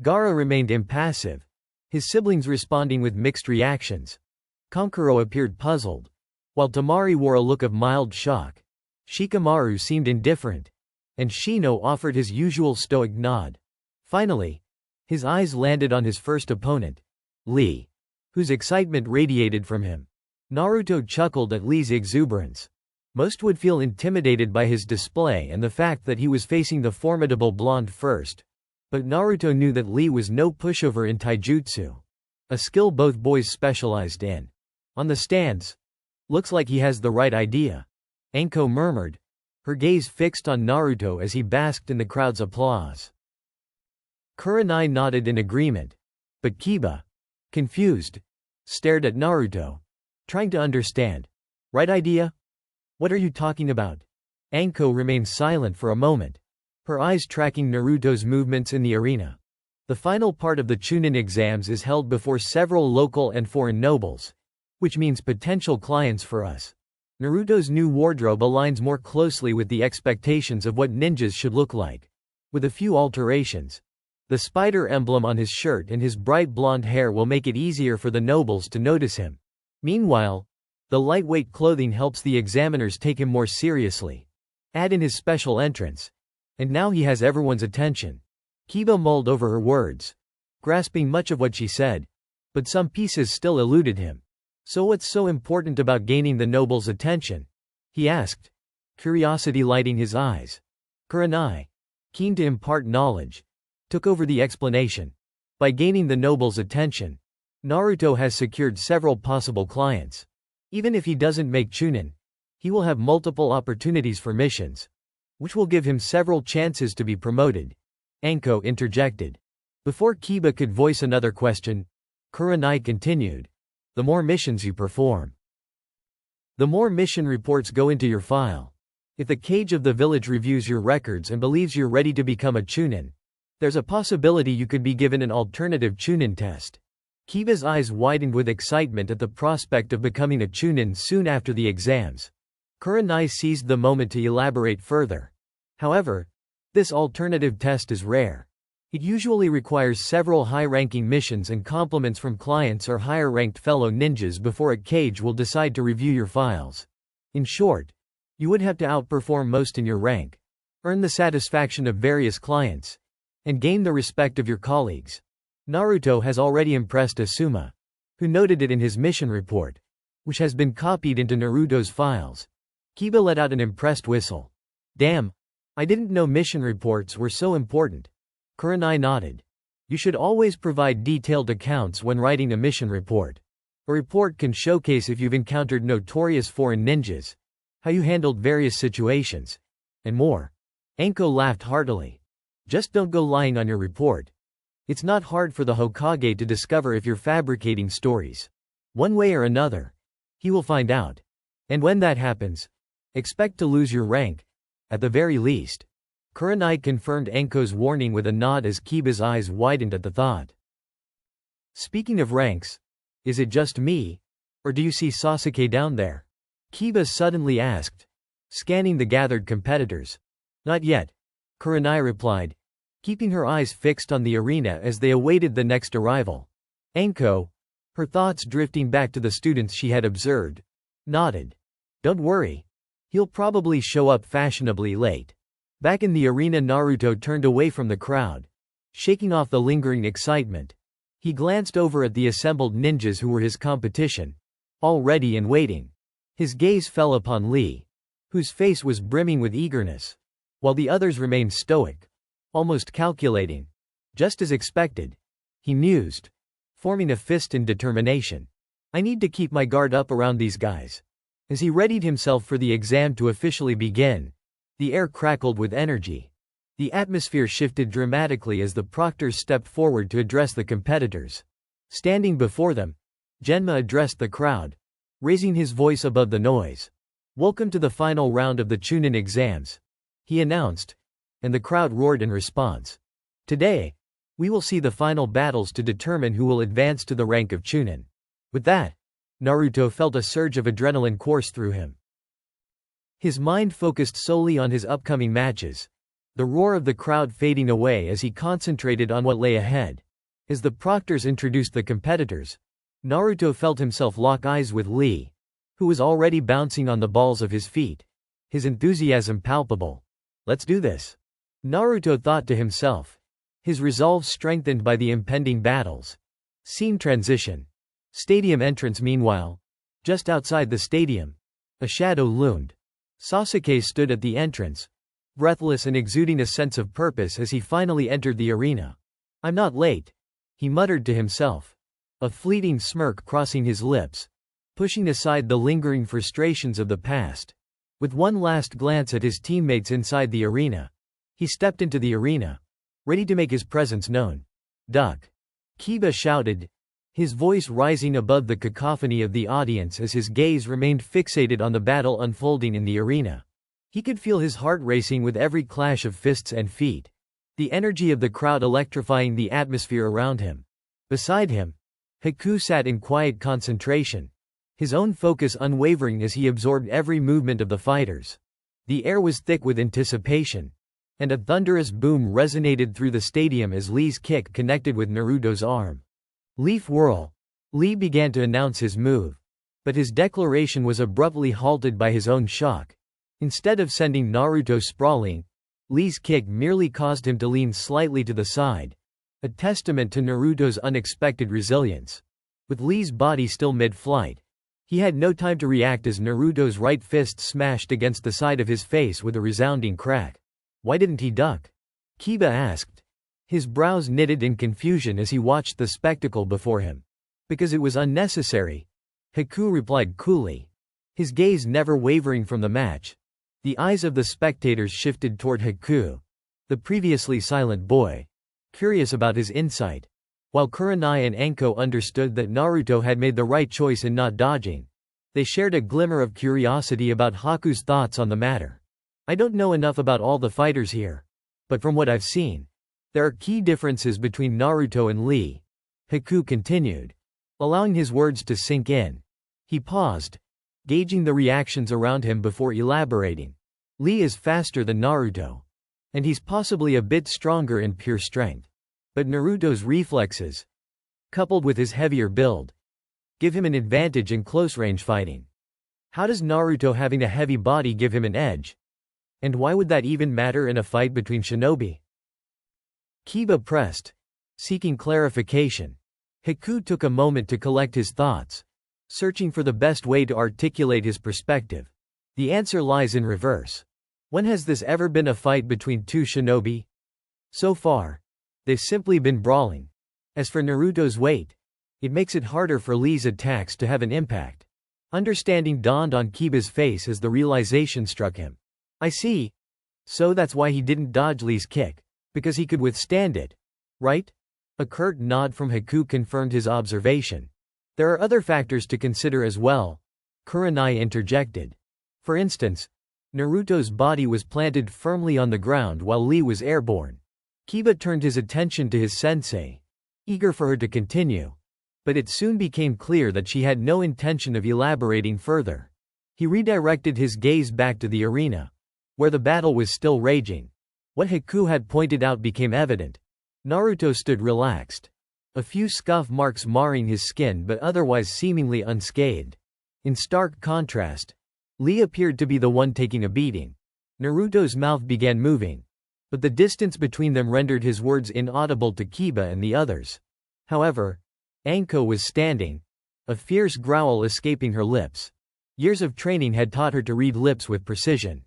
Gaara remained impassive, his siblings responding with mixed reactions. Kankuro appeared puzzled, while Tamari wore a look of mild shock. Shikamaru seemed indifferent, and Shino offered his usual stoic nod. Finally, his eyes landed on his first opponent, Lee, whose excitement radiated from him. Naruto chuckled at Lee's exuberance. Most would feel intimidated by his display and the fact that he was facing the formidable blonde first. But Naruto knew that Lee was no pushover in taijutsu, a skill both boys specialized in. On the stands, looks like he has the right idea, Anko murmured, her gaze fixed on Naruto as he basked in the crowd's applause. Kurenai nodded in agreement, but Kiba, confused, stared at Naruto, trying to understand. Right idea? What are you talking about? Anko remained silent for a moment, her eyes tracking Naruto's movements in the arena. The final part of the Chunin exams is held before several local and foreign nobles, which means potential clients for us. Naruto's new wardrobe aligns more closely with the expectations of what ninjas should look like. With a few alterations, the spider emblem on his shirt and his bright blonde hair will make it easier for the nobles to notice him. Meanwhile, the lightweight clothing helps the examiners take him more seriously. Add in his special entrance, and now he has everyone's attention. Kiba mulled over her words, grasping much of what she said, but some pieces still eluded him. So what's so important about gaining the noble's attention? He asked, curiosity lighting his eyes. Kurenai, keen to impart knowledge, took over the explanation. By gaining the noble's attention, Naruto has secured several possible clients. Even if he doesn't make Chunin, he will have multiple opportunities for missions, which will give him several chances to be promoted. Anko interjected. Before Kiba could voice another question, Kurenai continued. The more missions you perform, the more mission reports go into your file. If the Cage of the Village reviews your records and believes you're ready to become a Chunin, there's a possibility you could be given an alternative Chunin test. Kiba's eyes widened with excitement at the prospect of becoming a Chunin soon after the exams. Kurenai seized the moment to elaborate further. However, this alternative test is rare. It usually requires several high-ranking missions and compliments from clients or higher-ranked fellow ninjas before a cage will decide to review your files. In short, you would have to outperform most in your rank, earn the satisfaction of various clients, and gain the respect of your colleagues. Naruto has already impressed Asuma, who noted it in his mission report, which has been copied into Naruto's files. Kiba let out an impressed whistle. Damn, I didn't know mission reports were so important. Kurenai nodded. You should always provide detailed accounts when writing a mission report. A report can showcase if you've encountered notorious foreign ninjas, how you handled various situations, and more. Anko laughed heartily. Just don't go lying on your report. It's not hard for the Hokage to discover if you're fabricating stories. One way or another, he will find out. And when that happens, expect to lose your rank, at the very least. Kurenai confirmed Anko's warning with a nod as Kiba's eyes widened at the thought. Speaking of ranks, is it just me, or do you see Sasuke down there? Kiba suddenly asked, scanning the gathered competitors. Not yet, Kurenai replied, keeping her eyes fixed on the arena as they awaited the next arrival. Anko, her thoughts drifting back to the students she had observed, nodded. Don't worry. He'll probably show up fashionably late. Back in the arena, Naruto turned away from the crowd, shaking off the lingering excitement. He glanced over at the assembled ninjas who were his competition, all ready and waiting. His gaze fell upon Lee, whose face was brimming with eagerness, while the others remained stoic, almost calculating. Just as expected, he mused, forming a fist in determination. I need to keep my guard up around these guys. As he readied himself for the exam to officially begin, the air crackled with energy. The atmosphere shifted dramatically as the proctors stepped forward to address the competitors. Standing before them, Genma addressed the crowd, raising his voice above the noise. Welcome to the final round of the Chunin exams, he announced, and the crowd roared in response. Today, we will see the final battles to determine who will advance to the rank of Chunin. With that, Naruto felt a surge of adrenaline course through him. His mind focused solely on his upcoming matches, the roar of the crowd fading away as he concentrated on what lay ahead. As the proctors introduced the competitors, Naruto felt himself lock eyes with Lee, who was already bouncing on the balls of his feet, his enthusiasm palpable. "Let's do this," Naruto thought to himself, his resolve strengthened by the impending battles. Scene transition. Stadium entrance. Meanwhile, just outside the stadium, a shadow loomed. Sasuke stood at the entrance, breathless and exuding a sense of purpose as he finally entered the arena. "I'm not late," he muttered to himself, a fleeting smirk crossing his lips, pushing aside the lingering frustrations of the past. With one last glance at his teammates inside the arena, he stepped into the arena, ready to make his presence known. "Duck!" Kiba shouted, his voice rising above the cacophony of the audience as his gaze remained fixated on the battle unfolding in the arena. He could feel his heart racing with every clash of fists and feet, the energy of the crowd electrifying the atmosphere around him. Beside him, Haku sat in quiet concentration, his own focus unwavering as he absorbed every movement of the fighters. The air was thick with anticipation, and a thunderous boom resonated through the stadium as Lee's kick connected with Naruto's arm. "Leaf whirl." Lee began to announce his move, but his declaration was abruptly halted by his own shock. Instead of sending Naruto sprawling, Lee's kick merely caused him to lean slightly to the side, a testament to Naruto's unexpected resilience. With Lee's body still mid-flight, he had no time to react as Naruto's right fist smashed against the side of his face with a resounding crack. "Why didn't he duck?" Kiba asked, his brows knitted in confusion as he watched the spectacle before him. "Because it was unnecessary," Haku replied coolly, his gaze never wavering from the match. The eyes of the spectators shifted toward Haku, the previously silent boy, curious about his insight. While Kurenai and Anko understood that Naruto had made the right choice in not dodging, they shared a glimmer of curiosity about Haku's thoughts on the matter. "I don't know enough about all the fighters here, but from what I've seen, there are key differences between Naruto and Lee," Haku continued, allowing his words to sink in. He paused, gauging the reactions around him before elaborating. "Lee is faster than Naruto, and he's possibly a bit stronger in pure strength. But Naruto's reflexes, coupled with his heavier build, give him an advantage in close-range fighting. How does Naruto having a heavy body give him an edge? And why would that even matter in a fight between shinobi?" Kiba pressed, seeking clarification. Haku took a moment to collect his thoughts, searching for the best way to articulate his perspective. "The answer lies in reverse. When has this ever been a fight between two shinobi? So far, they've simply been brawling. As for Naruto's weight, it makes it harder for Lee's attacks to have an impact." Understanding dawned on Kiba's face as the realization struck him. "I see. So that's why he didn't dodge Lee's kick. Because he could withstand it, right?" A curt nod from Haku confirmed his observation. "There are other factors to consider as well," Kurenai interjected. "For instance, Naruto's body was planted firmly on the ground while Lee was airborne." Kiba turned his attention to his sensei, eager for her to continue. But it soon became clear that she had no intention of elaborating further. He redirected his gaze back to the arena, where the battle was still raging. What Haku had pointed out became evident. Naruto stood relaxed, a few scuff marks marring his skin but otherwise seemingly unscathed. In stark contrast, Lee appeared to be the one taking a beating. Naruto's mouth began moving, but the distance between them rendered his words inaudible to Kiba and the others. However, Anko was standing, a fierce growl escaping her lips. Years of training had taught her to read lips with precision,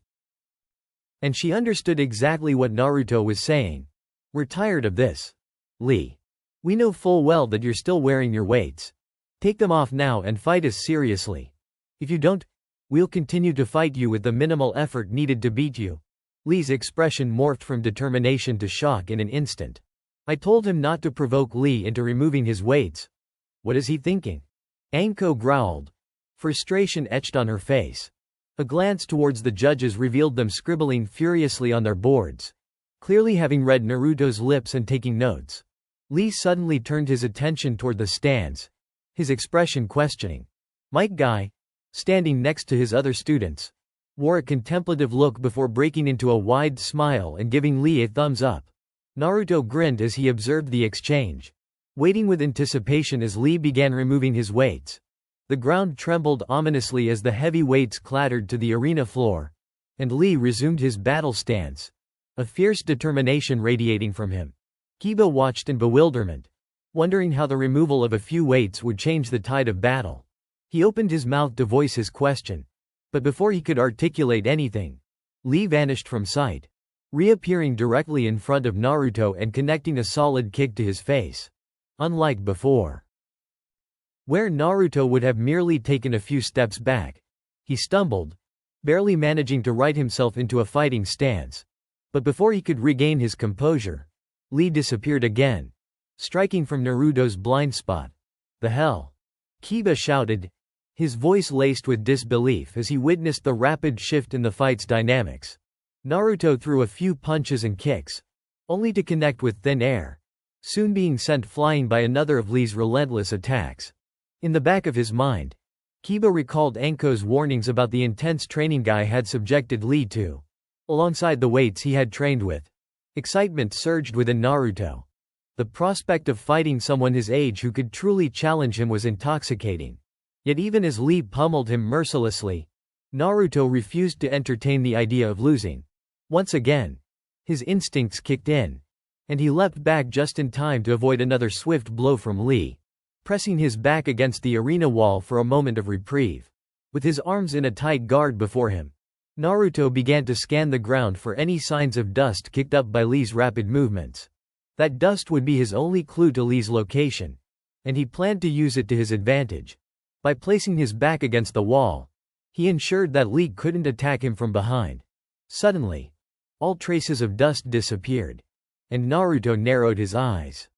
and she understood exactly what Naruto was saying. "We're tired of this, Lee. We know full well that you're still wearing your weights. Take them off now and fight us seriously. If you don't, we'll continue to fight you with the minimal effort needed to beat you." Lee's expression morphed from determination to shock in an instant. "I told him not to provoke Lee into removing his weights. What is he thinking?" Anko growled, frustration etched on her face. A glance towards the judges revealed them scribbling furiously on their boards, clearly having read Naruto's lips and taking notes. Lee suddenly turned his attention toward the stands, his expression questioning. Mike Guy, standing next to his other students, wore a contemplative look before breaking into a wide smile and giving Lee a thumbs up. Naruto grinned as he observed the exchange, waiting with anticipation as Lee began removing his weights. The ground trembled ominously as the heavy weights clattered to the arena floor, and Lee resumed his battle stance, a fierce determination radiating from him. Kiba watched in bewilderment, wondering how the removal of a few weights would change the tide of battle. He opened his mouth to voice his question, but before he could articulate anything, Lee vanished from sight, reappearing directly in front of Naruto and connecting a solid kick to his face. Unlike before, where Naruto would have merely taken a few steps back, he stumbled, barely managing to right himself into a fighting stance. But before he could regain his composure, Lee disappeared again, striking from Naruto's blind spot. "The hell?" Kiba shouted, his voice laced with disbelief as he witnessed the rapid shift in the fight's dynamics. Naruto threw a few punches and kicks, only to connect with thin air, soon being sent flying by another of Lee's relentless attacks. In the back of his mind, Kiba recalled Anko's warnings about the intense training Guy had subjected Lee to, alongside the weights he had trained with. Excitement surged within Naruto. The prospect of fighting someone his age who could truly challenge him was intoxicating. Yet even as Lee pummeled him mercilessly, Naruto refused to entertain the idea of losing. Once again, his instincts kicked in, and he leapt back just in time to avoid another swift blow from Lee, pressing his back against the arena wall for a moment of reprieve. With his arms in a tight guard before him, Naruto began to scan the ground for any signs of dust kicked up by Lee's rapid movements. That dust would be his only clue to Lee's location, and he planned to use it to his advantage. By placing his back against the wall, he ensured that Lee couldn't attack him from behind. Suddenly, all traces of dust disappeared, and Naruto narrowed his eyes,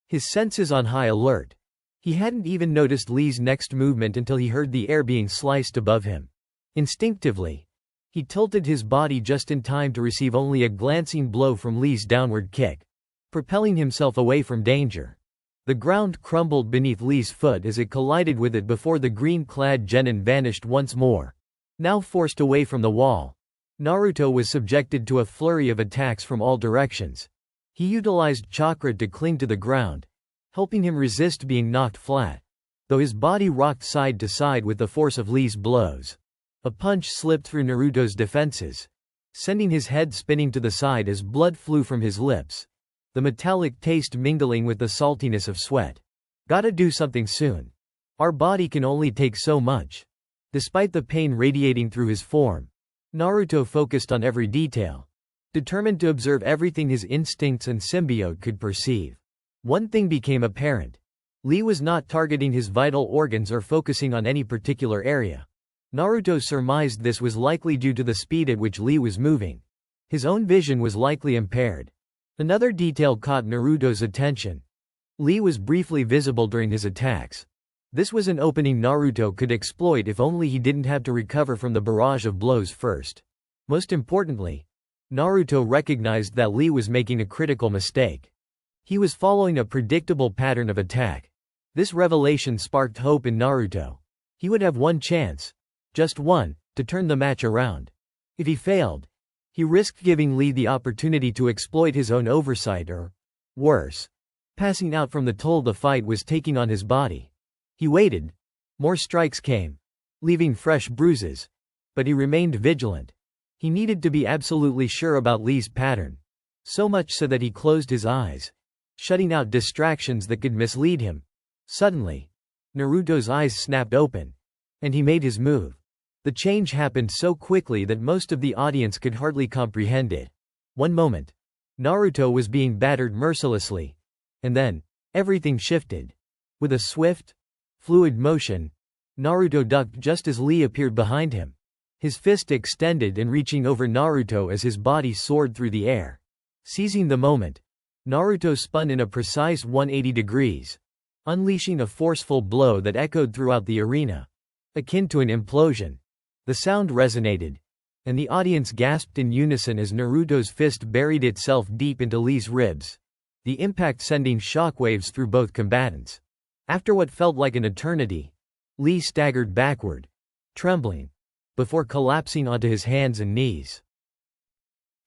his senses on high alert. He hadn't even noticed Lee's next movement until he heard the air being sliced above him. Instinctively, he tilted his body just in time to receive only a glancing blow from Lee's downward kick, propelling himself away from danger. The ground crumbled beneath Lee's foot as it collided with it before the green-clad genin vanished once more. Now forced away from the wall, Naruto was subjected to a flurry of attacks from all directions. He utilized chakra to cling to the ground, helping him resist being knocked flat, though his body rocked side to side with the force of Lee's blows. A punch slipped through Naruto's defenses, sending his head spinning to the side as blood flew from his lips, the metallic taste mingling with the saltiness of sweat. "Gotta do something soon. Our body can only take so much." Despite the pain radiating through his form, Naruto focused on every detail, determined to observe everything his instincts and symbiote could perceive. One thing became apparent. Lee was not targeting his vital organs or focusing on any particular area. Naruto surmised this was likely due to the speed at which Lee was moving. His own vision was likely impaired. Another detail caught Naruto's attention. Lee was briefly visible during his attacks. This was an opening Naruto could exploit if only he didn't have to recover from the barrage of blows first. Most importantly, Naruto recognized that Lee was making a critical mistake. He was following a predictable pattern of attack. This revelation sparked hope in Naruto. He would have one chance, just one, to turn the match around. If he failed, he risked giving Lee the opportunity to exploit his own oversight or, worse, passing out from the toll the fight was taking on his body. He waited. More strikes came, leaving fresh bruises. But he remained vigilant. He needed to be absolutely sure about Lee's pattern. So much so that he closed his eyes, shutting out distractions that could mislead him. Suddenly, Naruto's eyes snapped open, and he made his move. The change happened so quickly that most of the audience could hardly comprehend it. One moment, Naruto was being battered mercilessly, and then, everything shifted. With a swift, fluid motion, Naruto ducked just as Lee appeared behind him, his fist extended and reaching over Naruto as his body soared through the air. Seizing the moment, Naruto spun in a precise 180 degrees, unleashing a forceful blow that echoed throughout the arena, akin to an implosion. The sound resonated, and the audience gasped in unison as Naruto's fist buried itself deep into Lee's ribs, the impact sending shockwaves through both combatants. After what felt like an eternity, Lee staggered backward, trembling, before collapsing onto his hands and knees.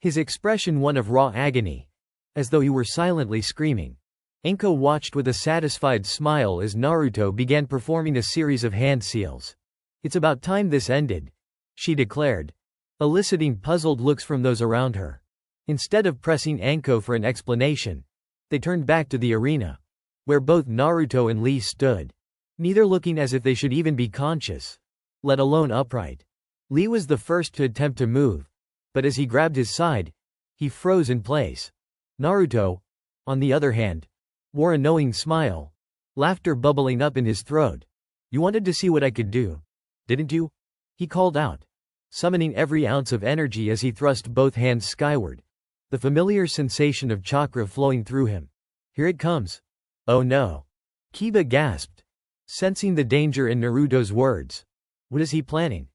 His expression one of raw agony, as though he were silently screaming. Enko watched with a satisfied smile as Naruto began performing a series of hand seals. "It's about time this ended," she declared, eliciting puzzled looks from those around her. Instead of pressing Enko for an explanation, they turned back to the arena, where both Naruto and Lee stood, neither looking as if they should even be conscious, let alone upright. Lee was the first to attempt to move, but as he grabbed his side, he froze in place. Naruto, on the other hand, wore a knowing smile, laughter bubbling up in his throat. "You wanted to see what I could do, didn't you?" he called out, summoning every ounce of energy as he thrust both hands skyward, the familiar sensation of chakra flowing through him. "Here it comes." "Oh no." Kiba gasped, sensing the danger in Naruto's words. "What is he planning?"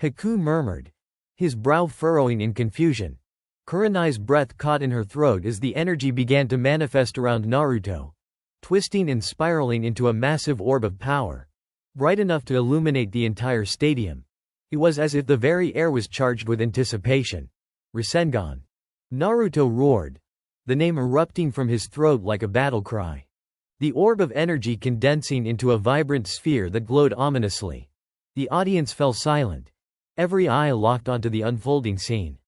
Haku murmured, his brow furrowing in confusion. Kurenai's breath caught in her throat as the energy began to manifest around Naruto, twisting and spiraling into a massive orb of power, bright enough to illuminate the entire stadium. It was as if the very air was charged with anticipation. "Rasengan!" Naruto roared, the name erupting from his throat like a battle cry. The orb of energy condensing into a vibrant sphere that glowed ominously. The audience fell silent, every eye locked onto the unfolding scene.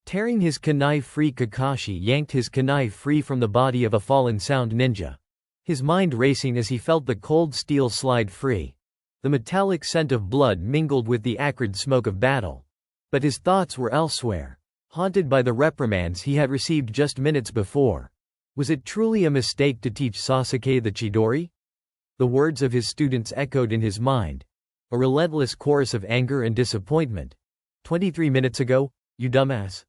Tearing his kunai free, Kakashi yanked his kunai free from the body of a fallen sound ninja, his mind racing as he felt the cold steel slide free. The metallic scent of blood mingled with the acrid smoke of battle. But his thoughts were elsewhere, haunted by the reprimands he had received just minutes before. Was it truly a mistake to teach Sasuke the Chidori? The words of his students echoed in his mind, a relentless chorus of anger and disappointment. 23 minutes ago, you dumbass."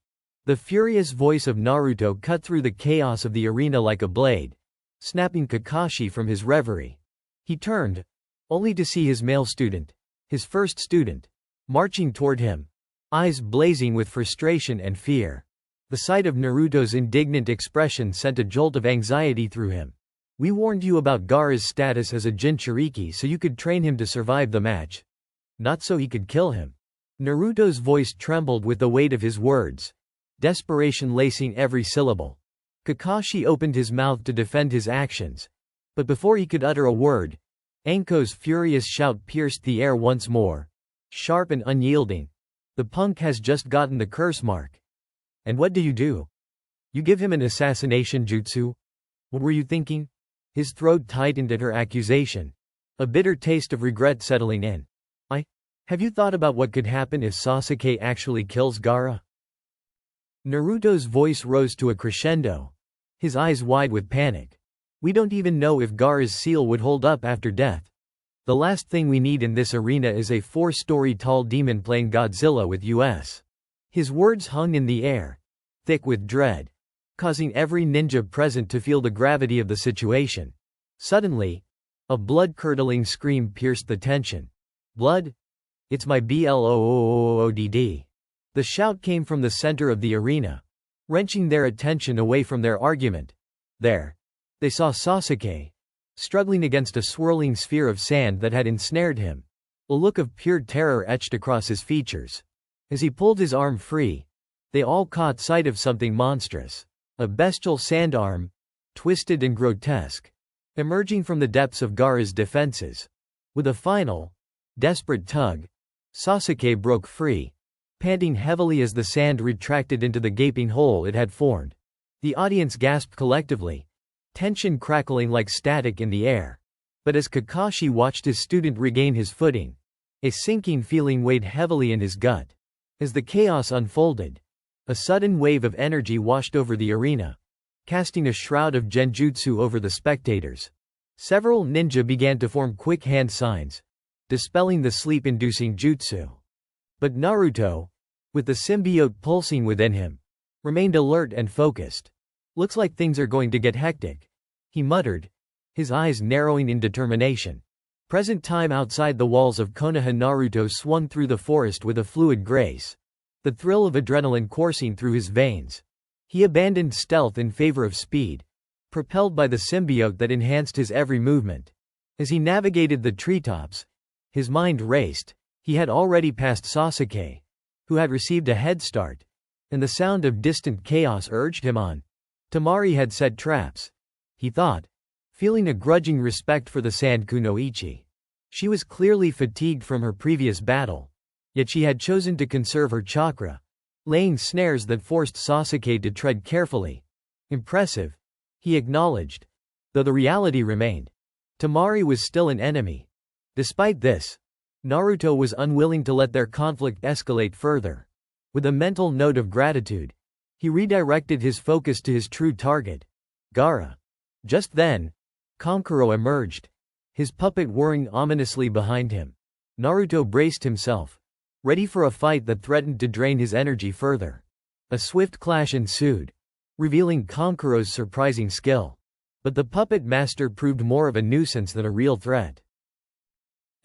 The furious voice of Naruto cut through the chaos of the arena like a blade, snapping Kakashi from his reverie. He turned, only to see his male student, his first student, marching toward him, eyes blazing with frustration and fear. The sight of Naruto's indignant expression sent a jolt of anxiety through him. "We warned you about Gaara's status as a Jinchuriki so you could train him to survive the match, not so he could kill him." Naruto's voice trembled with the weight of his words, desperation lacing every syllable. Kakashi opened his mouth to defend his actions, but before he could utter a word, Enko's furious shout pierced the air once more, sharp and unyielding. "The punk has just gotten the curse mark. And what do? You give him an assassination jutsu? What were you thinking?" His throat tightened at her accusation, a bitter taste of regret settling in. Have you thought about what could happen if Sasuke actually kills Gaara?" Naruto's voice rose to a crescendo, his eyes wide with panic. "We don't even know if Gaara's seal would hold up after death. The last thing we need in this arena is a 4-story tall demon playing Godzilla with us." His words hung in the air, thick with dread, causing every ninja present to feel the gravity of the situation. Suddenly, a blood-curdling scream pierced the tension. "Blood? It's my bloodd." The shout came from the center of the arena, wrenching their attention away from their argument. There, they saw Sasuke, struggling against a swirling sphere of sand that had ensnared him. A look of pure terror etched across his features. As he pulled his arm free, they all caught sight of something monstrous. A bestial sand arm, twisted and grotesque, emerging from the depths of Gaara's defenses. With a final, desperate tug, Sasuke broke free, panting heavily as the sand retracted into the gaping hole it had formed. The audience gasped collectively, tension crackling like static in the air. But as Kakashi watched his student regain his footing, a sinking feeling weighed heavily in his gut. As the chaos unfolded, a sudden wave of energy washed over the arena, casting a shroud of genjutsu over the spectators. Several ninja began to form quick hand signs, dispelling the sleep-inducing jutsu. But Naruto, with the symbiote pulsing within him, remained alert and focused. "Looks like things are going to get hectic," he muttered, his eyes narrowing in determination. Present time outside the walls of Konoha, Naruto swung through the forest with a fluid grace, the thrill of adrenaline coursing through his veins. He abandoned stealth in favor of speed, propelled by the symbiote that enhanced his every movement. As he navigated the treetops, His mind raced. He had already passed Sasuke, who had received a head start, and the sound of distant chaos urged him on. Temari had set traps, he thought, feeling a grudging respect for the Sand Kunoichi. She was clearly fatigued from her previous battle, yet she had chosen to conserve her chakra, laying snares that forced Sasuke to tread carefully. Impressive, he acknowledged, though the reality remained. Temari was still an enemy. Despite this, Naruto was unwilling to let their conflict escalate further. With a mental note of gratitude, he redirected his focus to his true target, Gaara. Just then, Kankuro emerged, his puppet whirring ominously behind him. Naruto braced himself, ready for a fight that threatened to drain his energy further. A swift clash ensued, revealing Kankuro's surprising skill. But the puppet master proved more of a nuisance than a real threat.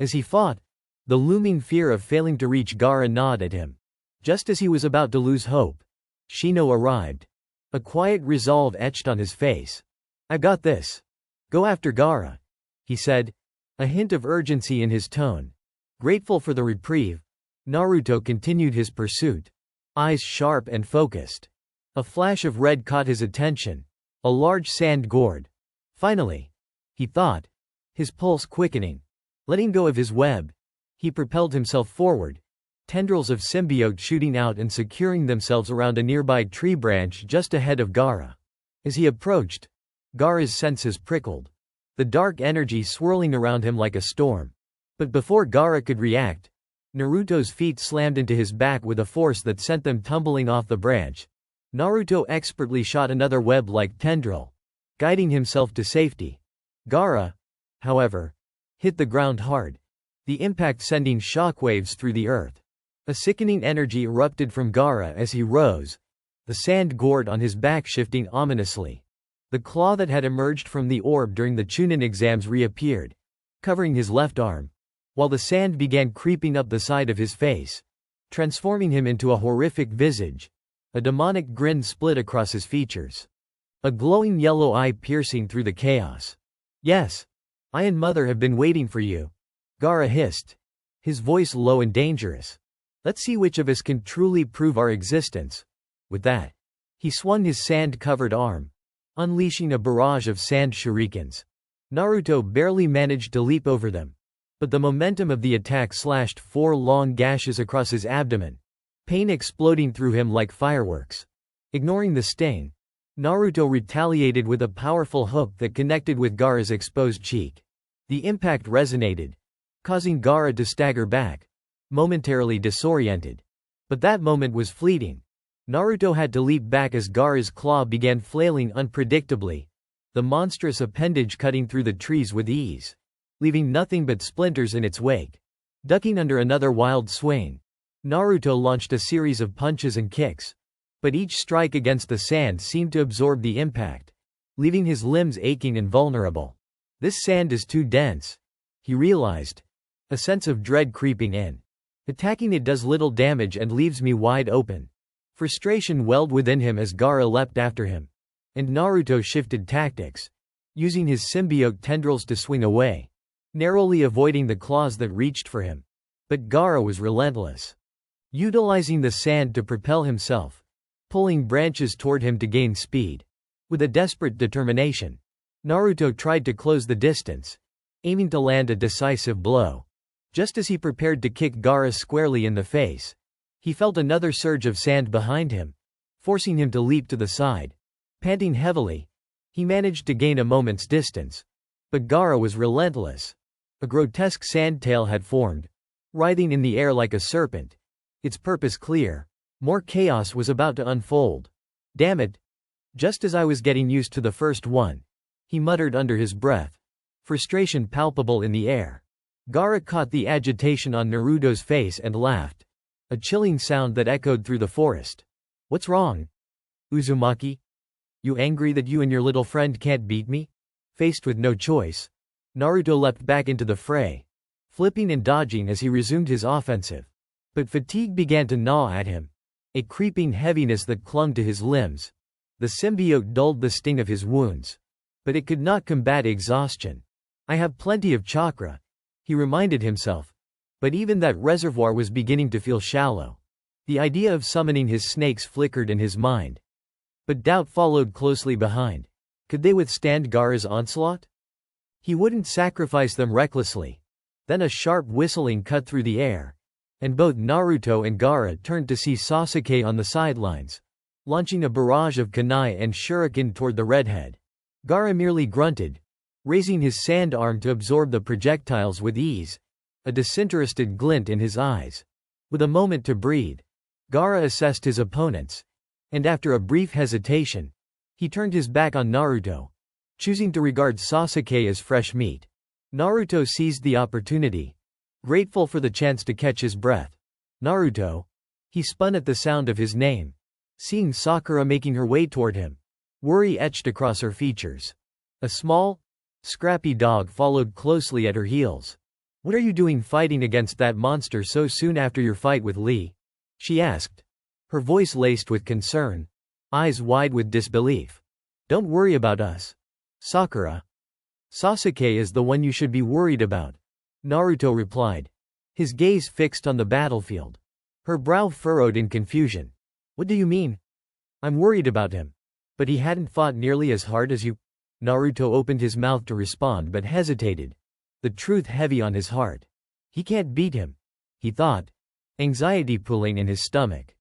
As he fought, the looming fear of failing to reach Gaara gnawed at him. Just as he was about to lose hope, Shino arrived. A quiet resolve etched on his face. "I've got this. Go after Gaara," he said, a hint of urgency in his tone. Grateful for the reprieve, Naruto continued his pursuit, eyes sharp and focused. A flash of red caught his attention, a large sand gourd. Finally, he thought, his pulse quickening. Letting go of his web, he propelled himself forward, tendrils of symbiote shooting out and securing themselves around a nearby tree branch just ahead of Gaara. As he approached, Gaara's senses prickled, the dark energy swirling around him like a storm. But before Gaara could react, Naruto's feet slammed into his back with a force that sent them tumbling off the branch. Naruto expertly shot another web-like tendril, guiding himself to safety. Gaara, however, hit the ground hard, the impact sending shockwaves through the earth. A sickening energy erupted from Gaara as he rose, the sand gourd on his back shifting ominously. The claw that had emerged from the orb during the Chunin exams reappeared, covering his left arm, while the sand began creeping up the side of his face, transforming him into a horrific visage. A demonic grin split across his features, a glowing yellow eye piercing through the chaos. "Yes, I and Mother have been waiting for you," Gaara hissed, his voice low and dangerous. "Let's see which of us can truly prove our existence." With that, he swung his sand-covered arm, unleashing a barrage of sand shurikens. Naruto barely managed to leap over them, but the momentum of the attack slashed 4 long gashes across his abdomen, pain exploding through him like fireworks. Ignoring the sting, Naruto retaliated with a powerful hook that connected with Gaara's exposed cheek. The impact resonated, causing Gaara to stagger back, momentarily disoriented. But that moment was fleeting. Naruto had to leap back as Gaara's claw began flailing unpredictably, the monstrous appendage cutting through the trees with ease, leaving nothing but splinters in its wake. Ducking under another wild swing, Naruto launched a series of punches and kicks, but each strike against the sand seemed to absorb the impact, leaving his limbs aching and vulnerable. "This sand is too dense," he realized, a sense of dread creeping in. "Attacking it does little damage and leaves me wide open." Frustration welled within him as Gaara leapt after him, and Naruto shifted tactics, using his symbiote tendrils to swing away, narrowly avoiding the claws that reached for him. But Gaara was relentless, utilizing the sand to propel himself, pulling branches toward him to gain speed. With a desperate determination, Naruto tried to close the distance, aiming to land a decisive blow. Just as he prepared to kick Gaara squarely in the face, he felt another surge of sand behind him, forcing him to leap to the side. Panting heavily, he managed to gain a moment's distance. But Gaara was relentless. A grotesque sand tail had formed, writhing in the air like a serpent, its purpose clear. More chaos was about to unfold. "Damn it! Just as I was getting used to the first one," he muttered under his breath, frustration palpable in the air. Gaara caught the agitation on Naruto's face and laughed, a chilling sound that echoed through the forest. "What's wrong, Uzumaki? You angry that you and your little friend can't beat me?" Faced with no choice, Naruto leapt back into the fray, flipping and dodging as he resumed his offensive. But fatigue began to gnaw at him, a creeping heaviness that clung to his limbs. The symbiote dulled the sting of his wounds, but it could not combat exhaustion. "I have plenty of chakra," he reminded himself, But even that reservoir was beginning to feel shallow. The idea of summoning his snakes flickered in his mind. But doubt followed closely behind. Could they withstand Gaara's onslaught? He wouldn't sacrifice them recklessly. Then a sharp whistling cut through the air, and both Naruto and Gaara turned to see Sasuke on the sidelines, launching a barrage of kunai and shuriken toward the redhead. Gaara merely grunted, raising his sand arm to absorb the projectiles with ease, a disinterested glint in his eyes. With a moment to breathe, Gaara assessed his opponents, and after a brief hesitation, he turned his back on Naruto, choosing to regard Sasuke as fresh meat. Naruto seized the opportunity, grateful for the chance to catch his breath. Naruto. He spun at the sound of his name, seeing Sakura making her way toward him. Worry etched across her features. A small, scrappy dog followed closely at her heels. "What are you doing fighting against that monster so soon after your fight with Lee?" she asked, her voice laced with concern, eyes wide with disbelief. "Don't worry about us, Sakura. Sasuke is the one you should be worried about," Naruto replied, his gaze fixed on the battlefield. Her brow furrowed in confusion. "What do you mean?" "I'm worried about him. But he hadn't fought nearly as hard as you." Naruto opened his mouth to respond but hesitated, the truth heavy on his heart. He can't beat him, he thought, anxiety pooling in his stomach.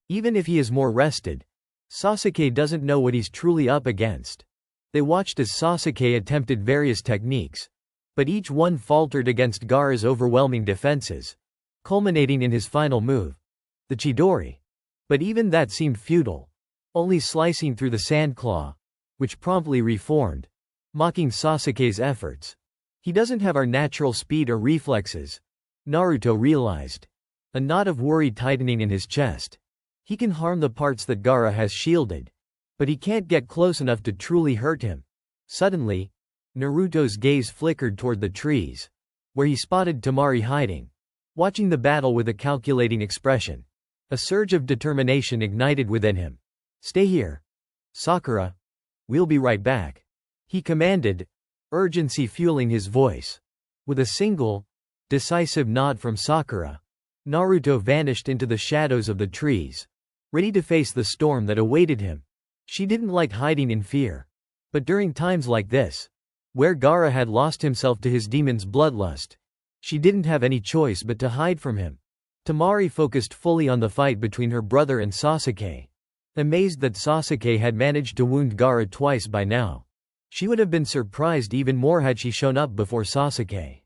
Even if he is more rested, Sasuke doesn't know what he's truly up against. They watched as Sasuke attempted various techniques, but each one faltered against Gaara's overwhelming defenses, culminating in his final move, the Chidori. But even that seemed futile, only slicing through the sand claw, which promptly reformed, mocking Sasuke's efforts. He doesn't have our natural speed or reflexes, Naruto realized, a knot of worry tightening in his chest. He can harm the parts that Gaara has shielded, but he can't get close enough to truly hurt him. Suddenly, Naruto's gaze flickered toward the trees, where he spotted Temari hiding, watching the battle with a calculating expression. A surge of determination ignited within him. "Stay here, Sakura. We'll be right back," he commanded, urgency fueling his voice. With a single, decisive nod from Sakura, Naruto vanished into the shadows of the trees, ready to face the storm that awaited him. She didn't like hiding in fear. But during times like this, where Gaara had lost himself to his demon's bloodlust, she didn't have any choice but to hide from him. Temari focused fully on the fight between her brother and Sasuke. Amazed that Sasuke had managed to wound Gaara twice by now. She would have been surprised even more had she shown up before Sasuke.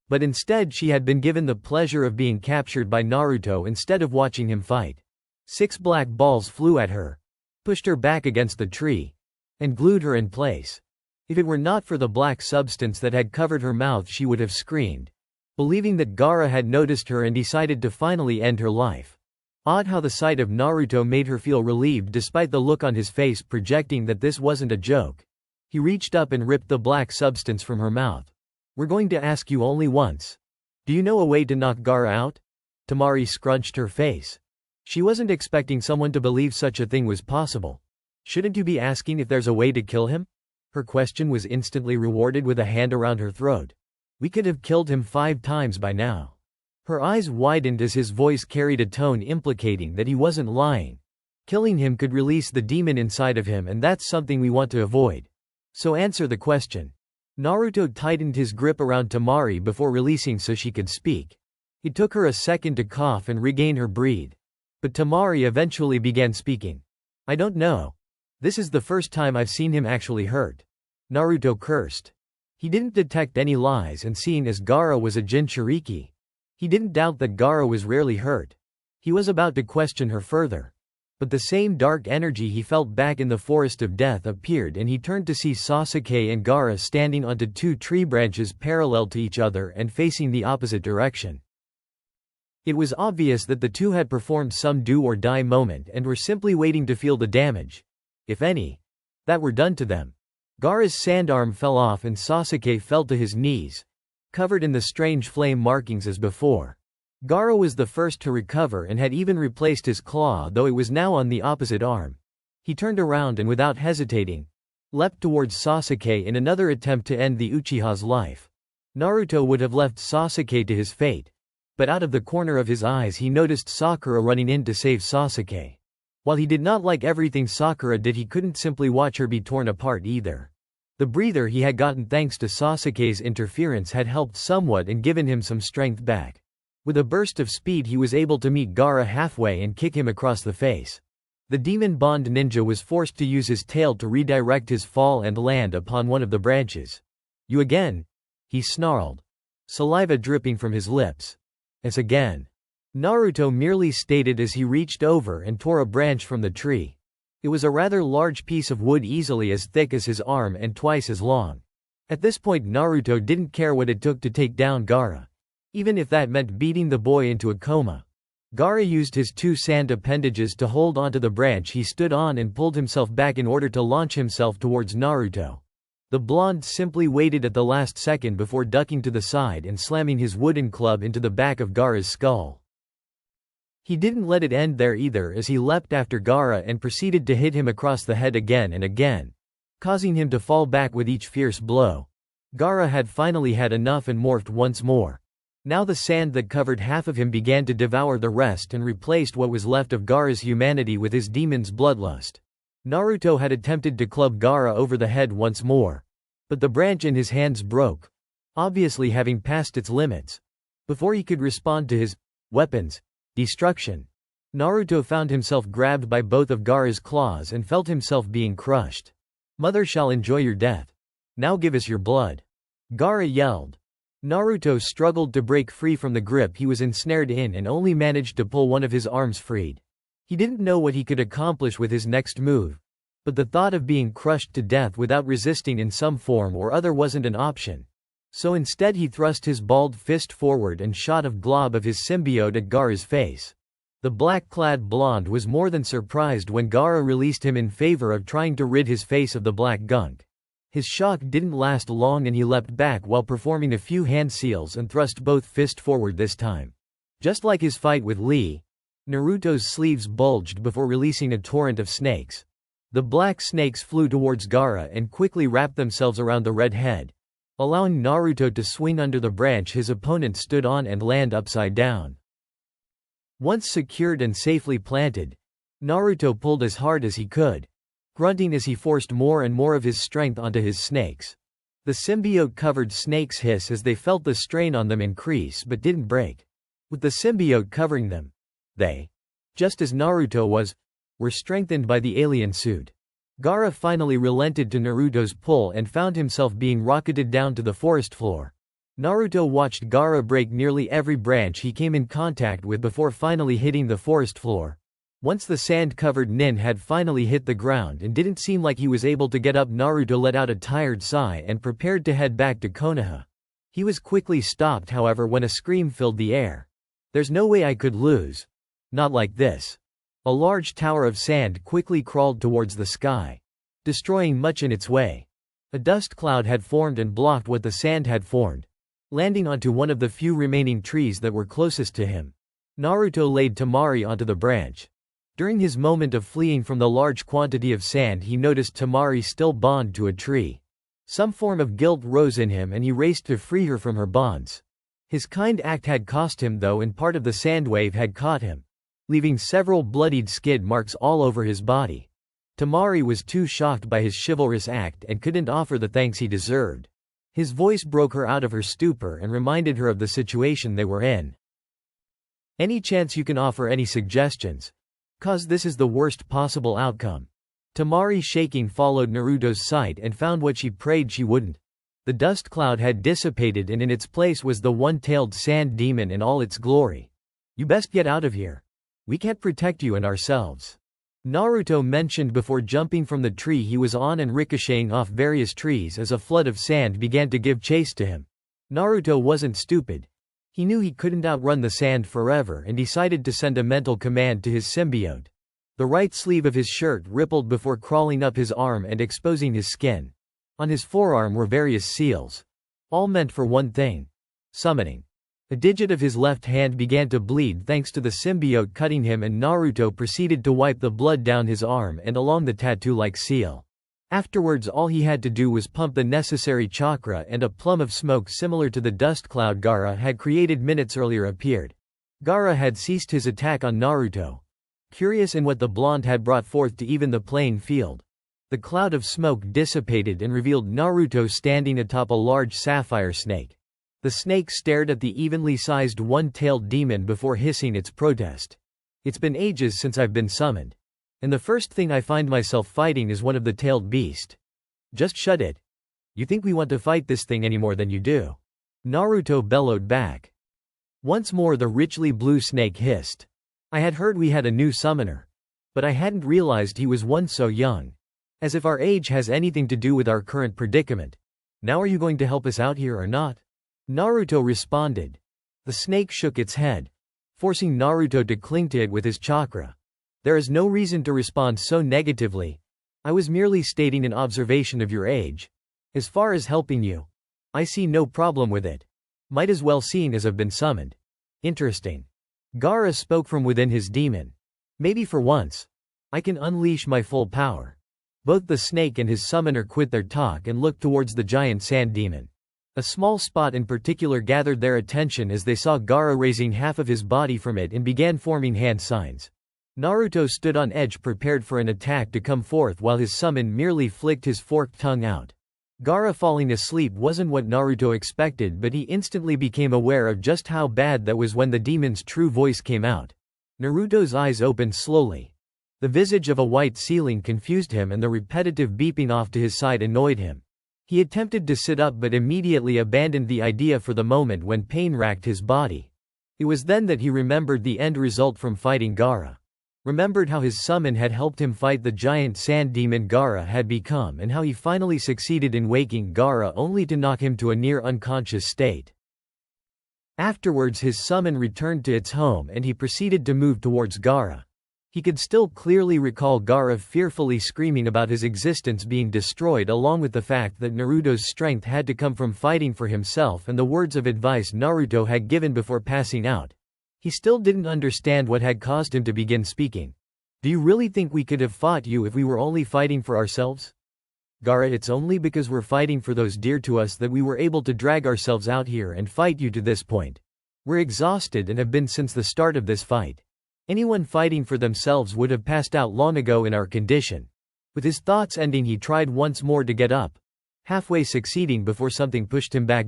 But instead she had been given the pleasure of being captured by Naruto instead of watching him fight. 6 black balls flew at her, pushed her back against the tree, and glued her in place. If it were not for the black substance that had covered her mouth, she would have screamed, believing that Gaara had noticed her and decided to finally end her life. Odd how the sight of Naruto made her feel relieved despite the look on his face projecting that this wasn't a joke. He reached up and ripped the black substance from her mouth. "We're going to ask you only once. Do you know a way to knock Gaara out?" Temari scrunched her face. She wasn't expecting someone to believe such a thing was possible. "Shouldn't you be asking if there's a way to kill him?" Her question was instantly rewarded with a hand around her throat. "We could have killed him 5 times by now." Her eyes widened as his voice carried a tone implicating that he wasn't lying. "Killing him could release the demon inside of him, and that's something we want to avoid. So answer the question." Naruto tightened his grip around Temari before releasing so she could speak. It took her a second to cough and regain her breath. But Temari eventually began speaking. "I don't know. This is the first time I've seen him actually hurt." Naruto cursed. He didn't detect any lies, and seeing as Gaara was a Jinchuriki, he didn't doubt that Gaara was rarely hurt. He was about to question her further. But the same dark energy he felt back in the Forest of Death appeared, and he turned to see Sasuke and Gaara standing onto 2 tree branches parallel to each other and facing the opposite direction. It was obvious that the two had performed some do-or-die moment and were simply waiting to feel the damage, if any, that were done to them. Gaara's sandarm fell off and Sasuke fell to his knees, covered in the strange flame markings as before. Gaara was the first to recover and had even replaced his claw, though it was now on the opposite arm. He turned around and without hesitating, leapt towards Sasuke in another attempt to end the Uchiha's life. Naruto would have left Sasuke to his fate, but out of the corner of his eyes he noticed Sakura running in to save Sasuke. While he did not like everything Sakura did, he couldn't simply watch her be torn apart either. The breather he had gotten thanks to Sasuke's interference had helped somewhat and given him some strength back. With a burst of speed he was able to meet Gaara halfway and kick him across the face. The demon bond ninja was forced to use his tail to redirect his fall and land upon one of the branches. "You again?" he snarled, saliva dripping from his lips. "It's again," Naruto merely stated as he reached over and tore a branch from the tree. It was a rather large piece of wood, easily as thick as his arm and twice as long. At this point Naruto didn't care what it took to take down Gaara, even if that meant beating the boy into a coma. Gaara used his two sand appendages to hold onto the branch he stood on and pulled himself back in order to launch himself towards Naruto. The blonde simply waited at the last second before ducking to the side and slamming his wooden club into the back of Gaara's skull. He didn't let it end there either, as he leapt after Gaara and proceeded to hit him across the head again and again, causing him to fall back with each fierce blow. Gaara had finally had enough and morphed once more. Now the sand that covered half of him began to devour the rest and replaced what was left of Gaara's humanity with his demon's bloodlust. Naruto had attempted to club Gaara over the head once more, but the branch in his hands broke, obviously having passed its limits. Before he could respond to his weapon's destruction, Naruto found himself grabbed by both of Gaara's claws and felt himself being crushed. "Mother shall enjoy your death. Now give us your blood," Gaara yelled. Naruto struggled to break free from the grip he was ensnared in and only managed to pull one of his arms freed. He didn't know what he could accomplish with his next move, but the thought of being crushed to death without resisting in some form or other wasn't an option. So instead he thrust his balled fist forward and shot a glob of his symbiote at Gaara's face. The black-clad blonde was more than surprised when Gaara released him in favor of trying to rid his face of the black gunk. His shock didn't last long and he leapt back while performing a few hand seals and thrust both fists forward this time. Just like his fight with Lee, Naruto's sleeves bulged before releasing a torrent of snakes. The black snakes flew towards Gaara and quickly wrapped themselves around the red head, allowing Naruto to swing under the branch his opponent stood on and land upside down. Once secured and safely planted, Naruto pulled as hard as he could, grunting as he forced more and more of his strength onto his snakes. The symbiote-covered snakes hiss as they felt the strain on them increase but didn't break. With the symbiote covering them, they, just as Naruto was, were strengthened by the alien suit. Gaara finally relented to Naruto's pull and found himself being rocketed down to the forest floor. Naruto watched Gaara break nearly every branch he came in contact with before finally hitting the forest floor. Once the sand-covered nin had finally hit the ground and didn't seem like he was able to get up, Naruto let out a tired sigh and prepared to head back to Konoha. He was quickly stopped, however, when a scream filled the air. "There's no way I could lose. Not like this." A large tower of sand quickly crawled towards the sky, destroying much in its way. A dust cloud had formed and blocked what the sand had formed, landing onto one of the few remaining trees that were closest to him. Naruto laid Temari onto the branch. During his moment of fleeing from the large quantity of sand, he noticed Temari still bound to a tree. Some form of guilt rose in him and he raced to free her from her bonds. His kind act had cost him though, and part of the sand wave had caught him, leaving several bloodied skid marks all over his body. Temari was too shocked by his chivalrous act and couldn't offer the thanks he deserved. His voice broke her out of her stupor and reminded her of the situation they were in. "Any chance you can offer any suggestions? 'Cause this is the worst possible outcome." Temari, shaking, followed Naruto's sight and found what she prayed she wouldn't. The dust cloud had dissipated and in its place was the one-tailed sand demon in all its glory. "You best get out of here. We can't protect you and ourselves," Naruto mentioned before jumping from the tree he was on and ricocheting off various trees as a flood of sand began to give chase to him. Naruto wasn't stupid. He knew he couldn't outrun the sand forever and decided to send a mental command to his symbiote. The right sleeve of his shirt rippled before crawling up his arm and exposing his skin. On his forearm were various seals, all meant for one thing: summoning. A digit of his left hand began to bleed thanks to the symbiote cutting him, and Naruto proceeded to wipe the blood down his arm and along the tattoo-like seal. Afterwards all he had to do was pump the necessary chakra and a plume of smoke similar to the dust cloud Gaara had created minutes earlier appeared. Gaara had ceased his attack on Naruto. Curious in what the blonde had brought forth to even the playing field. The cloud of smoke dissipated and revealed Naruto standing atop a large sapphire snake. The snake stared at the evenly sized one-tailed demon before hissing its protest. It's been ages since I've been summoned. And the first thing I find myself fighting is one of the tailed beast. Just shut it. You think we want to fight this thing any more than you do? Naruto bellowed back. Once more the richly blue snake hissed. I had heard we had a new summoner. But I hadn't realized he was one so young. As if our age has anything to do with our current predicament. Now are you going to help us out here or not? Naruto responded. The snake shook its head, forcing Naruto to cling to it with his chakra. There is no reason to respond so negatively. I was merely stating an observation of your age. As far as helping you, I see no problem with it. Might as well seeing as I've been summoned. Interesting. Gaara spoke from within his demon. Maybe for once, I can unleash my full power. Both the snake and his summoner quit their talk and looked towards the giant sand demon. A small spot in particular gathered their attention as they saw Gaara raising half of his body from it and began forming hand signs. Naruto stood on edge prepared for an attack to come forth while his summon merely flicked his forked tongue out. Gaara falling asleep wasn't what Naruto expected, but he instantly became aware of just how bad that was when the demon's true voice came out. Naruto's eyes opened slowly. The visage of a white ceiling confused him and the repetitive beeping off to his side annoyed him. He attempted to sit up but immediately abandoned the idea for the moment when pain racked his body. It was then that he remembered the end result from fighting Gaara. Remembered how his summon had helped him fight the giant sand demon Gaara had become and how he finally succeeded in waking Gaara only to knock him to a near unconscious state. Afterwards his summon returned to its home and he proceeded to move towards Gaara. He could still clearly recall Gaara fearfully screaming about his existence being destroyed along with the fact that Naruto's strength had to come from fighting for himself and the words of advice Naruto had given before passing out. He still didn't understand what had caused him to begin speaking. Do you really think we could have fought you if we were only fighting for ourselves? Gaara, it's only because we're fighting for those dear to us that we were able to drag ourselves out here and fight you to this point. We're exhausted and have been since the start of this fight. Anyone fighting for themselves would have passed out long ago in our condition. With his thoughts ending he tried once more to get up. Halfway succeeding before something pushed him back.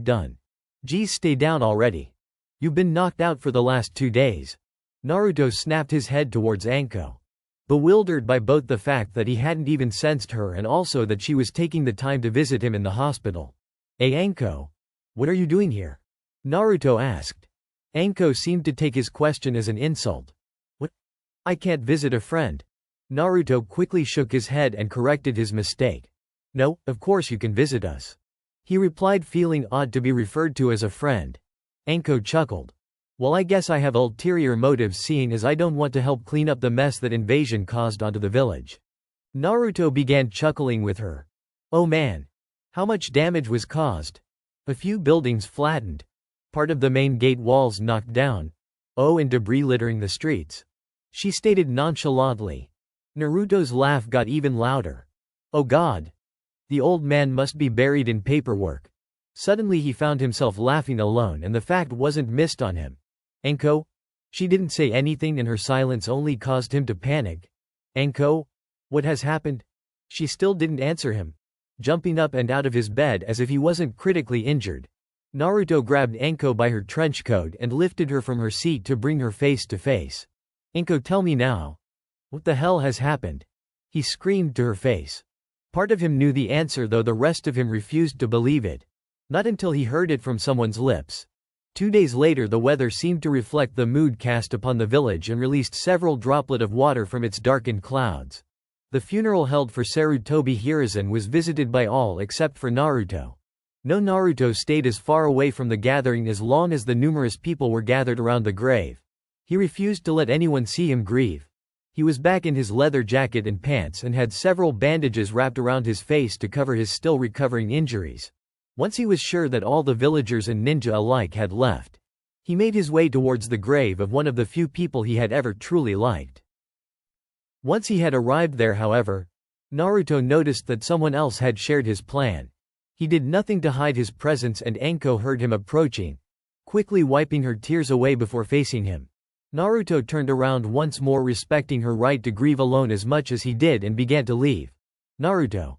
Geez, stay down already. You've been knocked out for the last 2 days. Naruto snapped his head towards Anko. Bewildered by both the fact that he hadn't even sensed her and also that she was taking the time to visit him in the hospital. Hey Anko. What are you doing here? Naruto asked. Anko seemed to take his question as an insult. What? I can't visit a friend. Naruto quickly shook his head and corrected his mistake. No, of course you can visit us. He replied, feeling odd to be referred to as a friend. Anko chuckled. Well, I guess I have ulterior motives seeing as I don't want to help clean up the mess that invasion caused onto the village. Naruto began chuckling with her. Oh man. How much damage was caused? A few buildings flattened. Part of the main gate walls knocked down. Oh, and debris littering the streets. She stated nonchalantly. Naruto's laugh got even louder. Oh God. The old man must be buried in paperwork. Suddenly he found himself laughing alone and the fact wasn't missed on him. Anko? She didn't say anything and her silence only caused him to panic. Anko? What has happened? She still didn't answer him. Jumping up and out of his bed as if he wasn't critically injured. Naruto grabbed Anko by her trench coat and lifted her from her seat to bring her face to face. Anko, tell me now. What the hell has happened? He screamed to her face. Part of him knew the answer though the rest of him refused to believe it. Not until he heard it from someone's lips. 2 days later the weather seemed to reflect the mood cast upon the village and released several droplets of water from its darkened clouds. The funeral held for Sarutobi Hiruzen was visited by all except for Naruto. No, Naruto stayed as far away from the gathering as long as the numerous people were gathered around the grave. He refused to let anyone see him grieve. He was back in his leather jacket and pants and had several bandages wrapped around his face to cover his still recovering injuries. Once he was sure that all the villagers and ninja alike had left, he made his way towards the grave of one of the few people he had ever truly liked. Once he had arrived there, however, Naruto noticed that someone else had shared his plan. He did nothing to hide his presence and Anko heard him approaching, quickly wiping her tears away before facing him. Naruto turned around once more, respecting her right to grieve alone as much as he did, and began to leave. Naruto.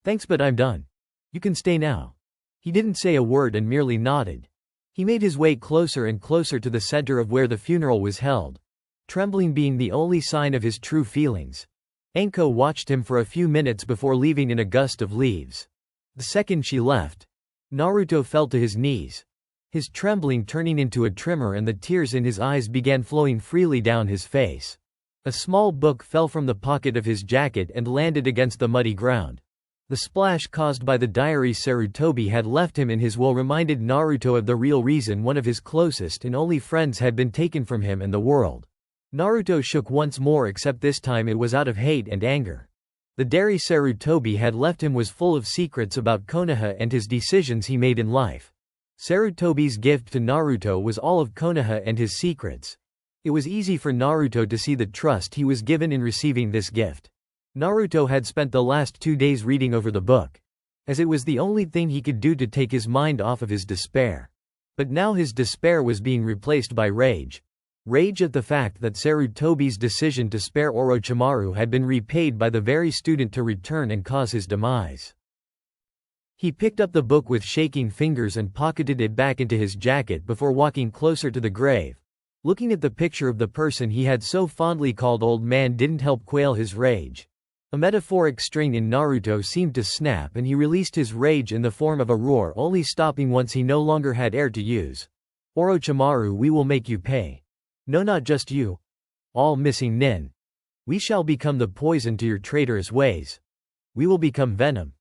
Thanks, but I'm done. You can stay now. He didn't say a word and merely nodded. He made his way closer and closer to the center of where the funeral was held, trembling being the only sign of his true feelings. Anko watched him for a few minutes before leaving in a gust of leaves. The second she left, Naruto fell to his knees, his trembling turning into a tremor and the tears in his eyes began flowing freely down his face. A small book fell from the pocket of his jacket and landed against the muddy ground. The splash caused by the diary Sarutobi had left him in his will reminded Naruto of the real reason one of his closest and only friends had been taken from him and the world. Naruto shook once more, except this time it was out of hate and anger. The diary Sarutobi had left him was full of secrets about Konoha and his decisions he made in life. Sarutobi's gift to Naruto was all of Konoha and his secrets. It was easy for Naruto to see the trust he was given in receiving this gift. Naruto had spent the last 2 days reading over the book, as it was the only thing he could do to take his mind off of his despair. But now his despair was being replaced by rage. Rage at the fact that Sarutobi's decision to spare Orochimaru had been repaid by the very student to return and cause his demise. He picked up the book with shaking fingers and pocketed it back into his jacket before walking closer to the grave. Looking at the picture of the person he had so fondly called old man didn't help quell his rage. A metaphoric string in Naruto seemed to snap and he released his rage in the form of a roar, only stopping once he no longer had air to use. Orochimaru, we will make you pay. No, not just you. All missing nin. We shall become the poison to your traitorous ways. We will become Venom.